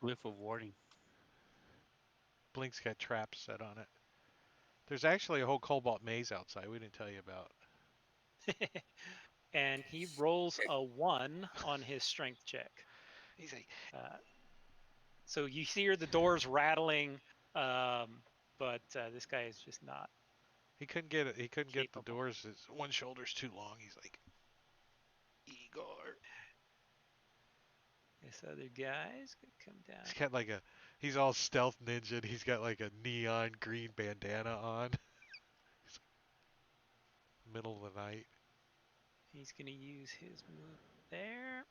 Glyph of warning. Blink's got traps set on it. There's actually a whole cobalt maze outside we didn't tell you about. And he rolls a 1 on his strength check. He's like, so you hear the doors rattling, but this guy is just not. he couldn't get it. He couldn't get the Capable. doors. His one shoulder's too long. He's like, Igor. This other guy's gonna come down. He's got like a. He's all stealth ninja. And he's got like a neon green bandana on. Middle of the night. He's gonna use his move there.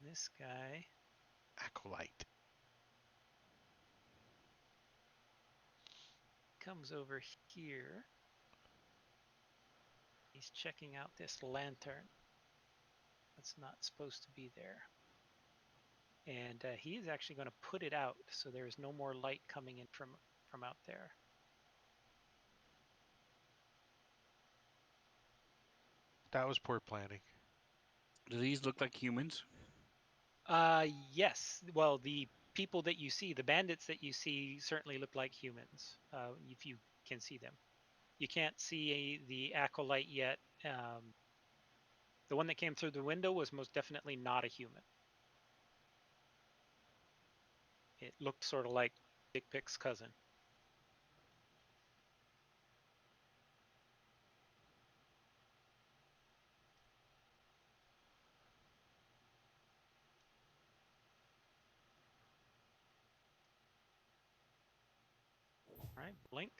This guy Acolyte. comes over here. He's checking out this lantern. That's not supposed to be there. And he is actually going to put it out, so there is no more light coming in from out there. That was poor planning. Do these look like humans? Yes. Well, the people that you see, the bandits that you see, certainly look like humans, if you can see them. You can't see the acolyte yet. The one that came through the window was most definitely not a human. It looked sort of like Dick Pick's cousin. All right, Blink.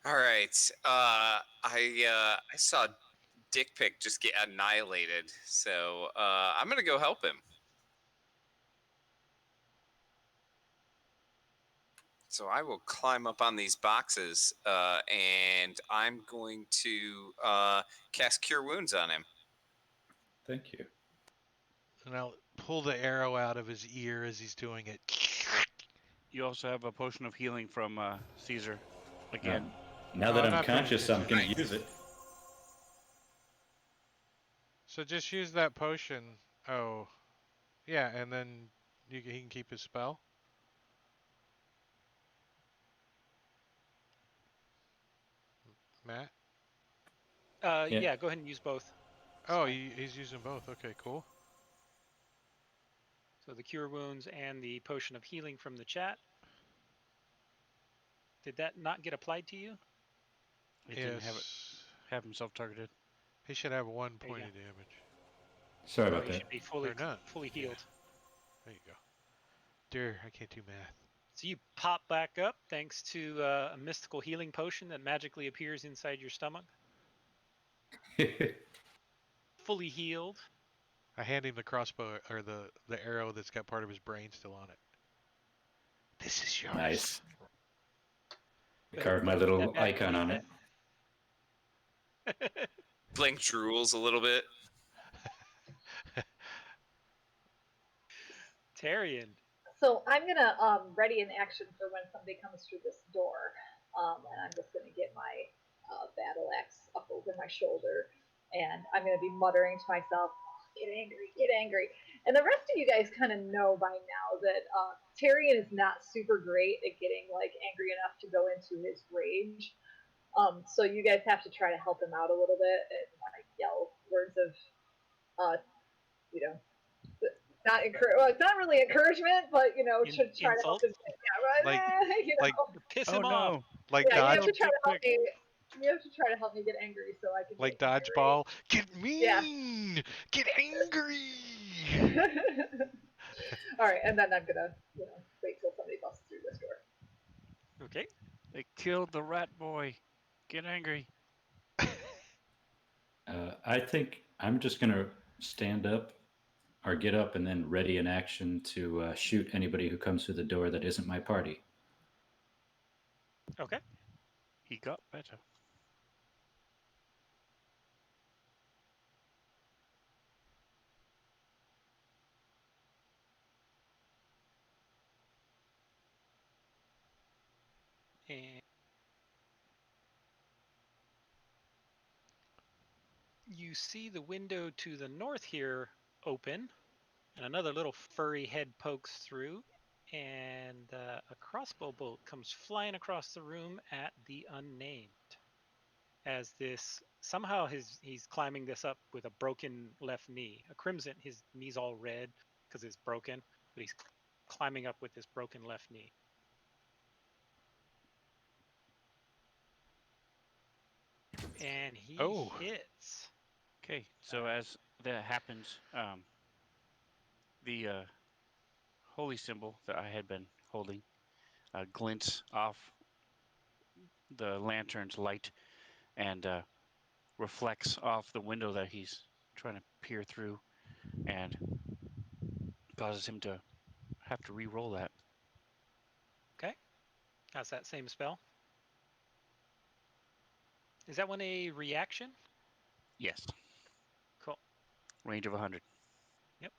All right. I saw Dick Pick just get annihilated, so I'm gonna go help him. So I will climb up on these boxes, and I'm going to cast Cure Wounds on him. Thank you. And I'll pull the arrow out of his ear as he's doing it. You also have a potion of healing from Caesar. Again. Now that I'm I'm not paying conscious, I'm attention. going to use it. So just use that potion. Oh, yeah, and then he can keep his spell. Matt? Yeah, go ahead and use both. Oh, he's using both. Okay, cool. So the Cure Wounds and the Potion of Healing from the chat. Did that not get applied to you? It didn't Yes. have himself targeted. He should have 1 There you point go. of damage. Sorry No, about you that. should be Or not. fully healed. There you go. Dear, I can't do math. So you pop back up thanks to a mystical healing potion that magically appears inside your stomach. Fully healed. I hand him the crossbow, or the arrow that's got part of his brain still on it. This is yours. Nice. I Go ahead carved and my put little that back icon on it. Blink drools a little bit. Tarian. So I'm gonna ready an action for when somebody comes through this door, and I'm just gonna get my battle axe up over my shoulder, and I'm gonna be muttering to myself, "Get angry, get angry." And the rest of you guys kind of know by now that Tyrion is not super great at getting like angry enough to go into his rage. So you guys have to try to help him out a little bit and like yell words of, you know, not encourage. Well, it's not really encouragement, but you know, to try to help Insult? him. Yeah, Like, right. You like, know. Piss Oh him off. no! like Yeah, you have dodge, to try to help Dick me. You have to try to help me get angry so I can like get dodgeball. Get Yeah. mean. Get angry. angry. All right, and then I'm gonna, wait till somebody busts through this door. Okay. They killed the rat boy. Get angry. I think I'm just going to stand up or get up and then ready in action to shoot anybody who comes through the door that isn't my party. Okay. He got better. And you see the window to the north here open, and another little furry head pokes through, and a crossbow bolt comes flying across the room at the unnamed. As this somehow he's climbing this up with a broken left knee, a crimson. His knee's all red because it's broken, but he's climbing up with this broken left knee. And he Oh. hits. Okay, so as that happens, the holy symbol that I had been holding glints off the lantern's light and reflects off the window that he's trying to peer through and causes him to have to re-roll that. Okay, that's that same spell. Is that one a reaction? Yes. Cool. Range of 100. Yep.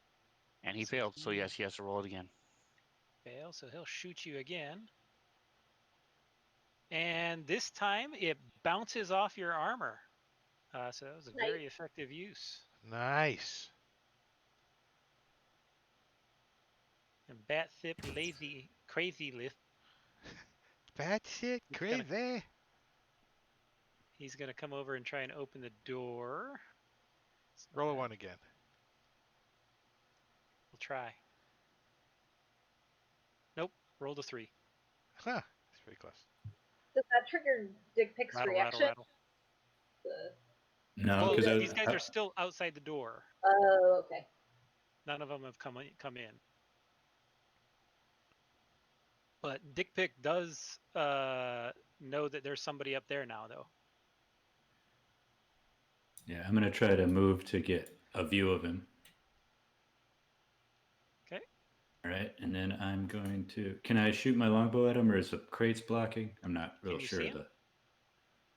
And he So failed, so he yes, he has to roll it again. fails, so he'll shoot you again. And this time it bounces off your armor. So that was a very effective use. Nice. And Bat Thip Lazy Crazy Lift. That's it. Crazy. He's gonna come over and try and open the door. So Roll a 1 again. We'll try. Nope. Rolled a 3. Huh. That's pretty close. Does that trigger Dick Pick's Rattle, reaction? rattle, The- No, rattle. because Well, these guys are still outside the door. Oh, okay. None of them have come in. But Dick Pick does know that there's somebody up there now, though. yeah, I'm going to try to move to get a view of him. Okay. All right, and then I'm going to. Can I shoot my longbow at him, or is the crates blocking? I'm not real Can you sure. see him?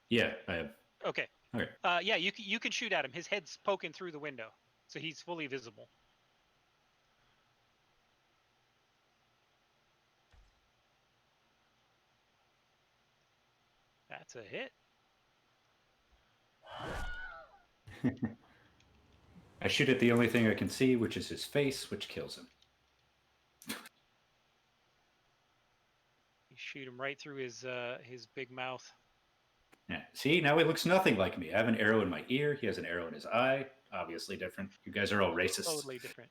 Yeah, I have. Okay. Okay. Yeah, you can shoot at him. His head's poking through the window, so he's fully visible. That's a hit. I shoot at the only thing I can see, which is his face, which kills him. You shoot him right through his big mouth. Yeah. See, now he looks nothing like me. I have an arrow in my ear. He has an arrow in his eye. Obviously different. You guys are all racist. Totally different.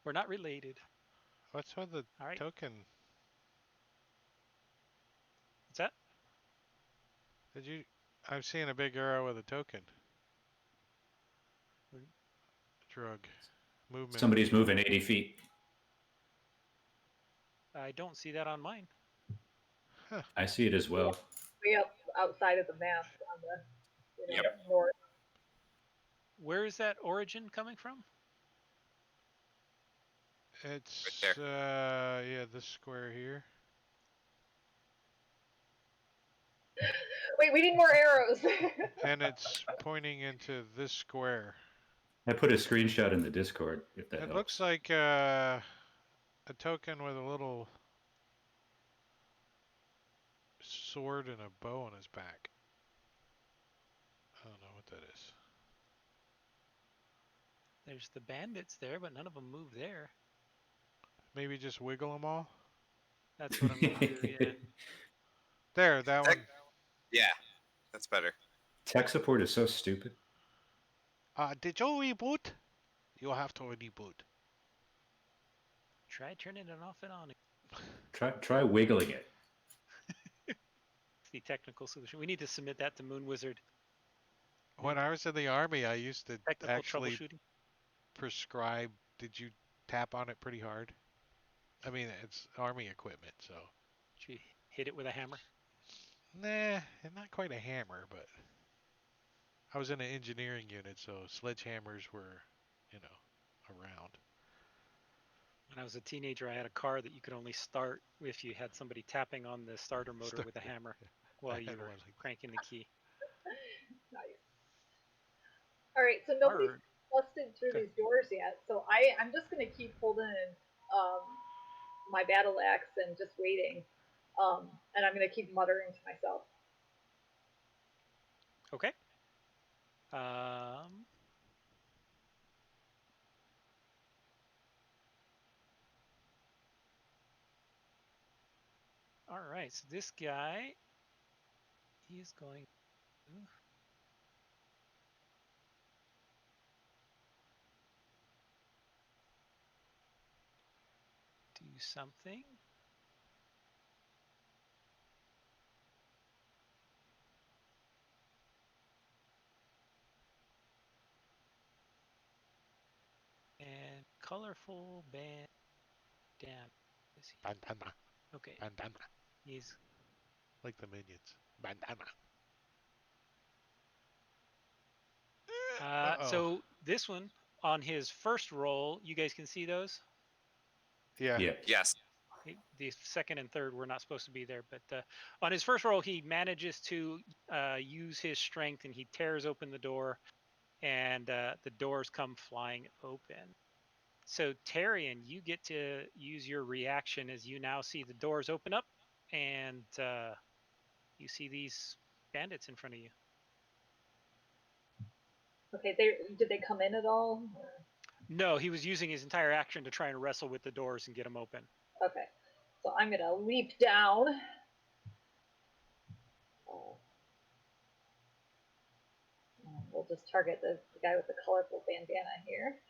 We're not related. What's with the All right. token? What's that? Did you? I'm seeing a big arrow with a token. Drug. Movement. Somebody's moving 80 feet. I don't see that on mine. Huh. I see it as well. Way up outside of the map on the Yep. north. Where is that origin coming from? It's Right yeah, this square here. Wait, we need more arrows. And it's pointing into this square. I put a screenshot in the Discord if that It helps. looks like a token with a little sword and a bow on his back. I don't know what that is. There's the bandits there, but none of them move there. Maybe just wiggle them all? That's what I'm gonna do. Yeah. There, that one. Yeah, that's better. Tech support is so stupid. Did you reboot? You have to reboot. Try turning it off and on. Try wiggling it. It's the technical solution. We need to submit that to Moon Wizard. When I was in the army, I used to Technical actually troubleshooting. prescribe. Did you tap on it pretty hard? I mean, it's army equipment, so. Did you hit it with a hammer? Nah, not quite a hammer, but I was in an engineering unit, so sledgehammers were, around. When I was a teenager, I had a car that you could only start if you had somebody tapping on the starter motor with a hammer while you were cranking the key. Nice. All right, so nobody's busted through these doors yet, so I'm just gonna keep holding my battle axe and just waiting, and I'm gonna keep muttering to myself. Okay. All right, so this guy, he's going to do something. And colorful bandana. Bandana. Okay. Bandana. He's like the minions. Bandana. so this one on his first roll, you guys can see those. Yeah. Yes. The second and third were not supposed to be there, but on his first roll, he manages to use his strength and he tears open the door, and the doors come flying open. So Tarian, you get to use your reaction as you now see the doors open up, and you see these bandits in front of you. Okay, did they come in at all? Or? No, he was using his entire action to try and wrestle with the doors and get them open. Okay, so I'm gonna leap down. We'll just target the guy with the colorful bandana here.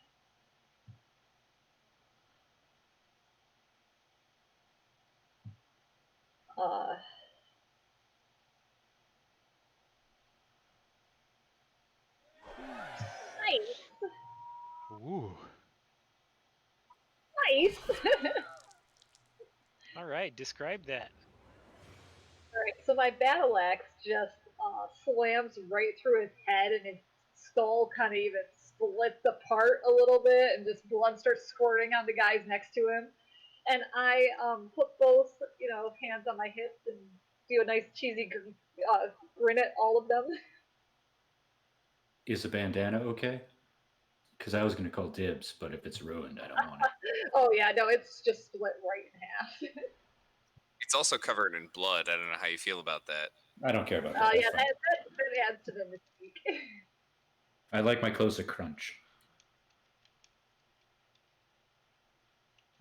Nice. Ooh. Nice. All right, describe that. All right, so my battle axe just slams right through his head, and his skull kind of even splits apart a little bit, and just blood starts squirting on the guys next to him. And I put both, hands on my hips and do a nice cheesy grin at all of them. Is the bandana okay? Because I was going to call dibs, but if it's ruined, I don't want it. Oh yeah, no, it's just split right in half. It's also covered in blood. I don't know how you feel about that. I don't care about that. Yeah, that adds to the mystique. I like my clothes to crunch.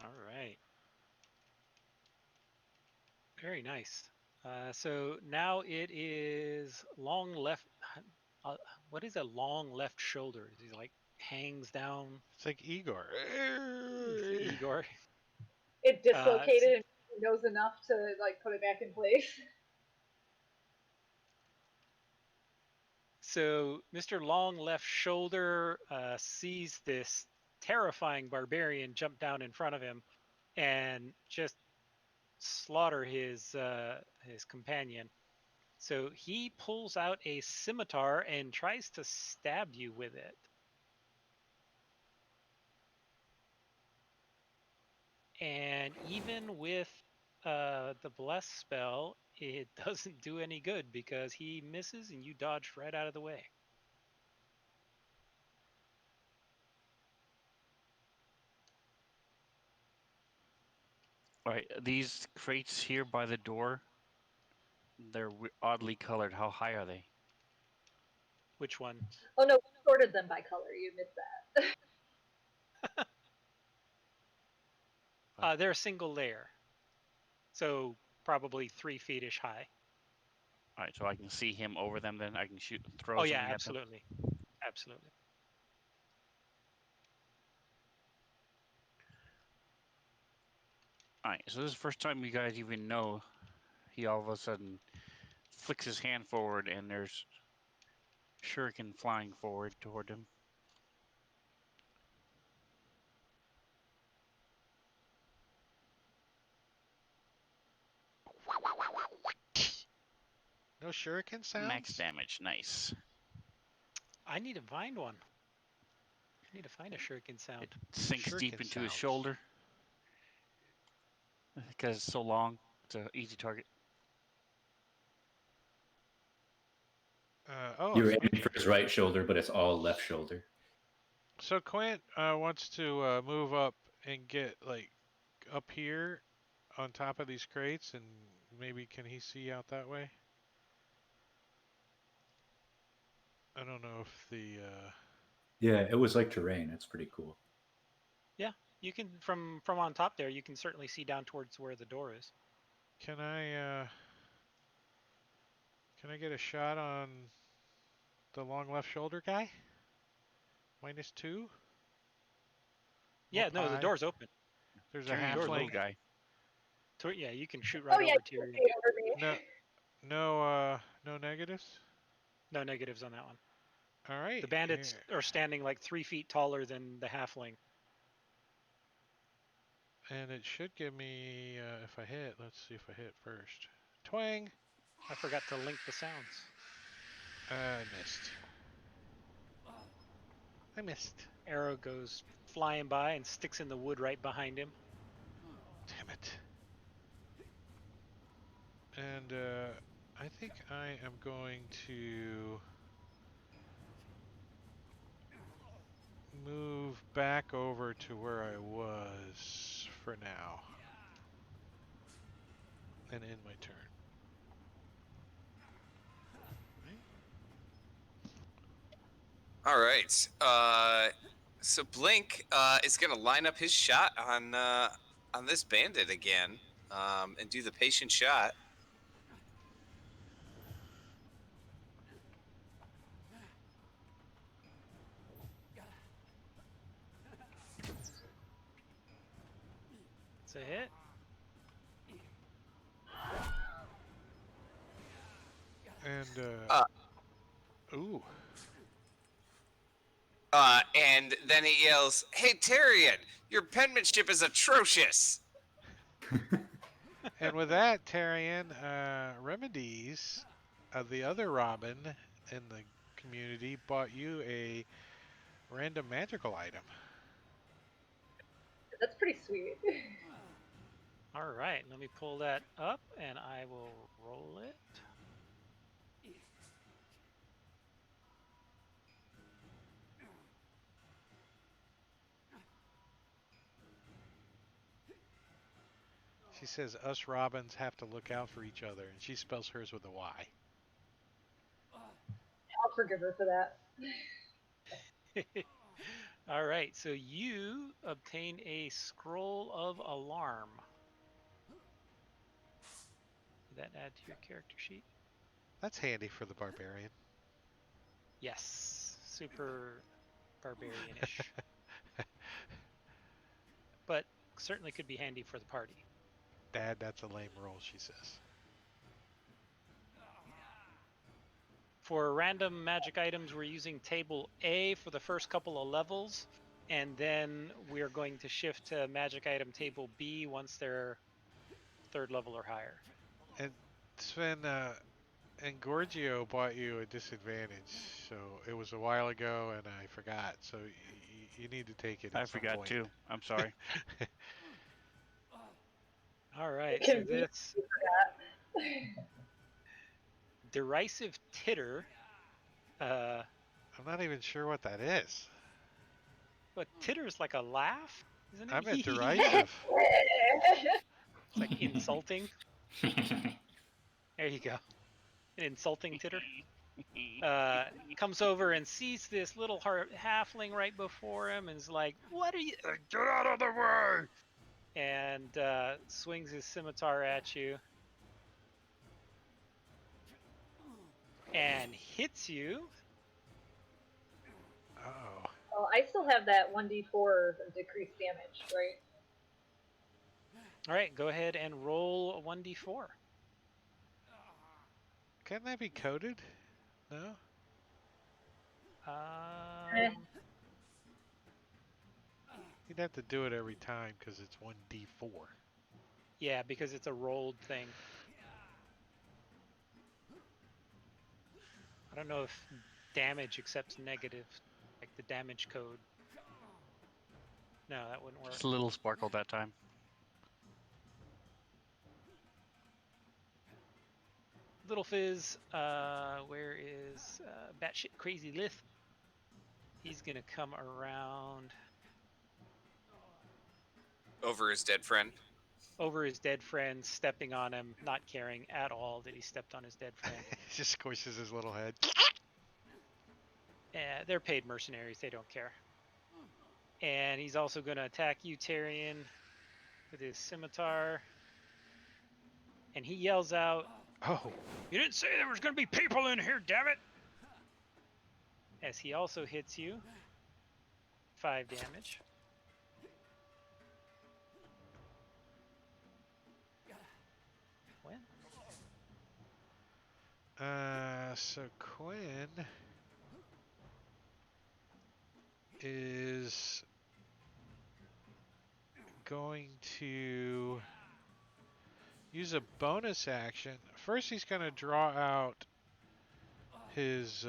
All right. Very nice. So now it is long left. What is a long left shoulder? He like hangs down. It's like Igor. Igor. It dislocated and he knows enough to like put it back in place. So Mr. Long Left Shoulder sees this terrifying barbarian jump down in front of him and just slaughter his companion. So he pulls out a scimitar and tries to stab you with it. And even with the bless spell, it doesn't do any good because he misses and you dodge right out of the way. All right, these crates here by the door, they're oddly colored. How high are they? Which one? Oh no, we sorted them by color. You missed that. They're a single layer, so probably 3 feet-ish high. All right, so I can see him over them. Then I can throw Oh something yeah, at them. absolutely, absolutely. All right, so this is the first time you guys even know. He all of a sudden flicks his hand forward, and there's shuriken flying forward toward him. No shuriken sounds? Max damage, nice. I need to find one. I need to find a shuriken sound. It sinks deep Shuriken into his sounds. shoulder because it's so long. It's an easy target. Oh, You were sweet. aiming for his right shoulder, but it's all left shoulder. So Quint wants to move up and get like up here on top of these crates, and maybe can he see out that way? I don't know if the Yeah, it was like terrain. It's pretty cool. Yeah, you can from on top there. You can certainly see down towards where the door is. can I get a shot on the long left shoulder guy? -2. Yeah, Up no, the high. door's open. There's a Tyrion's a little halfling. guy. So yeah, you can shoot right Oh yeah, over you Tyrion. can see over me. No negatives. No negatives on that one. All right. The bandits are standing like 3 feet taller than the halfling. And it should give me if I hit. Let's see if I hit first. Twang. I forgot to link the sounds. I missed. I missed. Arrow goes flying by and sticks in the wood right behind him. Damn it. And I think I am going to move back over to where I was for now. And end my turn. All right. So Blink is going to line up his shot on this bandit again, and do the patient shot. It's a hit. And ooh. And then he yells, "Hey, Tyrion, your penmanship is atrocious!" And with that, Tarian, Remedies, the other Robin in the community, bought you a random magical item. That's pretty sweet. All right, let me pull that up and I will roll it. She says us Robins have to look out for each other, and she spells hers with a Y. I'll forgive her for that. All right, so you obtain a scroll of alarm. Did that add to your character sheet? That's handy for the barbarian. Yes, super barbarian-ish. But certainly could be handy for the party. Dad, that's a lame roll, she says. For random magic items, we're using table A for the first couple of levels, and then we're going to shift to magic item table B once they're 3rd level or higher. And Sven and Gorgio bought you a disadvantage, so it was a while ago, and I forgot. So you need to take it. At I some forgot point. too. I'm sorry. All right, so this derisive titter. I'm not even sure what that is. But titter is like a laugh, isn't it? I meant derisive. It's like insulting. There you go. An insulting titter. Comes over and sees this little halfling right before him and is like, "What are you? Get out of the way!" And swings his scimitar at you. and hits you. Oh. Well, I still have that 1d4 of decreased damage, right? All right, go ahead and roll a 1d4. Can't that be coded? No? You'd have to do it every time because it's 1d4. Yeah, because it's a rolled thing. I don't know if damage accepts negative, like the damage code. No, that wouldn't work. Just a little sparkle that time. Little Fizz, where is batshit crazy Lith? He's gonna come around Over his dead friend. over his dead friend, stepping on him, not caring at all that he stepped on his dead friend. He just squishes his little head. They're paid mercenaries, they don't care. And he's also gonna attack you, Tyrion, with his scimitar. And he yells out, Oh. "You didn't say there was gonna be people in here, damn it!" As he also hits you. 5 damage. When? So Quinn is going to use a bonus action. First, he's going to draw out his.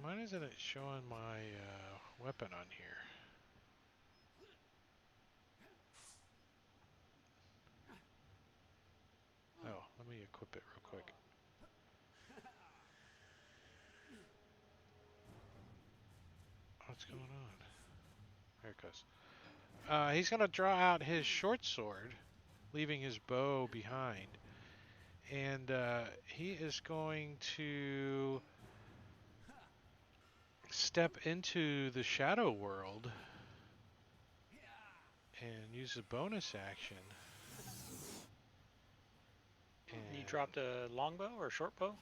Why isn't it showing my weapon on here? Oh, let me equip it real quick. What's going on? There it goes. He's going to draw out his short sword, leaving his bow behind. And he is going to step into the shadow world and use a bonus action. And you dropped a longbow or a short bow?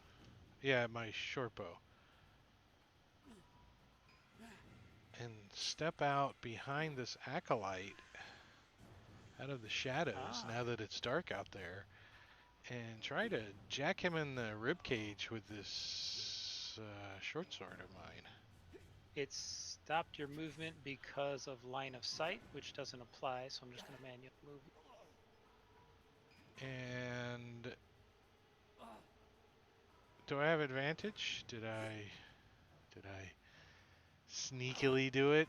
Yeah, my short bow. And step out behind this acolyte out of the shadows now that it's dark out there and try to jack him in the ribcage with this short sword of mine. It stopped your movement because of line of sight, which doesn't apply, so I'm just going to manually move. And do I have advantage? Did I sneakily do it?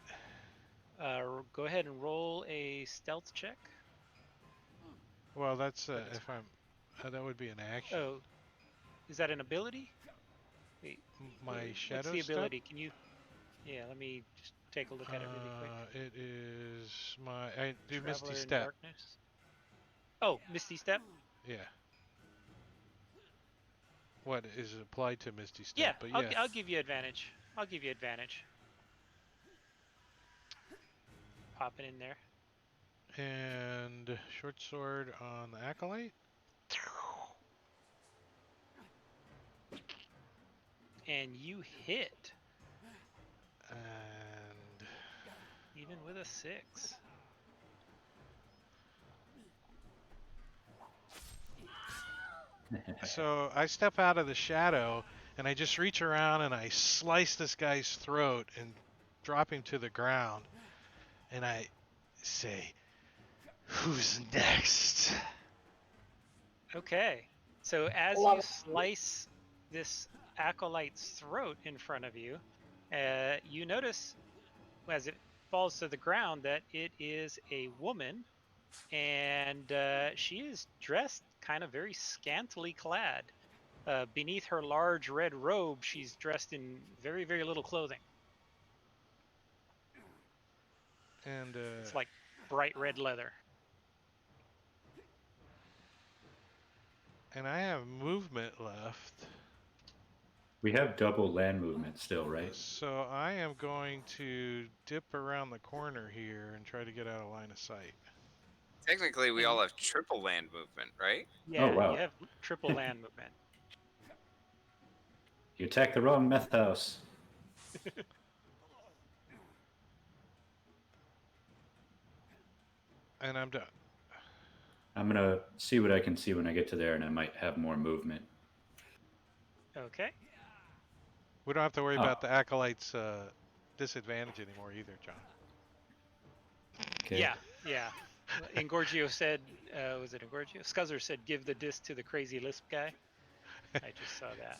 Go ahead and roll a stealth check. Well, that's if I'm. that would be an action. Oh, is that an ability? Wait, My shadow what's the step? ability? Can you? Yeah, let me just take a look at it really quick. It is my. I do Traveler Misty in Step. Darkness. Oh, Misty Step. Yeah. What is it applied to Misty Step? Yeah, but I'll give you advantage. I'll give you advantage. Pop it in there. And short sword on the acolyte. And you hit. And even with a 6. So I step out of the shadow and I just reach around and I slice this guy's throat and drop him to the ground. And I say, "Who's next?" Okay. So as you slice this acolyte's throat in front of you, you notice as it falls to the ground that it is a woman, and she is dressed kind of very scantily clad. Beneath her large red robe, she's dressed in very, very little clothing. And it's like bright red leather. And I have movement left. We have double land movement still, right? So I am going to dip around the corner here and try to get out of line of sight. Technically, we all have triple land movement, right? Yeah, Oh, wow. you have triple land movement. You attacked the wrong meth house. And I'm done. I'm gonna see what I can see when I get to there, and I might have more movement. Okay. We don't have to worry Oh. about the acolyte's disadvantage anymore either, John. Okay. Yeah. Ingorgio said, was it Ingorgio? Scuzzer said, give the disc to the crazy lisp guy. I just saw that.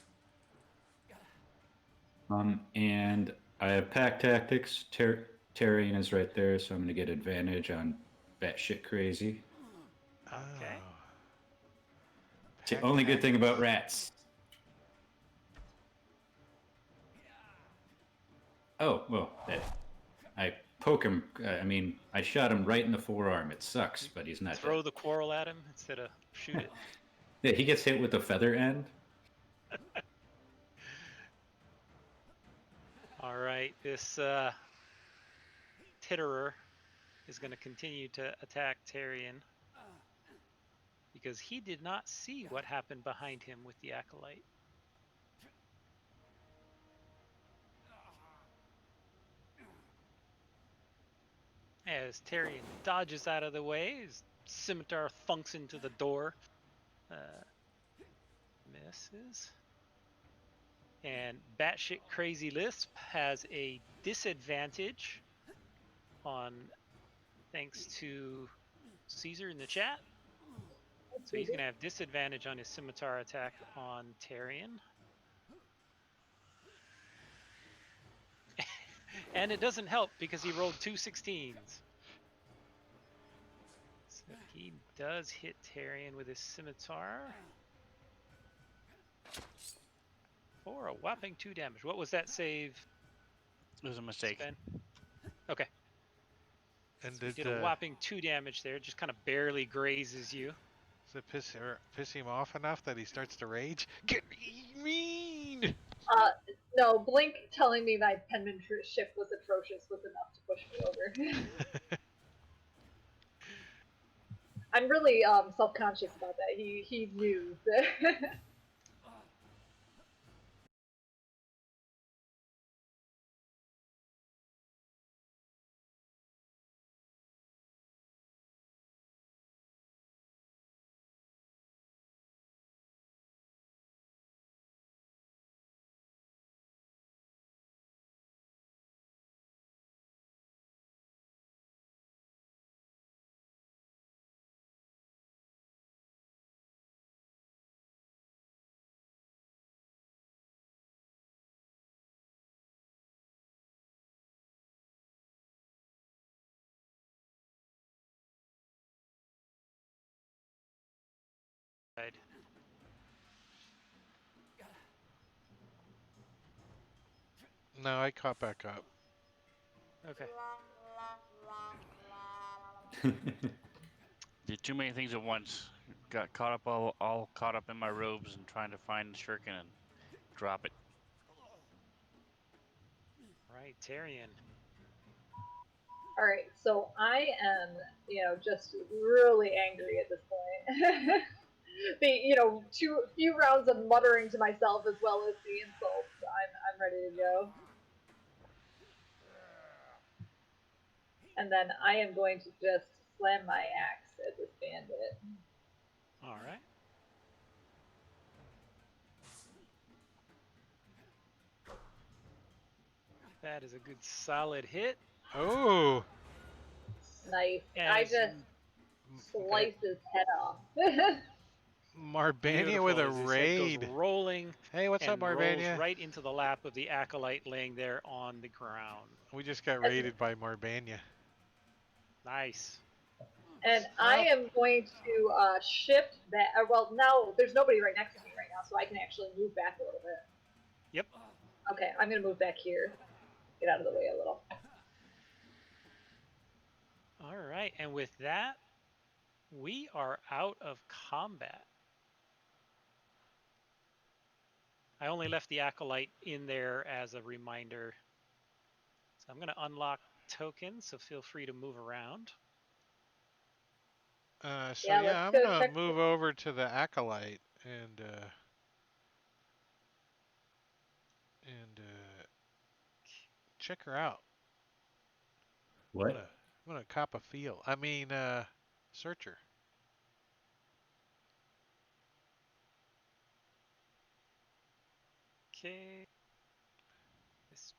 And I have pack tactics. Tarian is right there, so I'm gonna get advantage on batshit crazy. Okay. Oh. It's the Pack only good thing tactics. about rats. Oh, well, I poke him. I shot him right in the forearm. It sucks, but he's not Throw dead. the quarrel at him instead of shoot it. Yeah, he gets hit with the feather end. All right, this Titterer is going to continue to attack Tarian because he did not see what happened behind him with the acolyte. As Tarian dodges out of the way, his scimitar thunks into the door. Misses. And batshit crazy lisp has a disadvantage on, thanks to Caesar in the chat. So he's going to have disadvantage on his scimitar attack on Tarian. And it doesn't help because he rolled 2 16s. So he does hit Tarian with his scimitar for a whopping 2 damage. What was that save? It was a mistake. Sven? Okay. And So he did did a whopping 2 damage there. Just kind of barely grazes you. does it piss him off enough that he starts to rage? Get mean! No, Blink telling me my penmanship was atrocious was enough to push me over. I'm really self-conscious about that. He knew that. No, I caught back up. Okay. Did too many things at once. Got caught up all caught up in my robes and trying to find the shuriken and drop it. Right, Tarian. Alright, so I am, just really angry at this point. The, few rounds of muttering to myself as well as the insults, I'm ready to go. And then I am going to just slam my axe at this bandit. All right. That is a good solid hit. Oh! Nice. And I just sliced his head off. Marbania with a as his head raid. goes rolling. Hey, what's up, rolls Marbania? right into the lap of the acolyte laying there on the ground. We just got raided by Marbania. Nice. And I am going to shift that. Well, now there's nobody right next to me right now, so I can actually move back a little bit. Yep. Okay, I'm going to move back here. Get out of the way a little. All right, and with that, we are out of combat. I only left the acolyte in there as a reminder. So I'm going to unlock tokens, so feel free to move around. I'm go gonna move over to the acolyte and and check her out. What? I'm gonna cop a feel. Search her. Okay. This